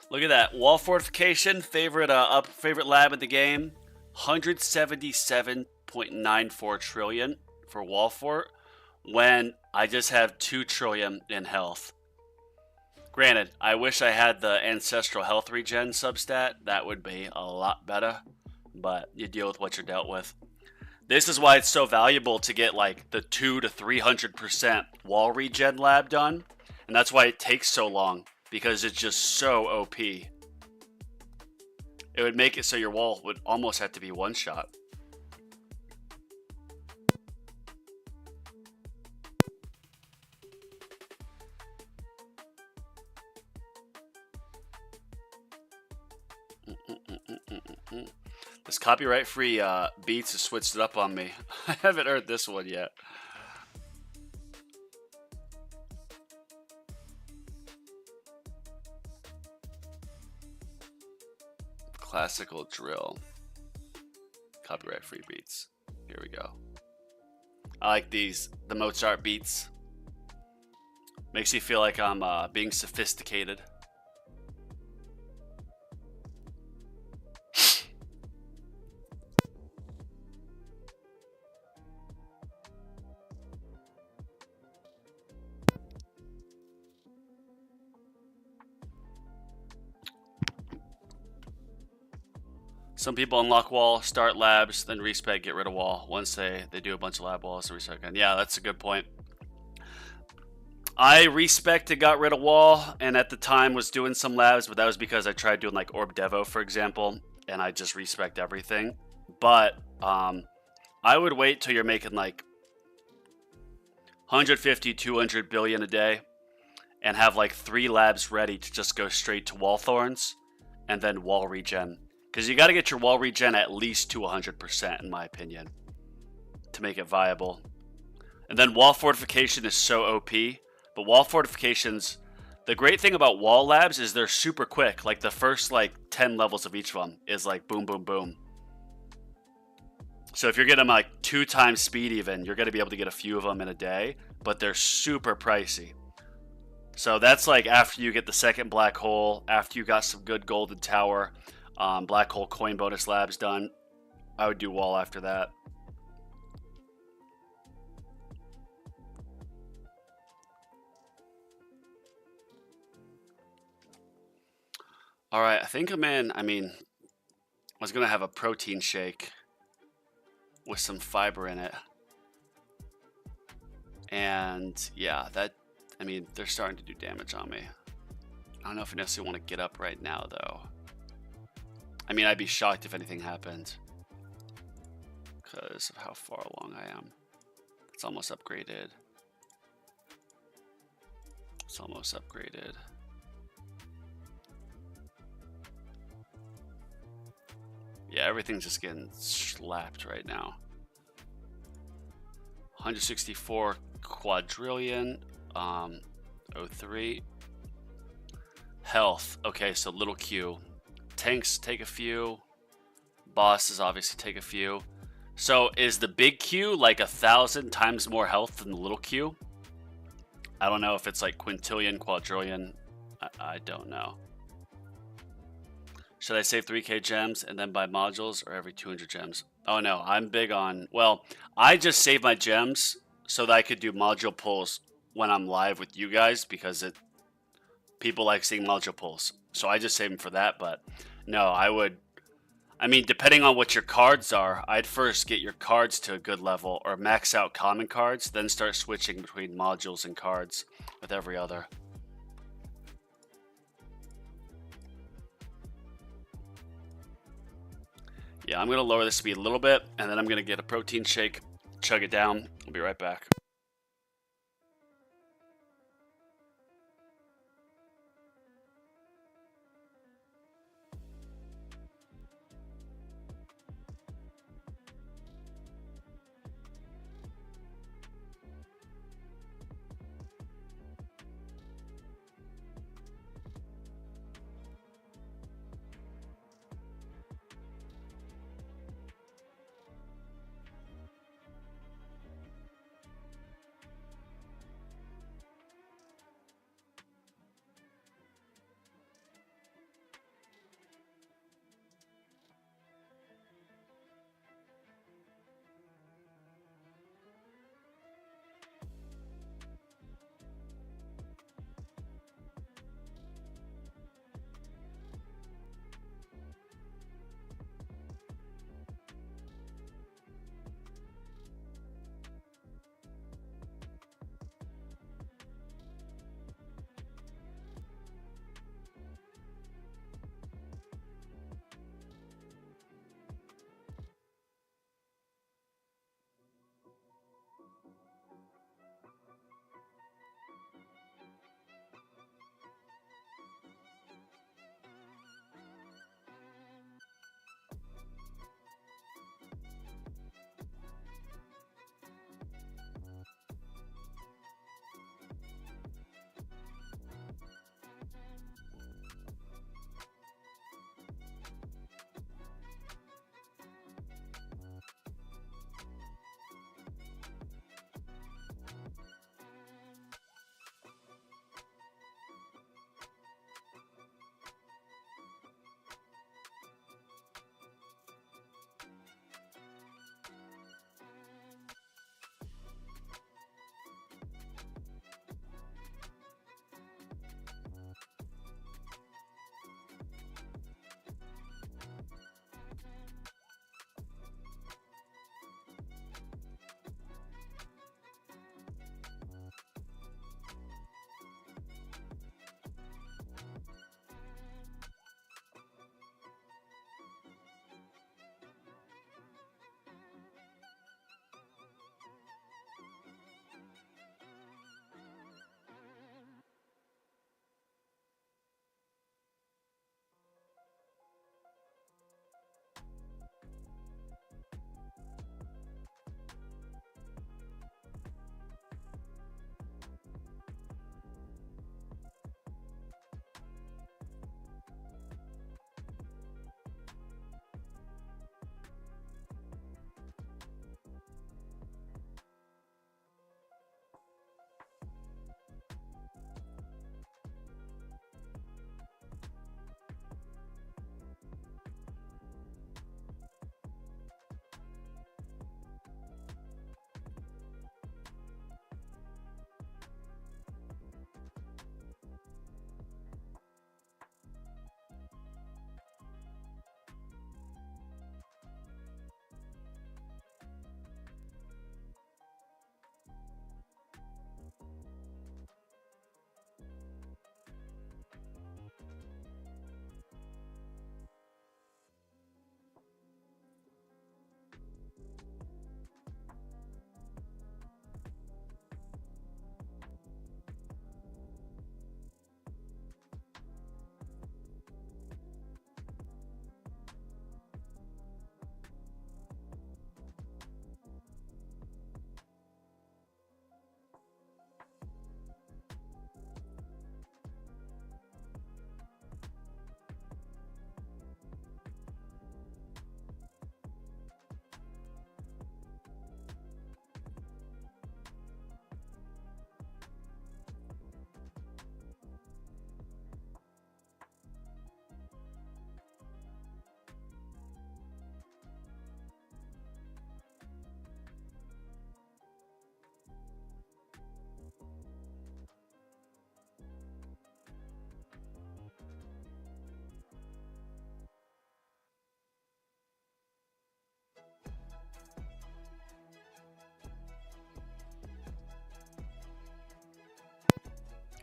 Look at that. Wall fortification, favorite lab in the game. 177.94 trillion for wall fort, when I just have 2 trillion in health. Granted, I wish I had the ancestral health regen substat. That would be a lot better. But you deal with what you're dealt with. This is why it's so valuable to get like the 200 to 300% wall regen lab done. And that's why it takes so long, because it's just so OP. It would make it so your wall would almost have to be one shot. This copyright-free Beats has switched it up on me. I haven't heard this one yet. Classical drill. Copyright-free beats. Here we go. I like these, the Mozart beats. Makes you feel like I'm being sophisticated. Some people unlock wall, start labs, then respec, get rid of wall. Once they do a bunch of lab walls and respec again. Yeah, that's a good point. I respec'd and got rid of wall, and at the time was doing some labs, but that was because I tried doing like Orb Devo, for example, and I just respec'd everything. But I would wait till you're making like 150, 200 billion a day, and have like 3 labs ready to just go straight to wall thorns, and then wall regen. Because you got to get your wall regen at least to 100%, in my opinion, to make it viable. And then wall fortification is so OP, but wall fortification's The great thing about wall labs is they're super quick. Like the first like 10 levels of each of them is like boom, boom, boom. So if you're getting them like 2 times speed even, you're going to be able to get a few of them in a day, but they're super pricey. So that's like after you get the second black hole, after you got some good golden tower, black hole coin bonus labs done. I would do wall after that. All right, I think I'm in. I mean, I was going to have a protein shake with some fiber in it. And yeah, that, I mean, they're starting to do damage on me. I don't know if I necessarily want to get up right now, though. I mean, I'd be shocked if anything happened because of how far along I am. It's almost upgraded. It's almost upgraded. Yeah, everything's just getting slapped right now. 164 quadrillion. 03. Health. Okay, so little Q. Tanks take a few. Bosses obviously take a few. So is the big Q like 1,000 times more health than the little Q? I don't know if it's like quintillion, quadrillion. I don't know. Should I save 3k gems and then buy modules, or every 200 gems? Oh no, I'm big on, well, I just save my gems so that I could do module pulls when I'm live with you guys, because people like seeing module pulls. So I just save them for that, but no, I mean, depending on what your cards are, I'd first get your cards to a good level or max out common cards, then start switching between modules and cards with every other. Yeah, I'm going to lower the speed a little bit, and then I'm going to get a protein shake, chug it down. I'll be right back.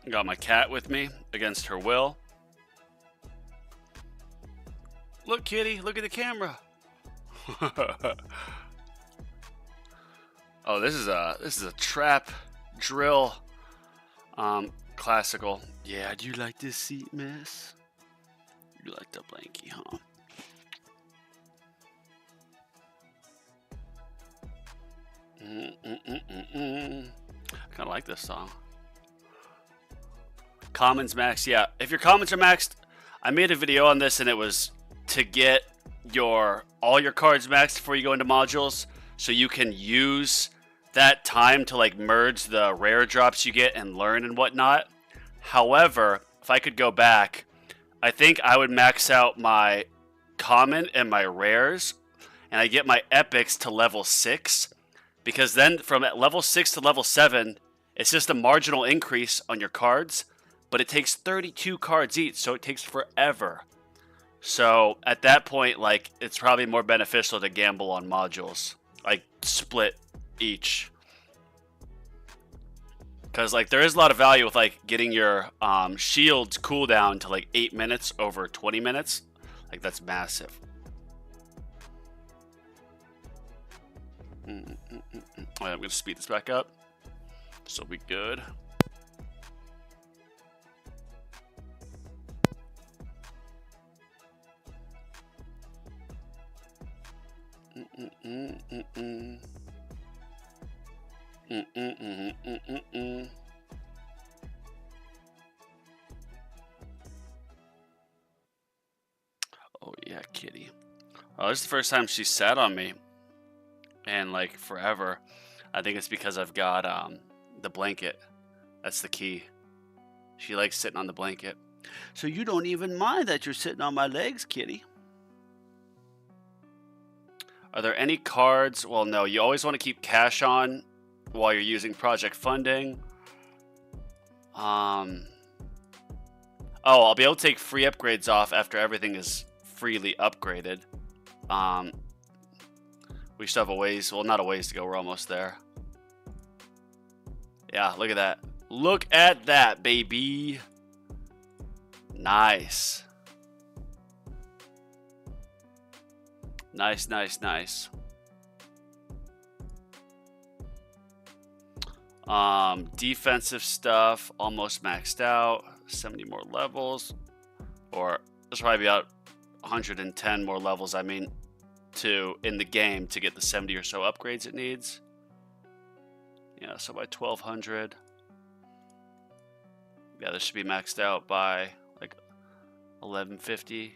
Got my cat with me against her will. Look, kitty, look at the camera. Oh, this is a trap drill classical. Yeah, do you like this seat, miss? You like the blankie, huh? I kind of like this song. Commons max, yeah. If your commons are maxed, I made a video on this and it was to get all your cards maxed before you go into modules, so you can use that time to like merge the rare drops you get and learn and whatnot. However, if I could go back, I think I would max out my common and my rares, and I get my epics to level 6, because then from level 6 to level 7, it's just a marginal increase on your cards, but it takes 32 cards each, so it takes forever. So at that point, like, it's probably more beneficial to gamble on modules, like split each. Because like there is a lot of value with like getting your shields cooldown to like 8 minutes over 20 minutes. Like that's massive. Alright, I'm going to speed this back up. This will be good. Oh yeah, kitty. Oh, this is the first time she sat on me, and like forever. I think it's because I've got the blanket. That's the key. She likes sitting on the blanket. So you don't even mind that you're sitting on my legs, kitty. Are there any cards? Well, no. You always want to keep cash on while you're using project funding. Oh, I'll be able to take free upgrades off after everything is freely upgraded. We still have a ways, well, not a ways to go. We're almost there. Yeah, look at that. Look at that, baby. Nice. Nice, nice, nice. Defensive stuff almost maxed out. 70 more levels, or there's probably about 110 more levels. I mean, in the game to get the 70 or so upgrades it needs. Yeah, so by 1200. Yeah, this should be maxed out by like 1150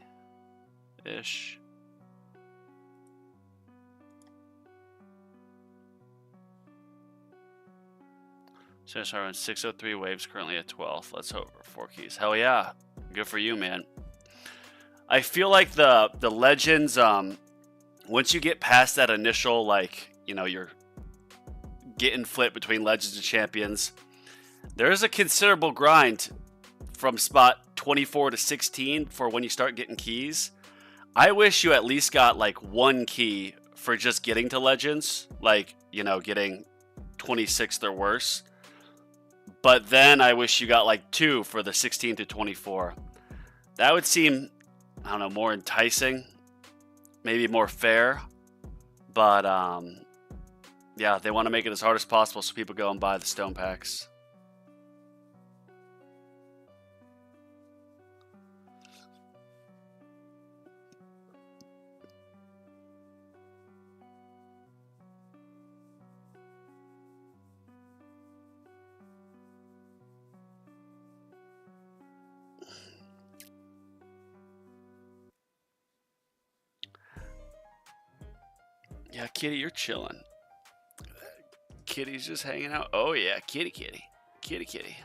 ish. So I run 603 waves, currently at 12. Let's hope for 4 keys. Hell yeah. Good for you, man. I feel like the legends, once you get past that initial, like, you know, you're getting flipped between legends and champions, there is a considerable grind from spot 24 to 16 for when you start getting keys. I wish you at least got like 1 key for just getting to legends, like, you know, getting 26th or worse. But then I wish you got like 2 for the 16 to 24. That would seem, I don't know, more enticing, maybe more fair. But yeah, they want to make it as hard as possible so people go and buy the stone packs. Yeah, kitty, you're chilling. Kitty's just hanging out. Oh yeah, kitty, kitty, kitty, kitty.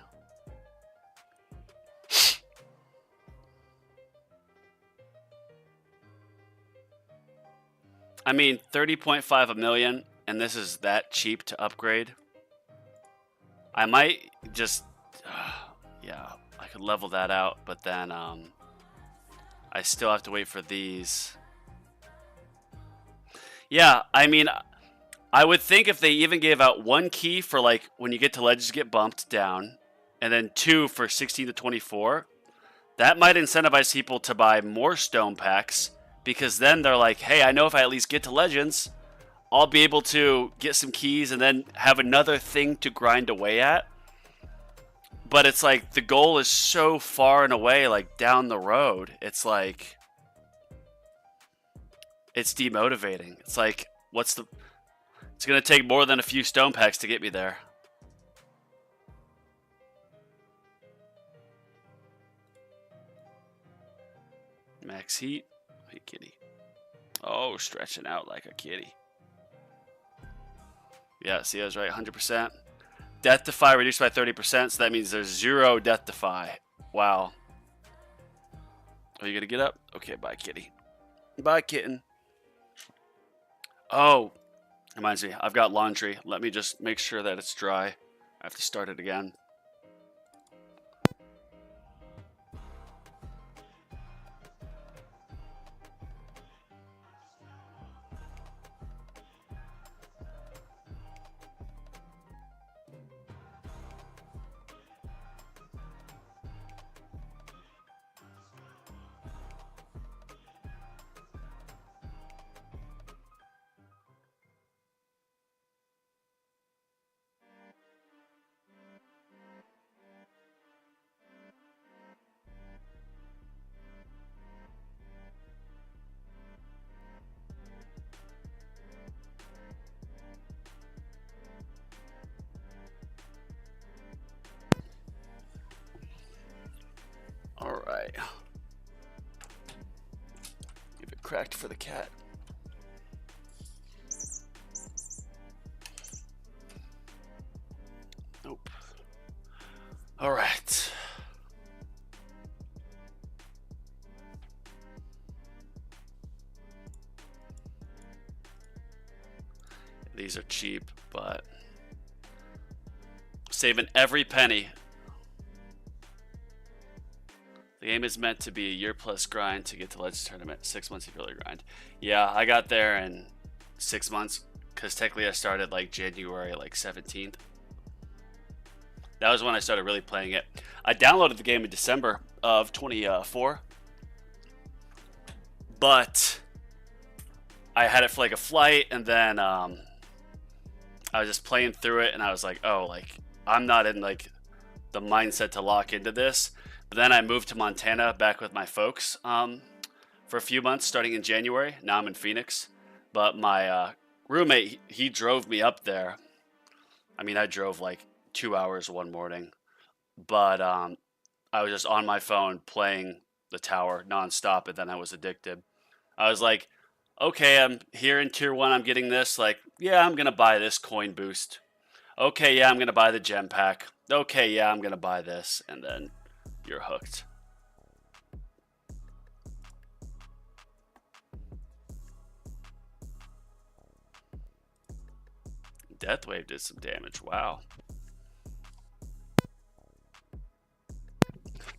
I mean, 30.5 a million, and this is that cheap to upgrade. I might just, yeah, I could level that out, but then I still have to wait for these. Yeah, I mean, I would think if they even gave out 1 key for like when you get to legends get bumped down, and then 2 for 16 to 24, that might incentivize people to buy more stone packs, because then they're like, hey, I know if I at least get to Legends, I'll be able to get some keys and then have another thing to grind away at. But it's like the goal is so far and away, like down the road. It's like, it's demotivating. It's like, it's going to take more than a few stone packs to get me there. Max heat. Hey, kitty. Oh, stretching out like a kitty. Yeah, see, I was right, 100%. Death defy reduced by 30%, so that means there's 0 death defy. Wow. Are you going to get up? Okay, bye, kitty. Bye, kitten. Oh, reminds me, I've got laundry. Let me just make sure that it's dry. I have to start it again. All right. Give it cracked for the cat. Nope. All right. These are cheap, but saving every penny. The game is meant to be a year-plus grind to get to Legends Tournament. 6 months of early grind. Yeah, I got there in 6 months, because technically I started like January 17th. That was when I started really playing it. I downloaded the game in December of 24, but I had it for like a flight, and then I was just playing through it, and I was like, oh, like I'm not in like the mindset to lock into this. But then I moved to Montana back with my folks for a few months, starting in January. Now I'm in Phoenix. But my roommate, he drove me up there. I mean, I drove like 2 hours one morning. But I was just on my phone playing the tower nonstop, and then I was addicted. I was like, okay, I'm here in Tier 1. I'm getting this. Like, yeah, I'm going to buy this coin boost. Okay, yeah, I'm going to buy the gem pack. Okay, yeah, I'm going to buy this. And then you're hooked. Deathwave did some damage. Wow.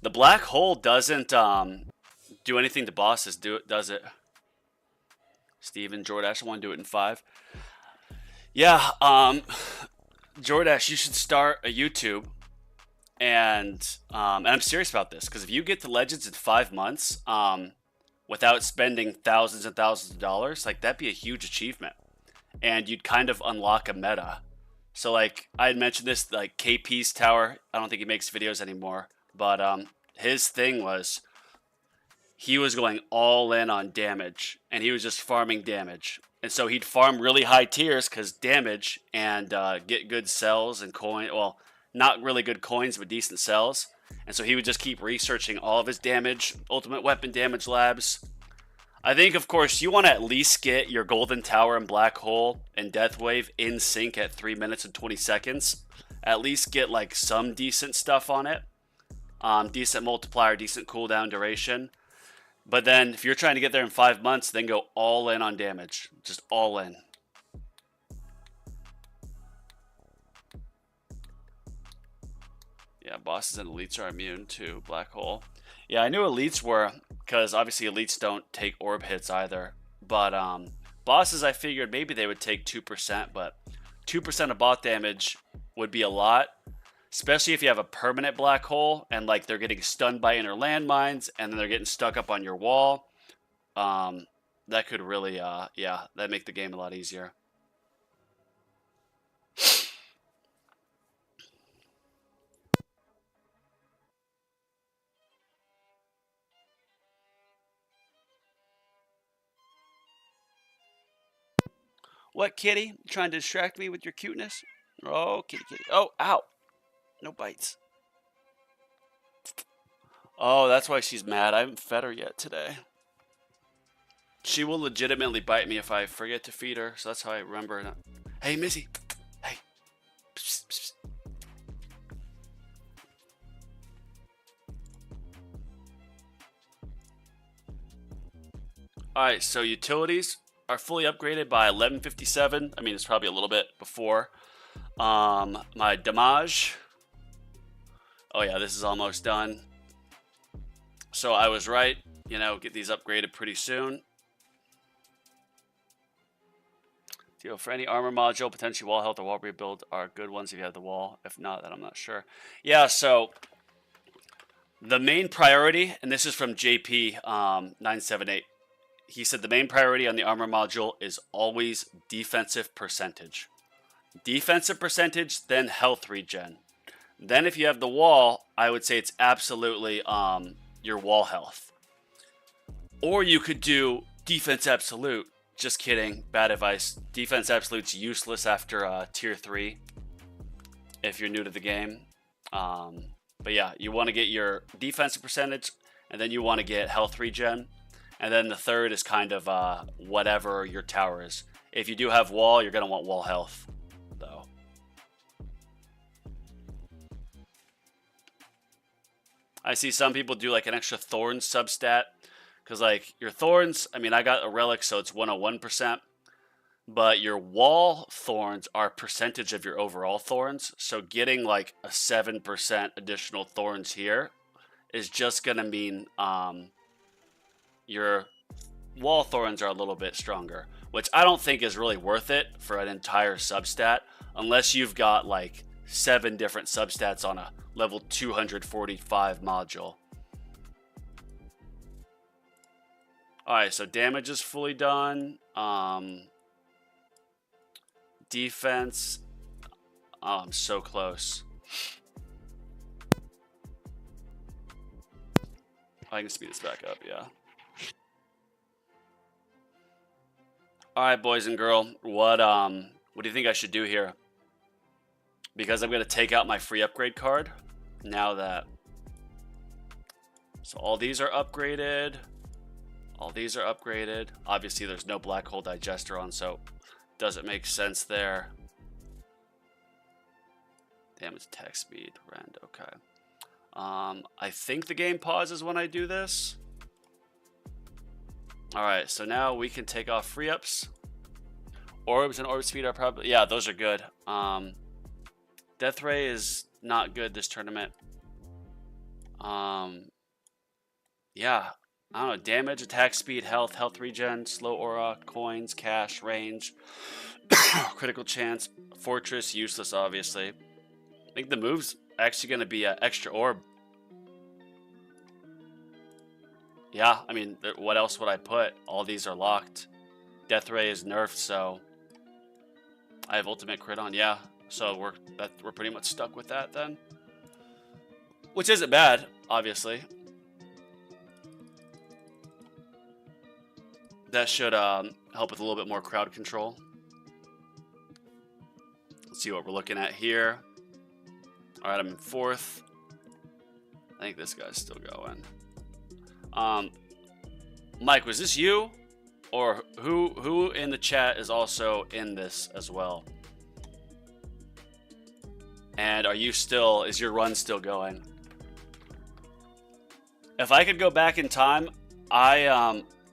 The black hole doesn't do anything to bosses, does it? Steven, Jordash, I want to do it in 5. Yeah, Jordash, you should start a YouTube. And I'm serious about this, because if you get to Legends in 5 months without spending thousands and thousands of dollars, like that'd be a huge achievement. And you'd kind of unlock a meta. So like I had mentioned this, like KP's tower. I don't think he makes videos anymore, but his thing was he was going all in on damage, and he was just farming damage. And so he'd farm really high tiers because damage, and get good cells and coin. Well, not really good coins, but decent cells. And so he would just keep researching all of his damage, ultimate weapon damage labs. I think, of course, you want to at least get your Golden Tower and Black Hole and Deathwave in sync at 3 minutes and 20 seconds. At least get like some decent stuff on it. Decent multiplier, decent cooldown duration. But then if you're trying to get there in 5 months, then go all in on damage. Just all in. Yeah, bosses and elites are immune to Black Hole. Yeah, I knew elites were, because obviously elites don't take orb hits either. But bosses, I figured maybe they would take 2%, but 2% of bot damage would be a lot. especially if you have a permanent black hole and like they're getting stunned by inner landmines and then they're getting stuck up on your wall. That could really, yeah, that make the game a lot easier. What, kitty? You trying to distract me with your cuteness? Oh, kitty, kitty. Oh, ow. No bites. Oh, that's why she's mad. I haven't fed her yet today. She will legitimately bite me if I forget to feed her, so that's how I remember. Hey, Missy. Hey. Psst, psst. Alright, so utilities are fully upgraded by 1157. I mean, it's probably a little bit before. My damage. Oh yeah, this is almost done. So I was right. You know, get these upgraded pretty soon. Deal for any armor module, potentially wall health or wall rebuild are good ones if you have the wall. If not, then I'm not sure. Yeah, so the main priority, and this is from JP 978. He said the main priority on the armor module is always defensive percentage. Defensive percentage, then health regen. Then if you have the wall, I would say it's absolutely your wall health. Or you could do defense absolute. Just kidding. Bad advice. Defense absolute's useless after tier 3 if you're new to the game. But yeah, you want to get your defensive percentage, and then you want to get health regen. And then the third is kind of whatever your tower is. If you do have wall, you're going to want wall health, though. I see some people do like an extra thorns substat. Because like your thorns, I mean, I got a relic, so it's 101%. But your wall thorns are percentage of your overall thorns. So getting like a 7% additional thorns here is just going to mean your wall thorns are a little bit stronger, which I don't think is really worth it for an entire substat unless you've got like 7 different substats on a level 245 module. Alright, so damage is fully done. Defense. Oh, I'm so close. I can speed this back up, yeah. Alright, boys and girl. What do you think I should do here? Because I'm going to take out my free upgrade card. Now that... So all these are upgraded. All these are upgraded. Obviously, there's no black hole digester on, so doesn't make sense there. Damage, attack speed, rend. Okay. I think the game pauses when I do this. All right, so now we can take off free ups. Orbs and orb speed are probably, yeah, those are good. Death ray is not good this tournament. Yeah. I don't know, damage, attack speed, health, health regen, slow aura, coins, cash, range, critical chance, fortress, useless, obviously. I think the move's actually going to be an extra orb. Yeah, I mean, what else would I put? All these are locked. Death ray is nerfed, so I have ultimate crit on. Yeah, so we're pretty much stuck with that then, which isn't bad, obviously. That should help with a little bit more crowd control. Let's see what we're looking at here. All right, I'm in 4th. I think this guy's still going. Mike, was this you? Or who in the chat is also in this as well? And is your run still going? If I could go back in time,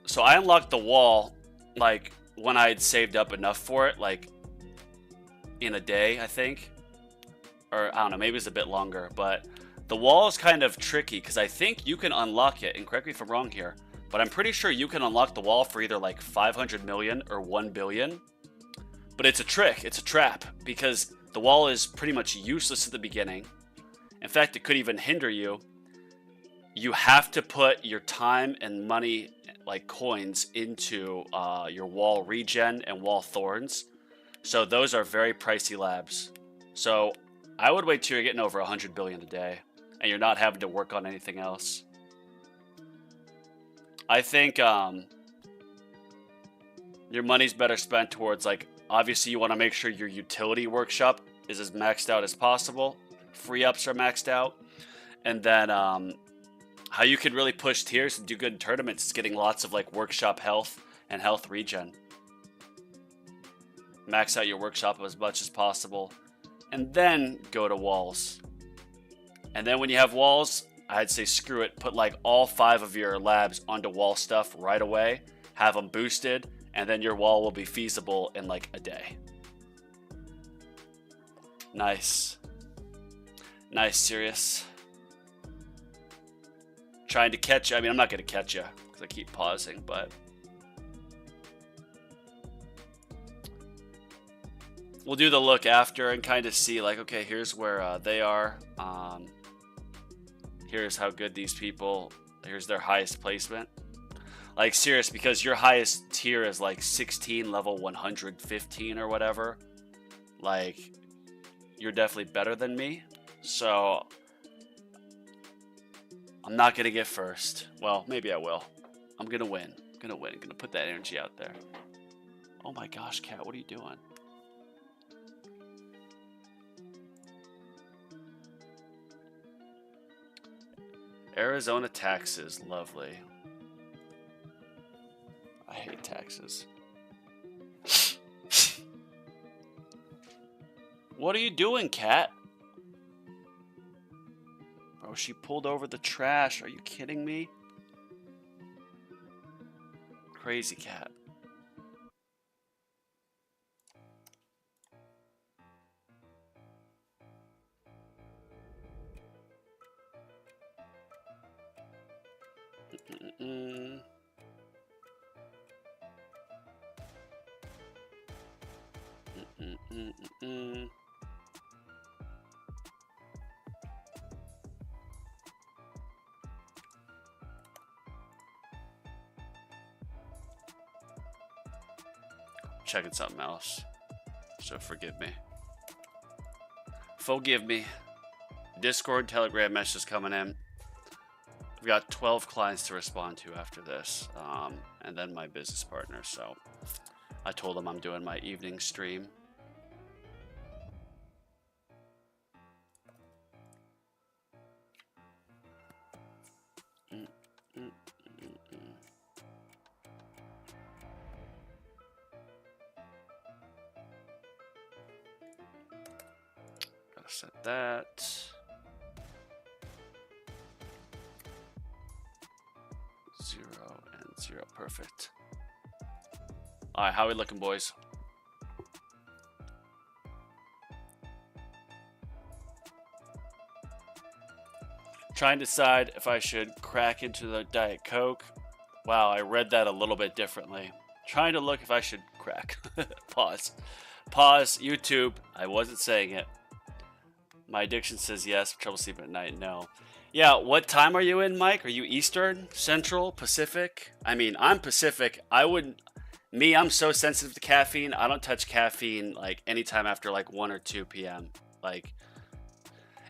so I unlocked the wall, like, when I had saved up enough for it, like, in a day, I think. Or, I don't know, maybe it's a bit longer. But the wall is kind of tricky, because I think you can unlock it, and correct me if I'm wrong here, but I'm pretty sure you can unlock the wall for either, like, 500 million or 1 billion. But it's a trick, it's a trap, because the wall is pretty much useless at the beginning. In fact, it could even hinder you. You have to put your time and money, like coins, into your wall regen and wall thorns. So those are very pricey labs. So I would wait till you're getting over 100 billion a day and you're not having to work on anything else. I think your money's better spent towards, like, obviously you want to make sure your utility workshop is as maxed out as possible. Free ups are maxed out. And then how you could really push tiers and do good in tournaments is getting lots of like workshop health and health regen. Max out your workshop as much as possible. And then go to walls. And then when you have walls, I'd say screw it. Put like all 5 of your labs onto wall stuff right away. Have them boosted. And then your wall will be feasible in like a day. Nice. Nice, Sirius. Trying to catch you. I mean, I'm not going to catch you because I keep pausing, but we'll do the look after and kind of see like, okay, here's where they are. Here's how good these people, here's their highest placement. Like, serious, because your highest tier is like 16, level 115 or whatever. Like, you're definitely better than me. So I'm not going to get first. Well, maybe I will. I'm going to win. I'm going to win. I'm going to put that energy out there. Oh my gosh, Cat, what are you doing? Arizona taxes. Lovely. I hate taxes. What are you doing, Cat? Bro, she pulled over the trash. Are you kidding me? Crazy cat. Checking something else, so forgive me. Forgive me. Discord, Telegram messages coming in. I've got 12 clients to respond to after this, and then my business partner. So I told them I'm doing my evening stream. Gotta set that. Zero, perfect. All right, how are we looking, boys? Trying to decide if I should crack into the Diet Coke. Wow, I read that a little bit differently. Trying to look if I should crack. Pause. Pause. YouTube. I wasn't saying it. My addiction says yes. Trouble sleeping at night. No. Yeah, what time are you in, Mike? Are you Eastern, Central, Pacific? I mean, I'm Pacific. I'm so sensitive to caffeine. I don't touch caffeine like anytime after like 1 or 2 p.m.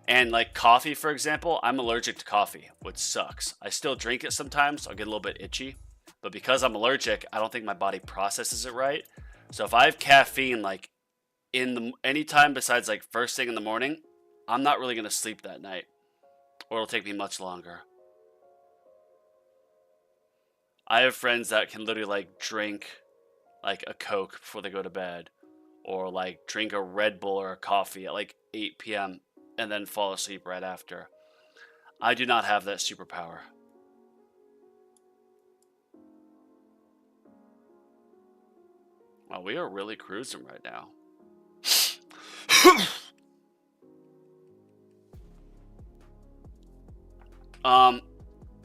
And like coffee, for example, I'm allergic to coffee, which sucks. I still drink it sometimes. I'll get a little bit itchy. But because I'm allergic, I don't think my body processes it right. So if I have caffeine like any time besides like first thing in the morning, I'm not really going to sleep that night. Or it'll take me much longer. I have friends that can literally like drink like a Coke before they go to bed. Or like drink a Red Bull or a coffee at like 8 p.m. and then fall asleep right after. I do not have that superpower. Wow, we are really cruising right now.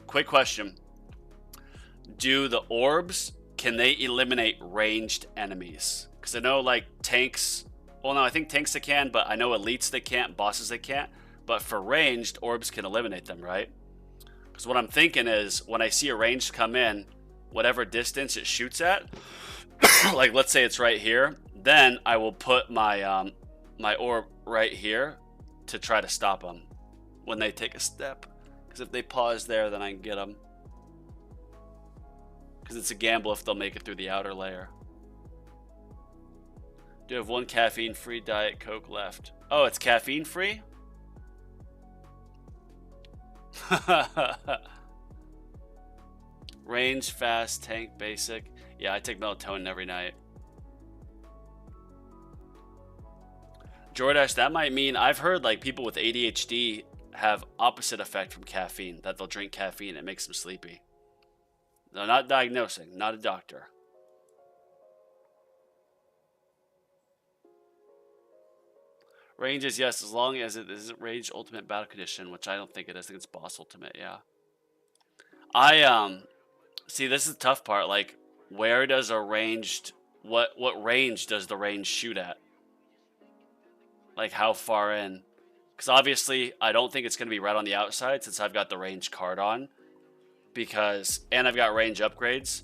Quick question. Do the orbs, can they eliminate ranged enemies? Because I know like tanks, well no, I think tanks they can, but I know elites they can't, bosses they can't. But for ranged, orbs can eliminate them, right? Because what I'm thinking is when I see a ranged come in, whatever distance it shoots at, like let's say it's right here, then I will put my my orb right here to try to stop them when they take a step. Because if they pause there, then I can get them. Because it's a gamble if they'll make it through the outer layer. Do you have one caffeine-free Diet Coke left? Oh, it's caffeine-free? Range, fast, tank, basic. Yeah, I take melatonin every night. Jordash, that might mean I've heard like people with ADHD have opposite effect from caffeine, that they'll drink caffeine, it makes them sleepy. No, not diagnosing, not a doctor. Range is yes, as long as it isn't Rage Ultimate Battle Condition, which I don't think it is. I think it's Boss Ultimate, yeah. I see, this is the tough part. Like, where does a ranged what range does the range shoot at? Like, how far in? Because obviously, I don't think it's going to be right on the outside since I've got the range card on. And I've got range upgrades.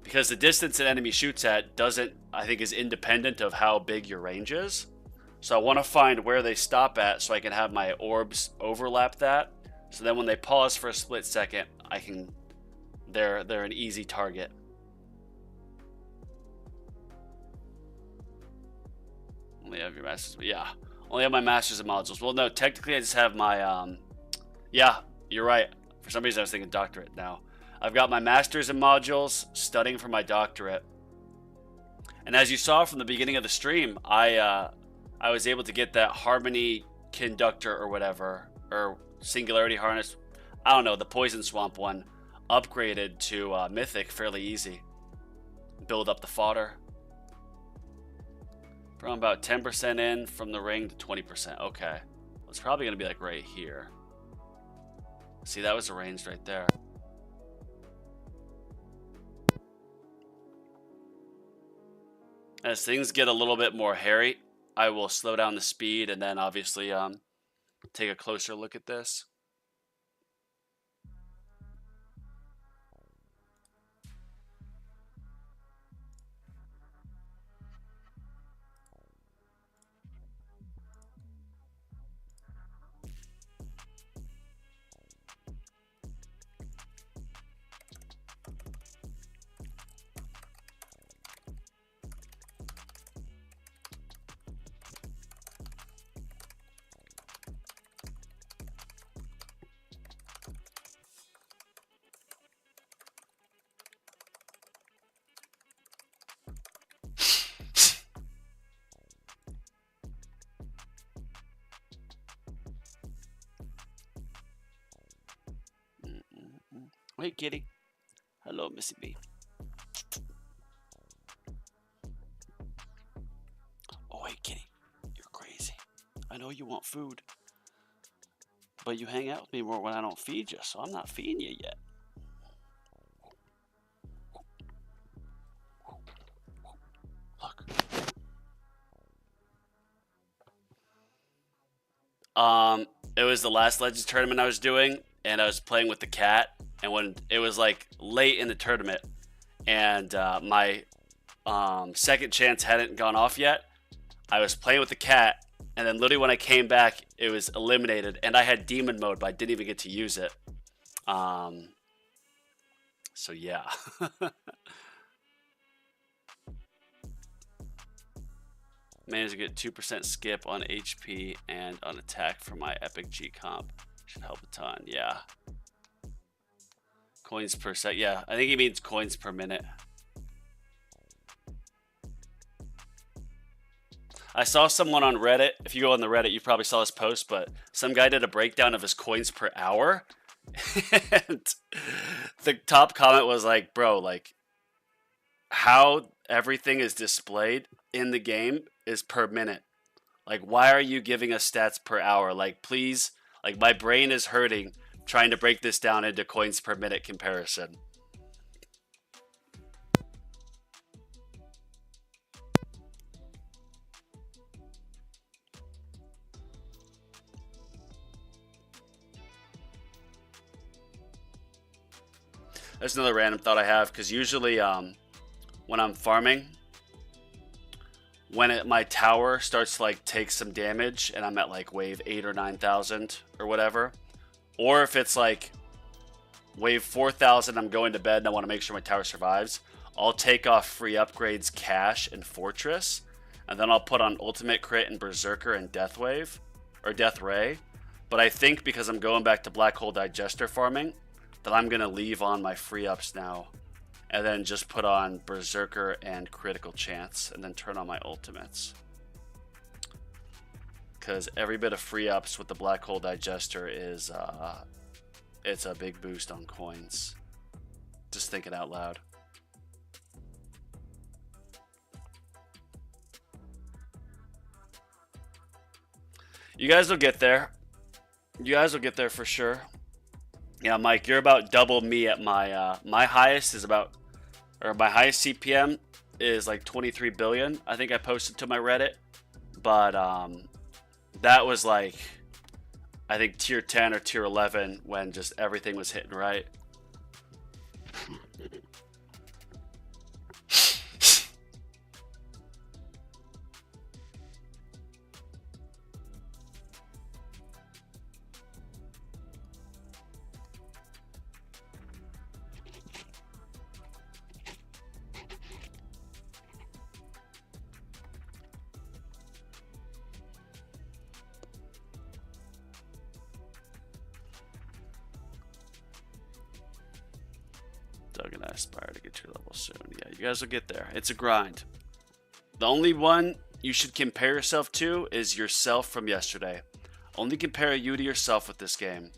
Because the distance an enemy shoots at doesn't, I think, is independent of how big your range is. So I want to find where they stop at so I can have my orbs overlap that. So then when they pause for a split second, I can, they're an easy target. Only have your masters, yeah. Only have my masters and modules. Well, no, technically I just have my, yeah, you're right. For some reason I was thinking doctorate now. I've got my masters and modules, studying for my doctorate. And as you saw from the beginning of the stream, I was able to get that Harmony Conductor or whatever, or Singularity Harness, I don't know, the Poison Swamp one, upgraded to Mythic fairly easy. Build up the fodder. From about 10% in from the ring to 20%. Okay. It's probably going to be like right here. See, that was arranged right there. As things get a little bit more hairy, I will slow down the speed and then obviously take a closer look at this. Wait, kitty. Hello, Missy B. Oh, wait, kitty. You're crazy. I know you want food. But you hang out with me more when I don't feed you, so I'm not feeding you yet. Look. It was the last Legends tournament I was doing, and I was playing with the cat. And when it was like late in the tournament, and my second chance hadn't gone off yet, I was playing with the cat, and then literally when I came back, it was eliminated, and I had demon mode, but I didn't even get to use it. So yeah. Managed to get 2% skip on HP and on attack for my epic G comp. Should help a ton, yeah. Coins per sec, yeah. I think he means coins per minute. I saw someone on Reddit. If you go on the Reddit, you probably saw this post, but some guy did a breakdown of his coins per hour. And the top comment was like, bro, like, how everything is displayed in the game is per minute. Like, why are you giving us stats per hour? Like, please, like, my brain is hurting trying to break this down into coins per minute comparison. That's another random thought I have, because usually when I'm farming, when my tower starts to like take some damage and I'm at like wave 8 or 9,000 or whatever, or if it's like wave 4,000, I'm going to bed and I want to make sure my tower survives, I'll take off free upgrades, cash, and fortress, and then I'll put on ultimate crit and berserker and death wave or death ray. But I think because I'm going back to black hole digester farming, that I'm gonna leave on my free ups now, and then just put on berserker and critical chance, and then turn on my ultimates. Because every bit of free ups with the black hole digester is it's a big boost on coins. Just thinking out loud. You guys will get there. You guys will get there for sure. Yeah, Mike, you're about double me at my my highest is about, or my highest CPM is like 23 billion. I think I posted to my Reddit, but that was like, I think tier 10 or tier 11 when just everything was hitting right. Doug and I aspire to get to your level soon. Yeah, you guys will get there. It's a grind. The only one you should compare yourself to is yourself from yesterday. Only compare you to yourself with this game.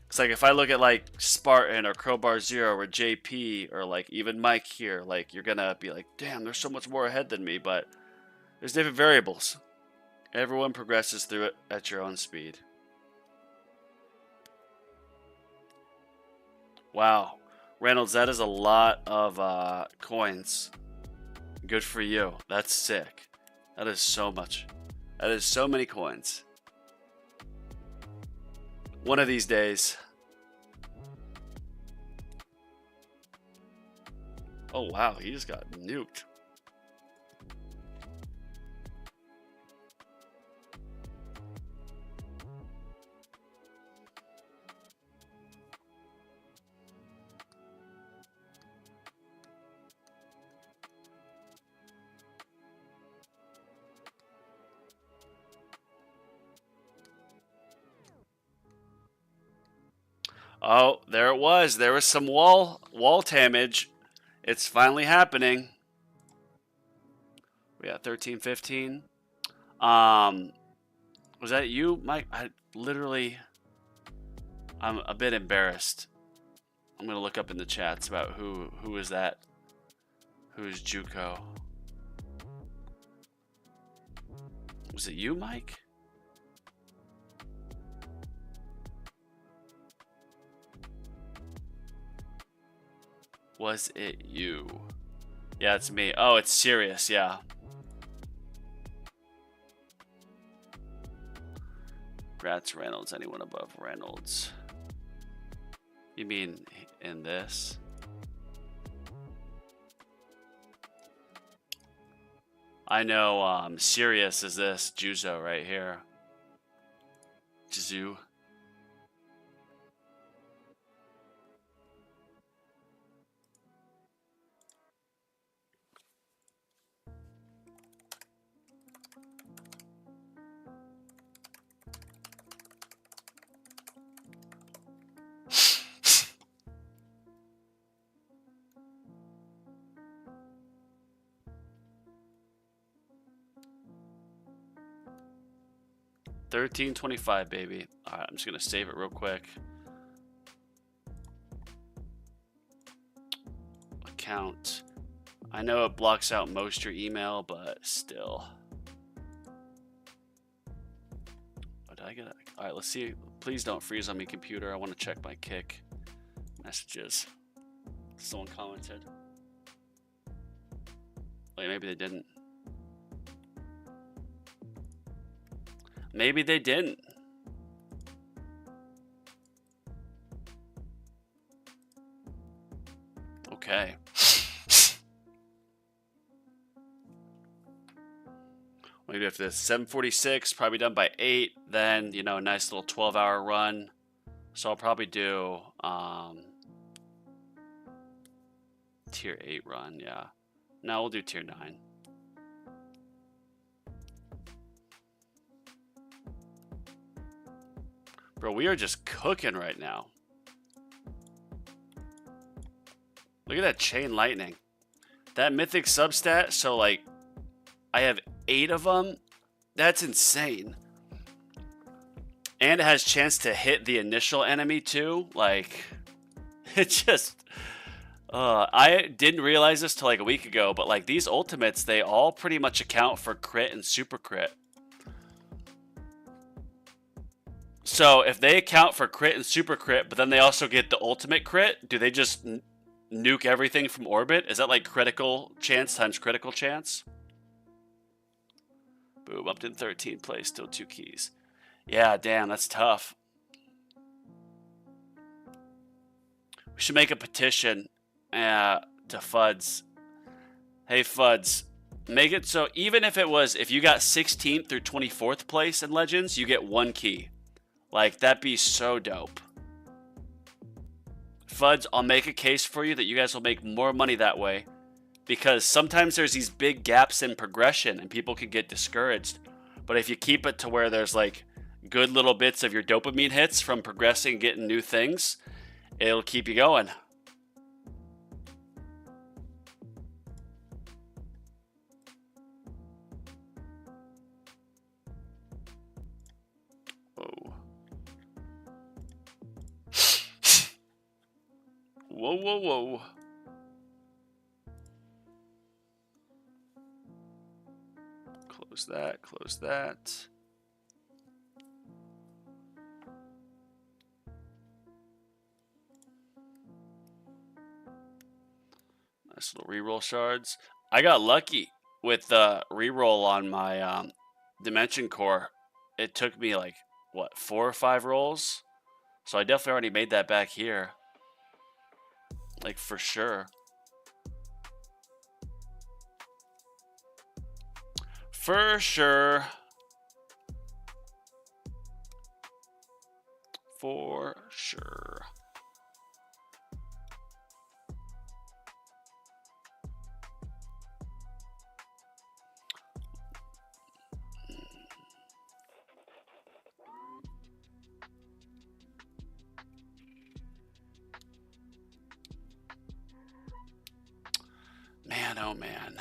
It's like if I look at like Spartan or Crowbar Zero or JP or like even Mike here, like you're gonna be like, damn, there's so much more ahead than me, but there's different variables. Everyone progresses through it at your own speed. Wow. Reynolds, that is a lot of coins. Good for you. That's sick. That is so much. That is so many coins. One of these days. Oh wow, he just got nuked. Oh, there it was. There was some wall damage. It's finally happening. We got 13, 15. Was that you, Mike? I'm a bit embarrassed. I'm gonna look up in the chats about who is that? Who is Juco? Was it you, Mike? Was it you? Yeah, it's me. Oh, it's serious, yeah. Rats Reynolds, anyone above Reynolds? You mean in this? I know Sirius is this Juzo right here. Jizu. $13.25, baby. All right, I'm just gonna save it real quick. Account. I know it blocks out most your email, but still. Oh, did I get it? All right, let's see. Please don't freeze on me, computer. I want to check my kick messages. Someone commented. Wait, maybe they didn't. Maybe they didn't. Okay. Maybe if this 7:46, probably done by 8, then, you know, a nice little 12-hour run. So I'll probably do tier 8 run, yeah. No, we'll do tier 9. Bro, we are just cooking right now. Look at that chain lightning. That mythic substat, so like, I have 8 of them. That's insane. And it has chance to hit the initial enemy too. Like, it just... I didn't realize this till like a week ago, but like these ultimates, they all pretty much account for crit and super crit. So if they account for crit and super crit, but then they also get the ultimate crit, do they just nuke everything from orbit? Is that like critical chance times critical chance? Boom, up in 13th place, still 2 keys. Yeah, damn, that's tough. We should make a petition to Fuds. Hey, Fuds, make it so even if it was, if you got 16th through 24th place in Legends, you get 1 key. Like, that'd be so dope. Fuds, I'll make a case for you that you guys will make more money that way. Because sometimes there's these big gaps in progression and people can get discouraged. But if you keep it to where there's like good little bits of your dopamine hits from progressing and getting new things, it'll keep you going. Whoa. Whoa, whoa, whoa. Close that, close that. Nice little reroll shards. I got lucky with the reroll on my Dimension Core. It took me like, what, 4 or 5 rolls? So I definitely already made that back here. Like, for sure. For sure. For sure. Man, oh man.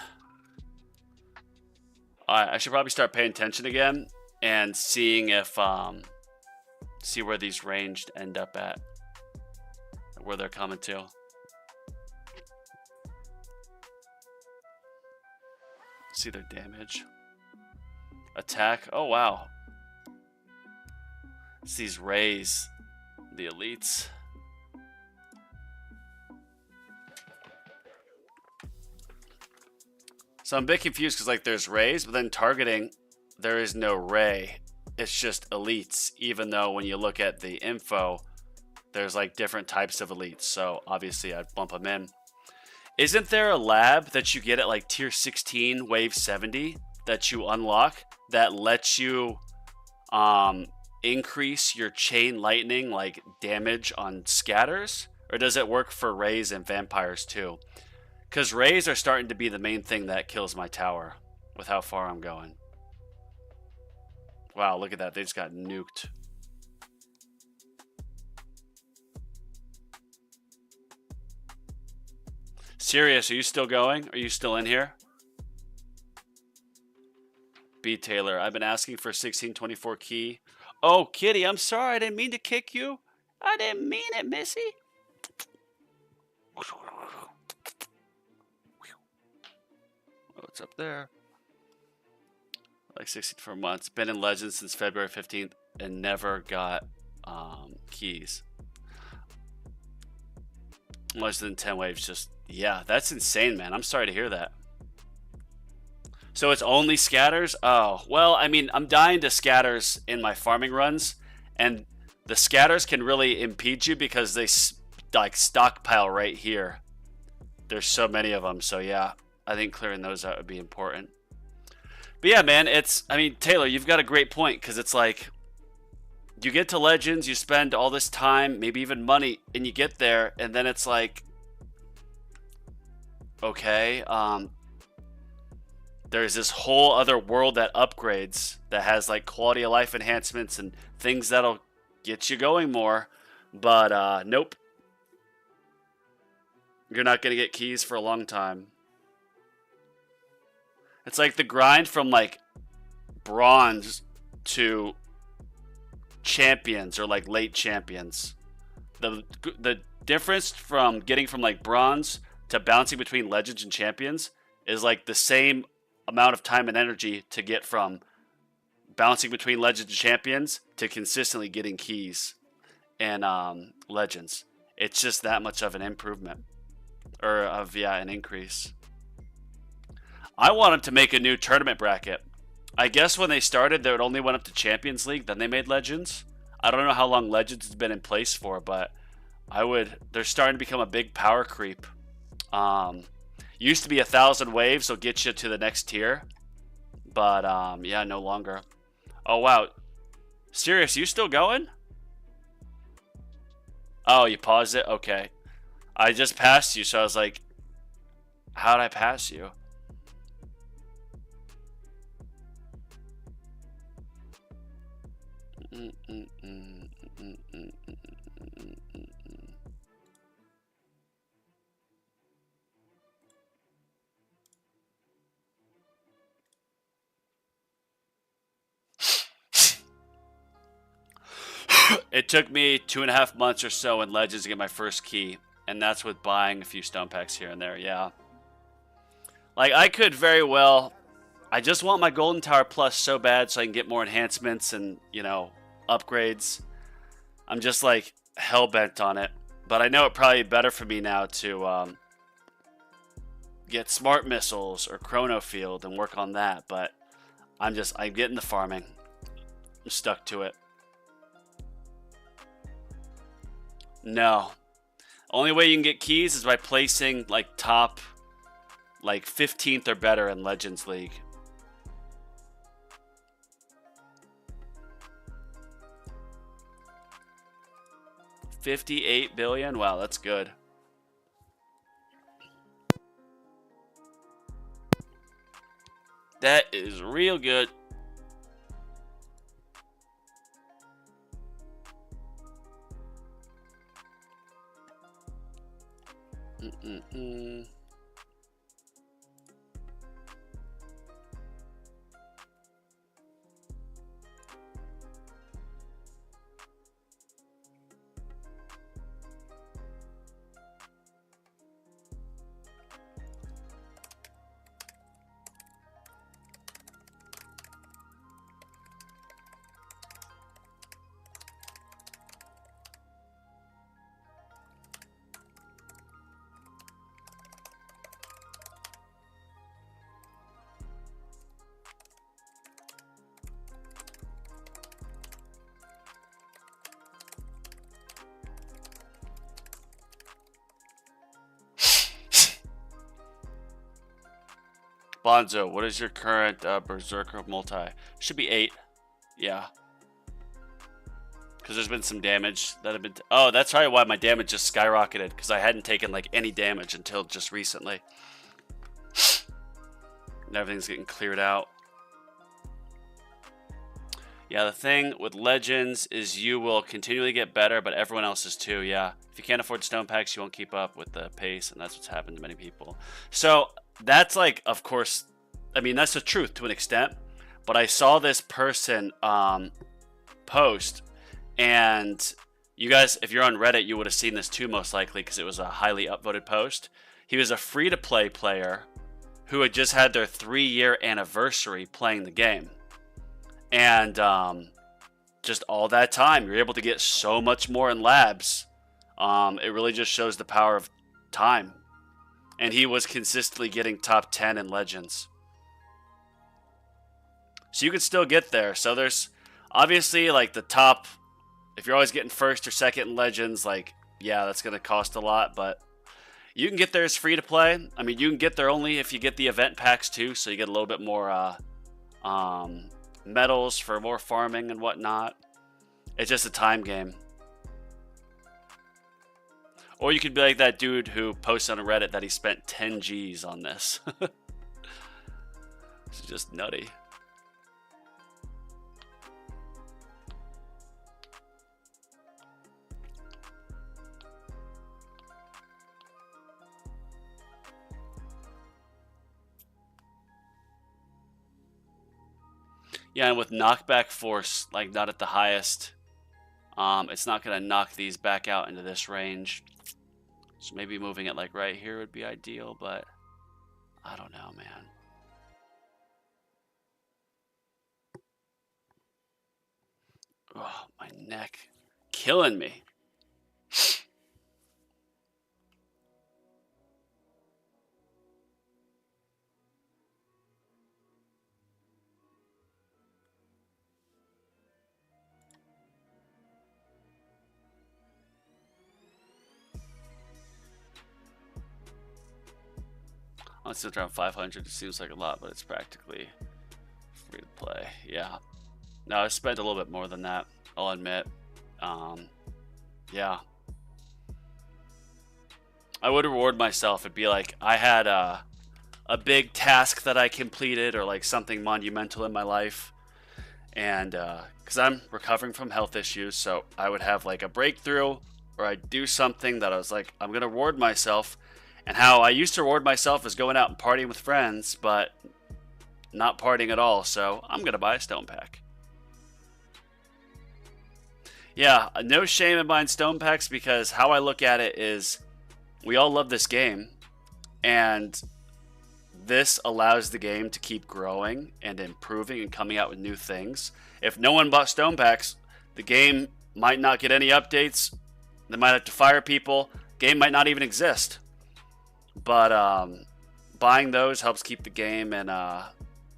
I should probably start paying attention again and seeing if see where these ranged end up at, where they're coming to. See their damage, attack. Oh wow, it's these rays, the elites. So I'm a bit confused because like there's rays, but then targeting, there is no ray. It's just elites, even though when you look at the info, there's like different types of elites. So obviously I'd bump them in. Isn't there a lab that you get at like tier 16, wave 70 that you unlock that lets you increase your chain lightning like damage on scatters? Or does it work for rays and vampires too? Because rays are starting to be the main thing that kills my tower with how far I'm going. Wow, look at that. They just got nuked. Sirius, are you still going? Are you still in here? B. Taylor, I've been asking for 1624 key. Oh, Kitty, I'm sorry. I didn't mean to kick you. I didn't mean it, Missy. What's up there? Like 64 months. Been in Legends since February 15th and never got keys. Less than 10 waves. Just, yeah, that's insane, man. I'm sorry to hear that. So it's only scatters? Oh, well, I mean, I'm dying to scatters in my farming runs, and the scatters can really impede you because they like stockpile right here. there's so many of them. So yeah, I think clearing those out would be important. But yeah, man, I mean, Taylor, you've got a great point, because it's like you get to Legends, you spend all this time, maybe even money, and you get there, and then it's like, okay, there's this whole other world that upgrades, that has like quality of life enhancements and things that'll get you going more. But nope, you're not going to get keys for a long time. It's like the grind from like bronze to champions, or like late champions. The difference from getting from like bronze to bouncing between legends and champions is like the same amount of time and energy to get from bouncing between legends and champions to consistently getting keys and legends. It's just that much of an improvement, or an increase. I want them to make a new tournament bracket. I guess when they started, they only went up to Champions League, then they made Legends. I don't know how long Legends has been in place for, but they're starting to become a big power creep. Used to be 1,000 waves will get you to the next tier, but yeah, no longer. Oh wow, Sirius, you still going? Oh, you paused it? Okay. I just passed you, so I was like, how'd I pass you? It took me 2.5 months or so in Legends to get my first key, and that's with buying a few stone packs here and there. Yeah, like I could very well. I just want my Golden Tower Plus so bad so I can get more enhancements and, upgrades. I'm just like hell bent on it. But I know it'd probably be better for me now to get Smart Missiles or Chrono Field and work on that. But I'm getting the farming. I'm stuck to it. No. Only way you can get keys is by placing like top, like 15th or better in Legends League. $58 billion? Wow, that's good. That is real good. Bonzo, what is your current Berserker multi? Should be 8. Yeah. Because there's been some damage that have been... Oh, that's probably why my damage just skyrocketed. Because I hadn't taken like any damage until just recently. And everything's getting cleared out. Yeah, the thing with Legends is you will continually get better, but everyone else is too, yeah. If you can't afford stone packs, you won't keep up with the pace, and that's what's happened to many people. So... that's like, of course, I mean, that's the truth to an extent. But I saw this person post, and you guys, if you're on Reddit, you would have seen this too, most likely, because it was a highly upvoted post. He was a free-to-play player who had just had their 3-year anniversary playing the game. And just all that time, you're able to get so much more in labs. It really just shows the power of time. And he was consistently getting top 10 in Legends. So you could still get there. So there's obviously like the top, if you're always getting first or second in Legends, like, yeah, that's going to cost a lot. But You can get there as free to play. I mean, you can get there only if you get the event packs too, so you get a little bit more medals for more farming and whatnot. It's just a time game. Or you could be like that dude who posts on Reddit that he spent 10 G's on this. It's just nutty. Yeah, and with knockback force, like not at the highest, it's not going to knock these back out into this range. So maybe moving it like right here would be ideal, but I don't know, man. Oh, my neck. Killing me. It's still around 500. It seems like a lot, but it's practically free to play. Yeah. No, I spent a little bit more than that, I'll admit. Yeah. I would reward myself. It'd be like I had a big task that I completed, or like something monumental in my life. And because I'm recovering from health issues, so I would have like a breakthrough, or I'd do something that I was like, I'm going to reward myself. And how I used to reward myself is going out and partying with friends, but not partying at all. So I'm going to buy a stone pack. Yeah, no shame in buying stone packs, because how I look at it is we all love this game. And this allows the game to keep growing and improving and coming out with new things. If no one bought stone packs, the game might not get any updates. They might have to fire people. Game might not even exist. But buying those helps keep the game and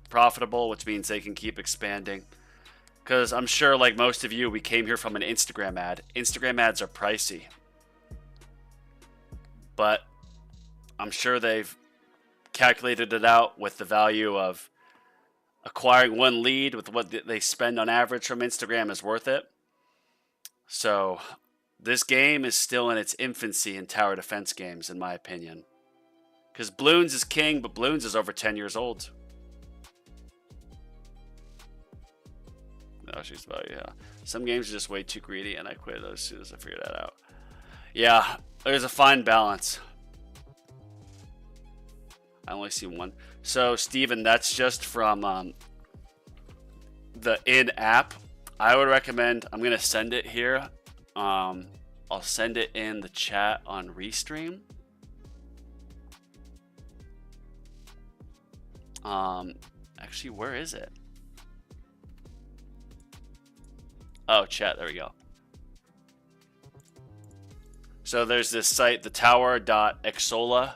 profitable, which means they can keep expanding. Because I'm sure, like most of you, we came here from an Instagram ad. Instagram ads are pricey. But I'm sure they've calculated it out with the value of acquiring one lead with what they spend on average from Instagram is worth it. So this game is still in its infancy in tower defense games, in my opinion. Because Bloons is king, but Bloons is over 10 years old. No, she's about, yeah. Some games are just way too greedy, and I quit those as soon as I figured that out. Yeah, there's a fine balance. I only see one. So, Steven, that's just from the in-app. I would recommend, I'm going to send it here. I'll send it in the chat on Restream. Actually, where is it? Oh, chat, there we go. So there's this site, the tower.exola.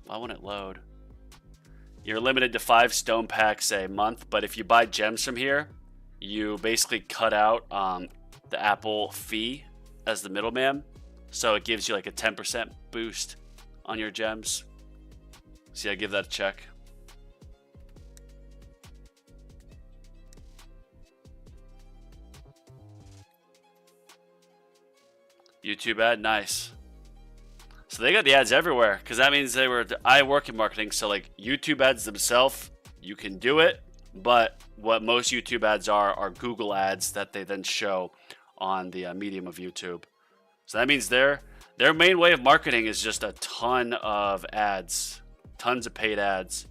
Why won't it load? You're limited to 5 stone packs a month, but if you buy gems from here, you basically cut out the Apple fee as the middleman. So it gives you like a 10% boost on your gems. So yeah, give that a check. YouTube ad, nice. So they got the ads everywhere, because that means I work in marketing, so like YouTube ads themselves, you can do it, but what most YouTube ads are Google ads that they then show on the medium of YouTube. So that means their main way of marketing is just a ton of ads, tons of paid ads.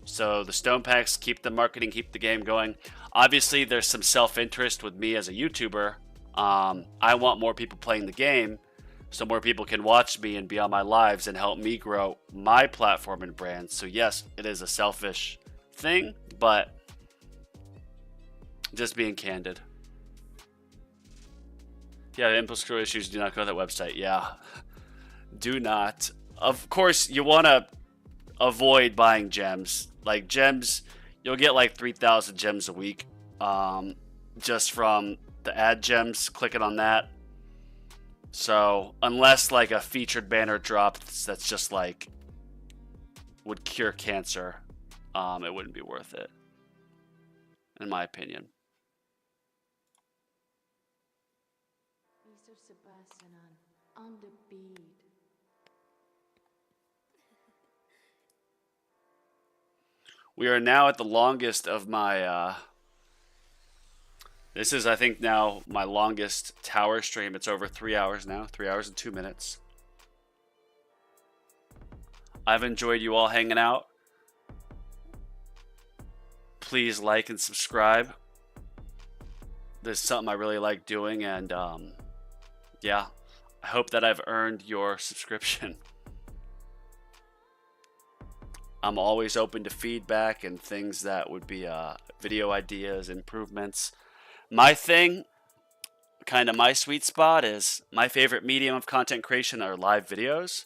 So the stone packs keep the marketing, keep the game going. Obviously, there's some self-interest with me as a YouTuber. I want more people playing the game, so more people can watch me and be on my lives and help me grow my platform and brand. So yes, it is a selfish thing, but just being candid. Yeah, the impulse control issues, do not go to that website. Yeah, do not. Of course, you want to avoid buying gems. Like gems, you'll get like 3,000 gems a week just from the ad gems, clicking on that. So unless like a featured banner drops that's just like would cure cancer, it wouldn't be worth it, in my opinion. Mr. Sebastian on the beat. We are now at the longest of my. This is, I think, now my longest tower stream. It's over 3 hours now, 3 hours and 2 minutes. I've enjoyed you all hanging out. Please like and subscribe. This is something I really like doing, and yeah, I hope that I've earned your subscription. I'm always open to feedback and things that would be video ideas, improvements. My thing, kind of my sweet spot, is my favorite medium of content creation are live videos.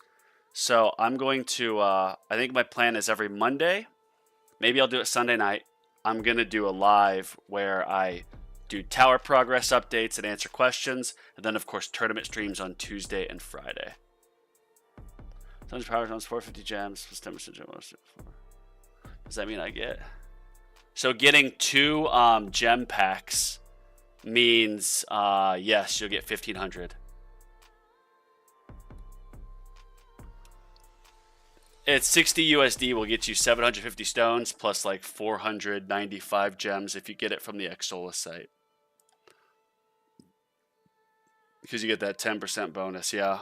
So I'm going to, I think my plan is every Monday. Maybe I'll do it Sunday night. I'm going to do a live where I do tower progress updates and answer questions. And then, of course, tournament streams on Tuesday and Friday. 100 power zones, 450 gems, plus 10% gem. Does that mean I get? So getting 2 gem packs means, yes, you'll get 1,500. It's 60 USD will get you 750 stones plus like 495 gems if you get it from the Exola site. Because you get that 10% bonus, yeah.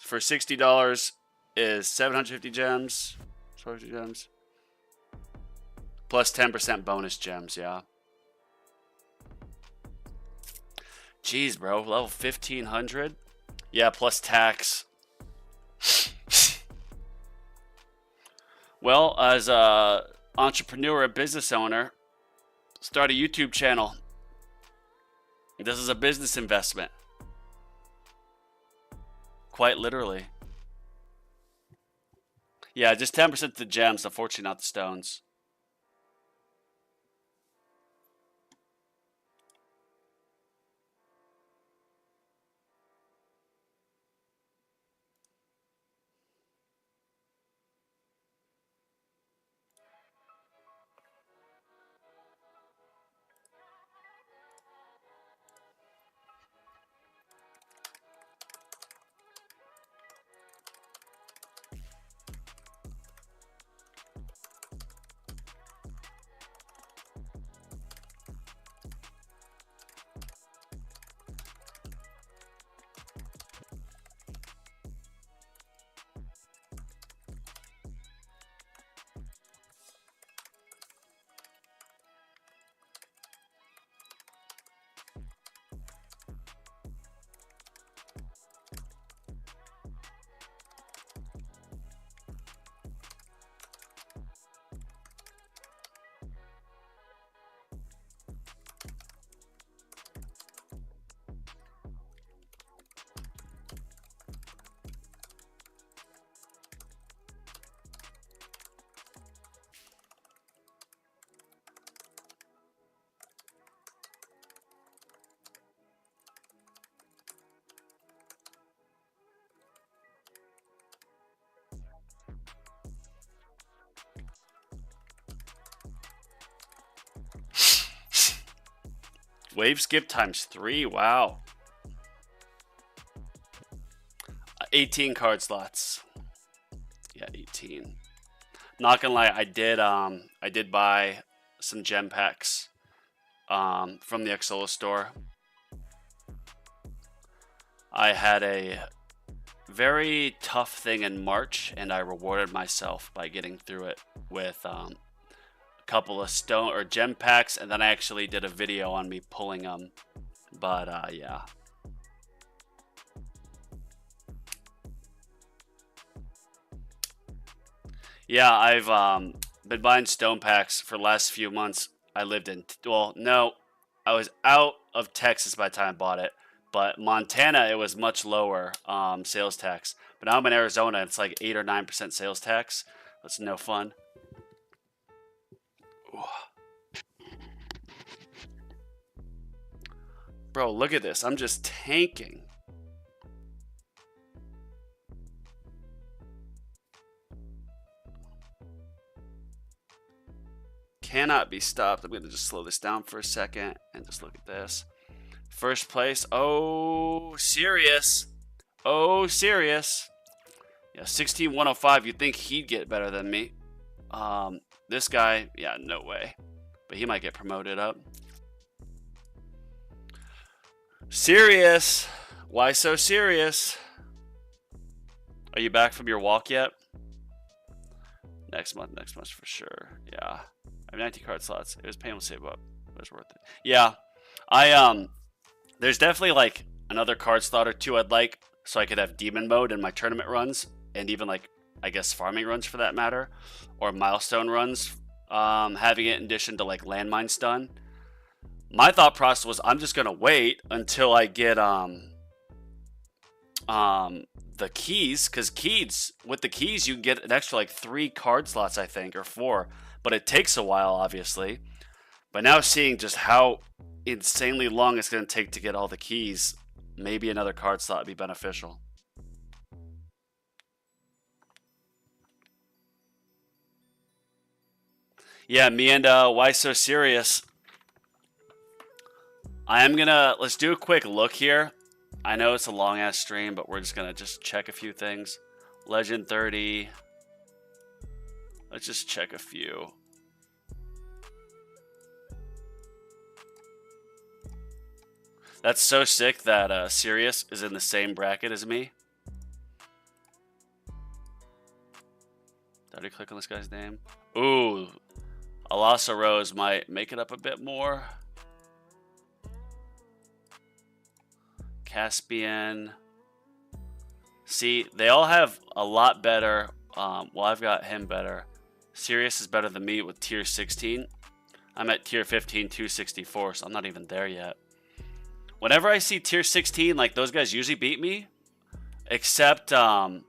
For $60 is 750 gems, 450 gems, plus 10% bonus gems, yeah. Jeez, bro, level 1,500? Yeah, plus tax. Well, as a entrepreneur, a business owner, start a YouTube channel. This is a business investment. Quite literally. Yeah, just 10% the gems, unfortunately not the stones. Wave skip times 3, wow. 18 card slots. Yeah, 18. Not gonna lie, I did buy some gem packs from the Exola store. I had a very tough thing in March, and I rewarded myself by getting through it with a couple of stone or gem packs, and then I actually did a video on me pulling them. But yeah. Yeah, I've been buying stone packs for the last few months. I lived in, well, no, I was out of Texas by the time I bought it, but Montana, it was much lower sales tax. But now I'm in Arizona, it's like 8 or 9% sales tax. That's no fun. Bro, look at this. I'm just tanking. cannot be stopped. I'm going to just slow this down for a second and just look at this. First place. Oh, serious. Oh, serious. Yeah, 16,105. You'd think he'd get better than me. This guy, yeah, no way. But he might get promoted up. Serious. Why so serious? Are you back from your walk yet? Next month for sure. Yeah. I have 90 card slots. It was painful to save up. It was worth it. Yeah. There's definitely like another card slot or two I'd like so I could have demon mode in my tournament runs and even like I guess farming runs for that matter or milestone runs, having it in addition to like landmine stun. My thought process was I'm just gonna wait until I get the keys, because with the keys you can get an extra like 3 card slots I think or 4, but it takes a while obviously. But now seeing just how insanely long it's going to take to get all the keys, maybe another card slot would be beneficial. Yeah, me and Why So Serious. Let's do a quick look here. I know it's a long ass stream, but we're just gonna check a few things. Legend 30. Let's just check a few. That's so sick that Sirius is in the same bracket as me. Did I click on this guy's name? Ooh, Alasa Rose might make it up a bit more. Caspian. See, they all have a lot better. Well, I've got him better. Sirius is better than me with tier 16. I'm at tier 15, 264, so I'm not even there yet. Whenever I see tier 16, like those guys usually beat me. Except, no,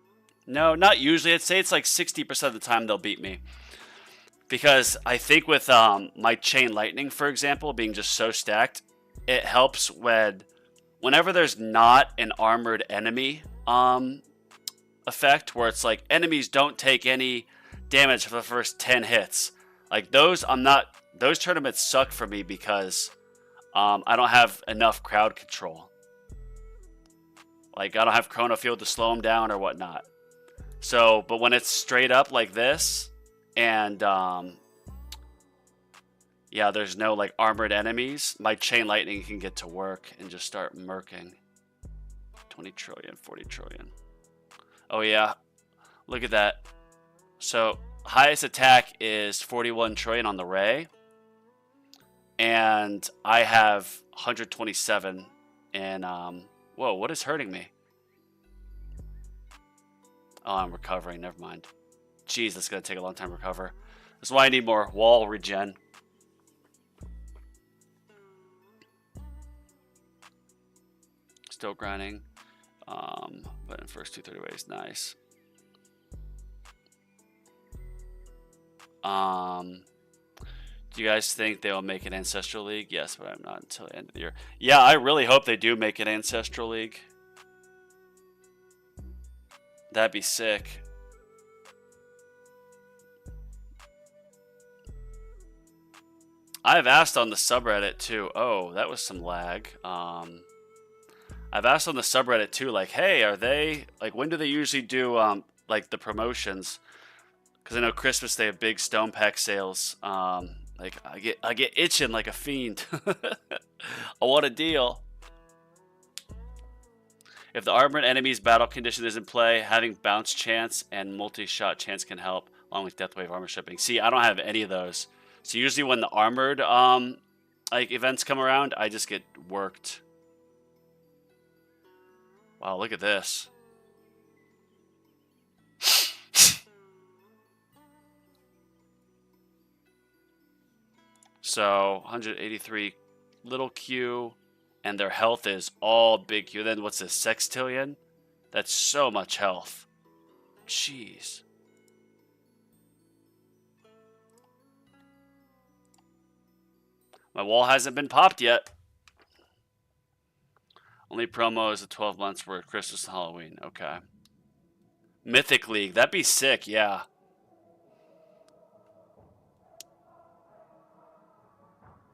not usually. I'd say it's like 60% of the time they'll beat me. Because I think with my Chain Lightning, for example, being just so stacked, it helps whenever there's not an armored enemy effect, where it's like enemies don't take any damage for the first 10 hits. Like those tournaments suck for me because I don't have enough crowd control. Like I don't have Chrono Field to slow them down or whatnot. So, but when it's straight up like this, and yeah, there's no like armored enemies, my Chain Lightning can get to work and just start murking. 20 trillion, 40 trillion. Oh yeah, look at that. So highest attack is 41 trillion on the Ray, and I have 127. And whoa, what is hurting me? Oh, I'm recovering. Never mind. Jeez, that's gonna take a long time to recover. That's why I need more wall regen. Still grinding. But in first 230 ways, nice. Do you guys think they will make an Ancestral League? Yes, but I'm not until the end of the year. Yeah, I really hope they do make an Ancestral League. That'd be sick. I've asked on the subreddit too. Oh, that was some lag. I've asked on the subreddit too, like, hey, are they, like, when do they usually do, like, the promotions? Because I know Christmas, they have big stone pack sales. Like, I get itching like a fiend. I want a deal. If the armored enemy's battle condition is in play, having bounce chance and multi-shot chance can help, along with death wave armor shipping. See, I don't have any of those. So usually when the armored, like, events come around, I just get worked. Wow, look at this. So 183 little Q, and their health is all big Q. Then what's this, sextillion? That's so much health. Jeez. My wall hasn't been popped yet. Only promo is the 12 months for Christmas and Halloween. Okay. Mythic League. That'd be sick, yeah.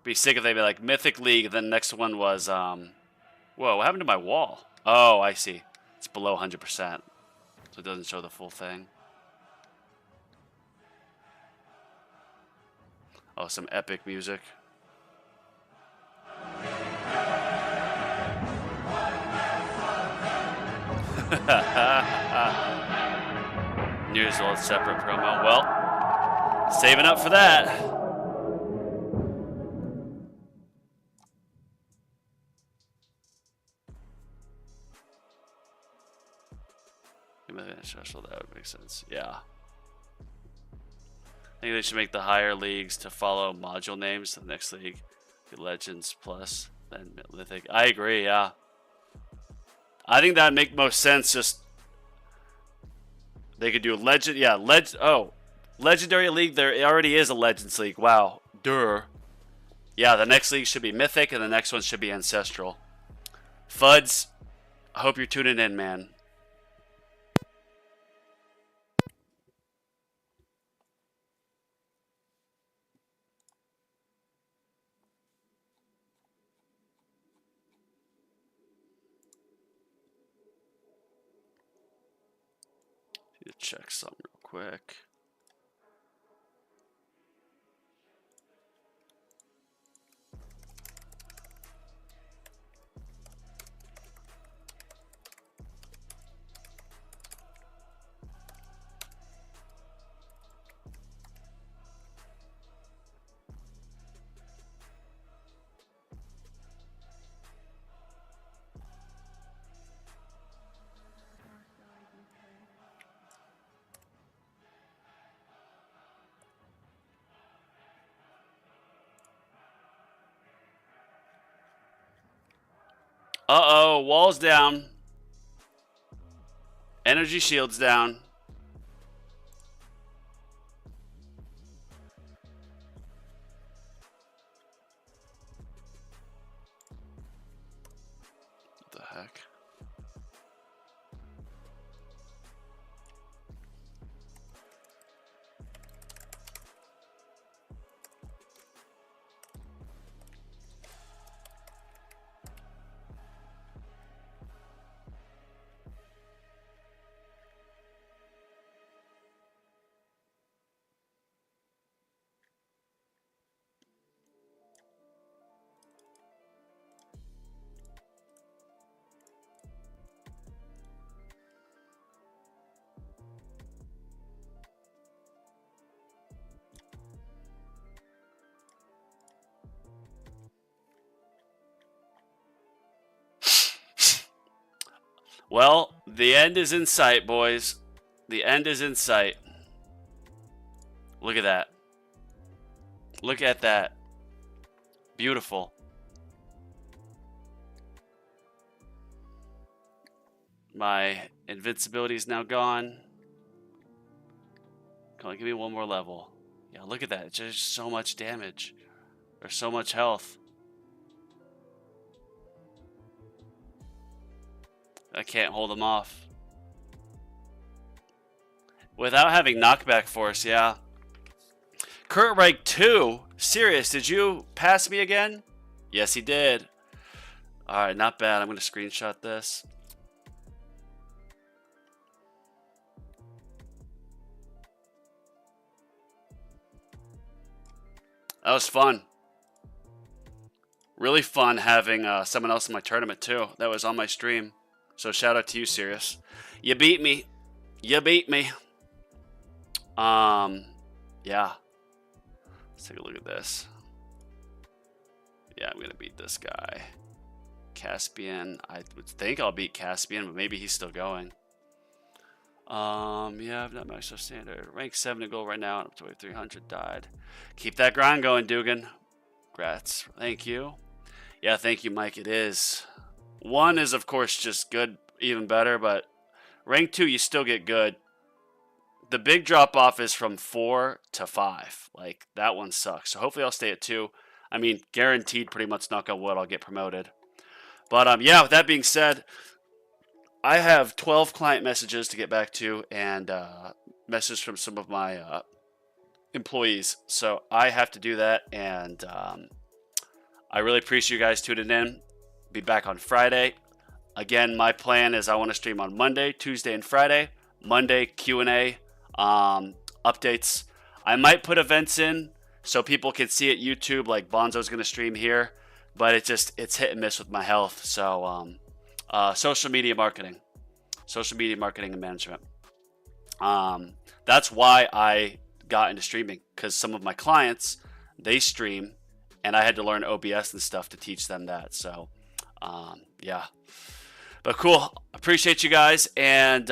Be sick if they be like Mythic League. Then the next one was whoa, what happened to my wall? Oh, I see. It's below 100%, so it doesn't show the full thing. Oh, some epic music. News old separate promo. Well, saving up for that. Special, that would make sense. Yeah. I think they should make the higher leagues to follow module names. The next league, Legends Plus, then Mythic. I agree. Yeah. I think that'd make most sense. Just they could do legend. Yeah, Oh, Legendary League. There already is a Legends League. Wow. Duh. Yeah, the next league should be Mythic, and the next one should be Ancestral. Fuds, I hope you're tuning in, man. Need to check something real quick. Uh-oh, walls down. Energy shields down. What the heck? Well, the end is in sight, boys. The end is in sight. Look at that. Look at that. Beautiful. My invincibility is now gone. Come on, give me one more level. Yeah, look at that. It's just so much damage. Or so much health. I can't hold them off. Without having knockback force, yeah. Kurt rank 2? Serious, did you pass me again? Yes, he did. Alright, not bad. I'm going to screenshot this. That was fun. Really fun having someone else in my tournament, too. That was on my stream. So shout out to you, Sirius. You beat me. You beat me. Yeah. Let's take a look at this. Yeah, I'm gonna beat this guy. Caspian. I would think I'll beat Caspian, but maybe he's still going. Yeah, I've not maxed out standard. Rank 7 to go right now, and up to 300 died. Keep that grind going, Dugan. Congrats. Thank you. Yeah, thank you, Mike. It is. 1 is, of course, just good, even better, but rank 2, you still get good. The big drop-off is from 4 to 5. Like, that one sucks. So hopefully I'll stay at 2. I mean, guaranteed, pretty much, knock on wood, I'll get promoted. But, yeah, with that being said, I have 12 client messages to get back to and messages from some of my employees. So I have to do that, and I really appreciate you guys tuning in. Be back on Friday. Again, my plan is I want to stream on Monday, Tuesday, and Friday. Monday, Q&A, updates. I might put events in so people can see it YouTube, like Bonzo's going to stream here. But it's hit and miss with my health. So social media marketing and management. That's why I got into streaming, because some of my clients, they stream, and I had to learn OBS and stuff to teach them that. So yeah, but cool. Appreciate you guys, and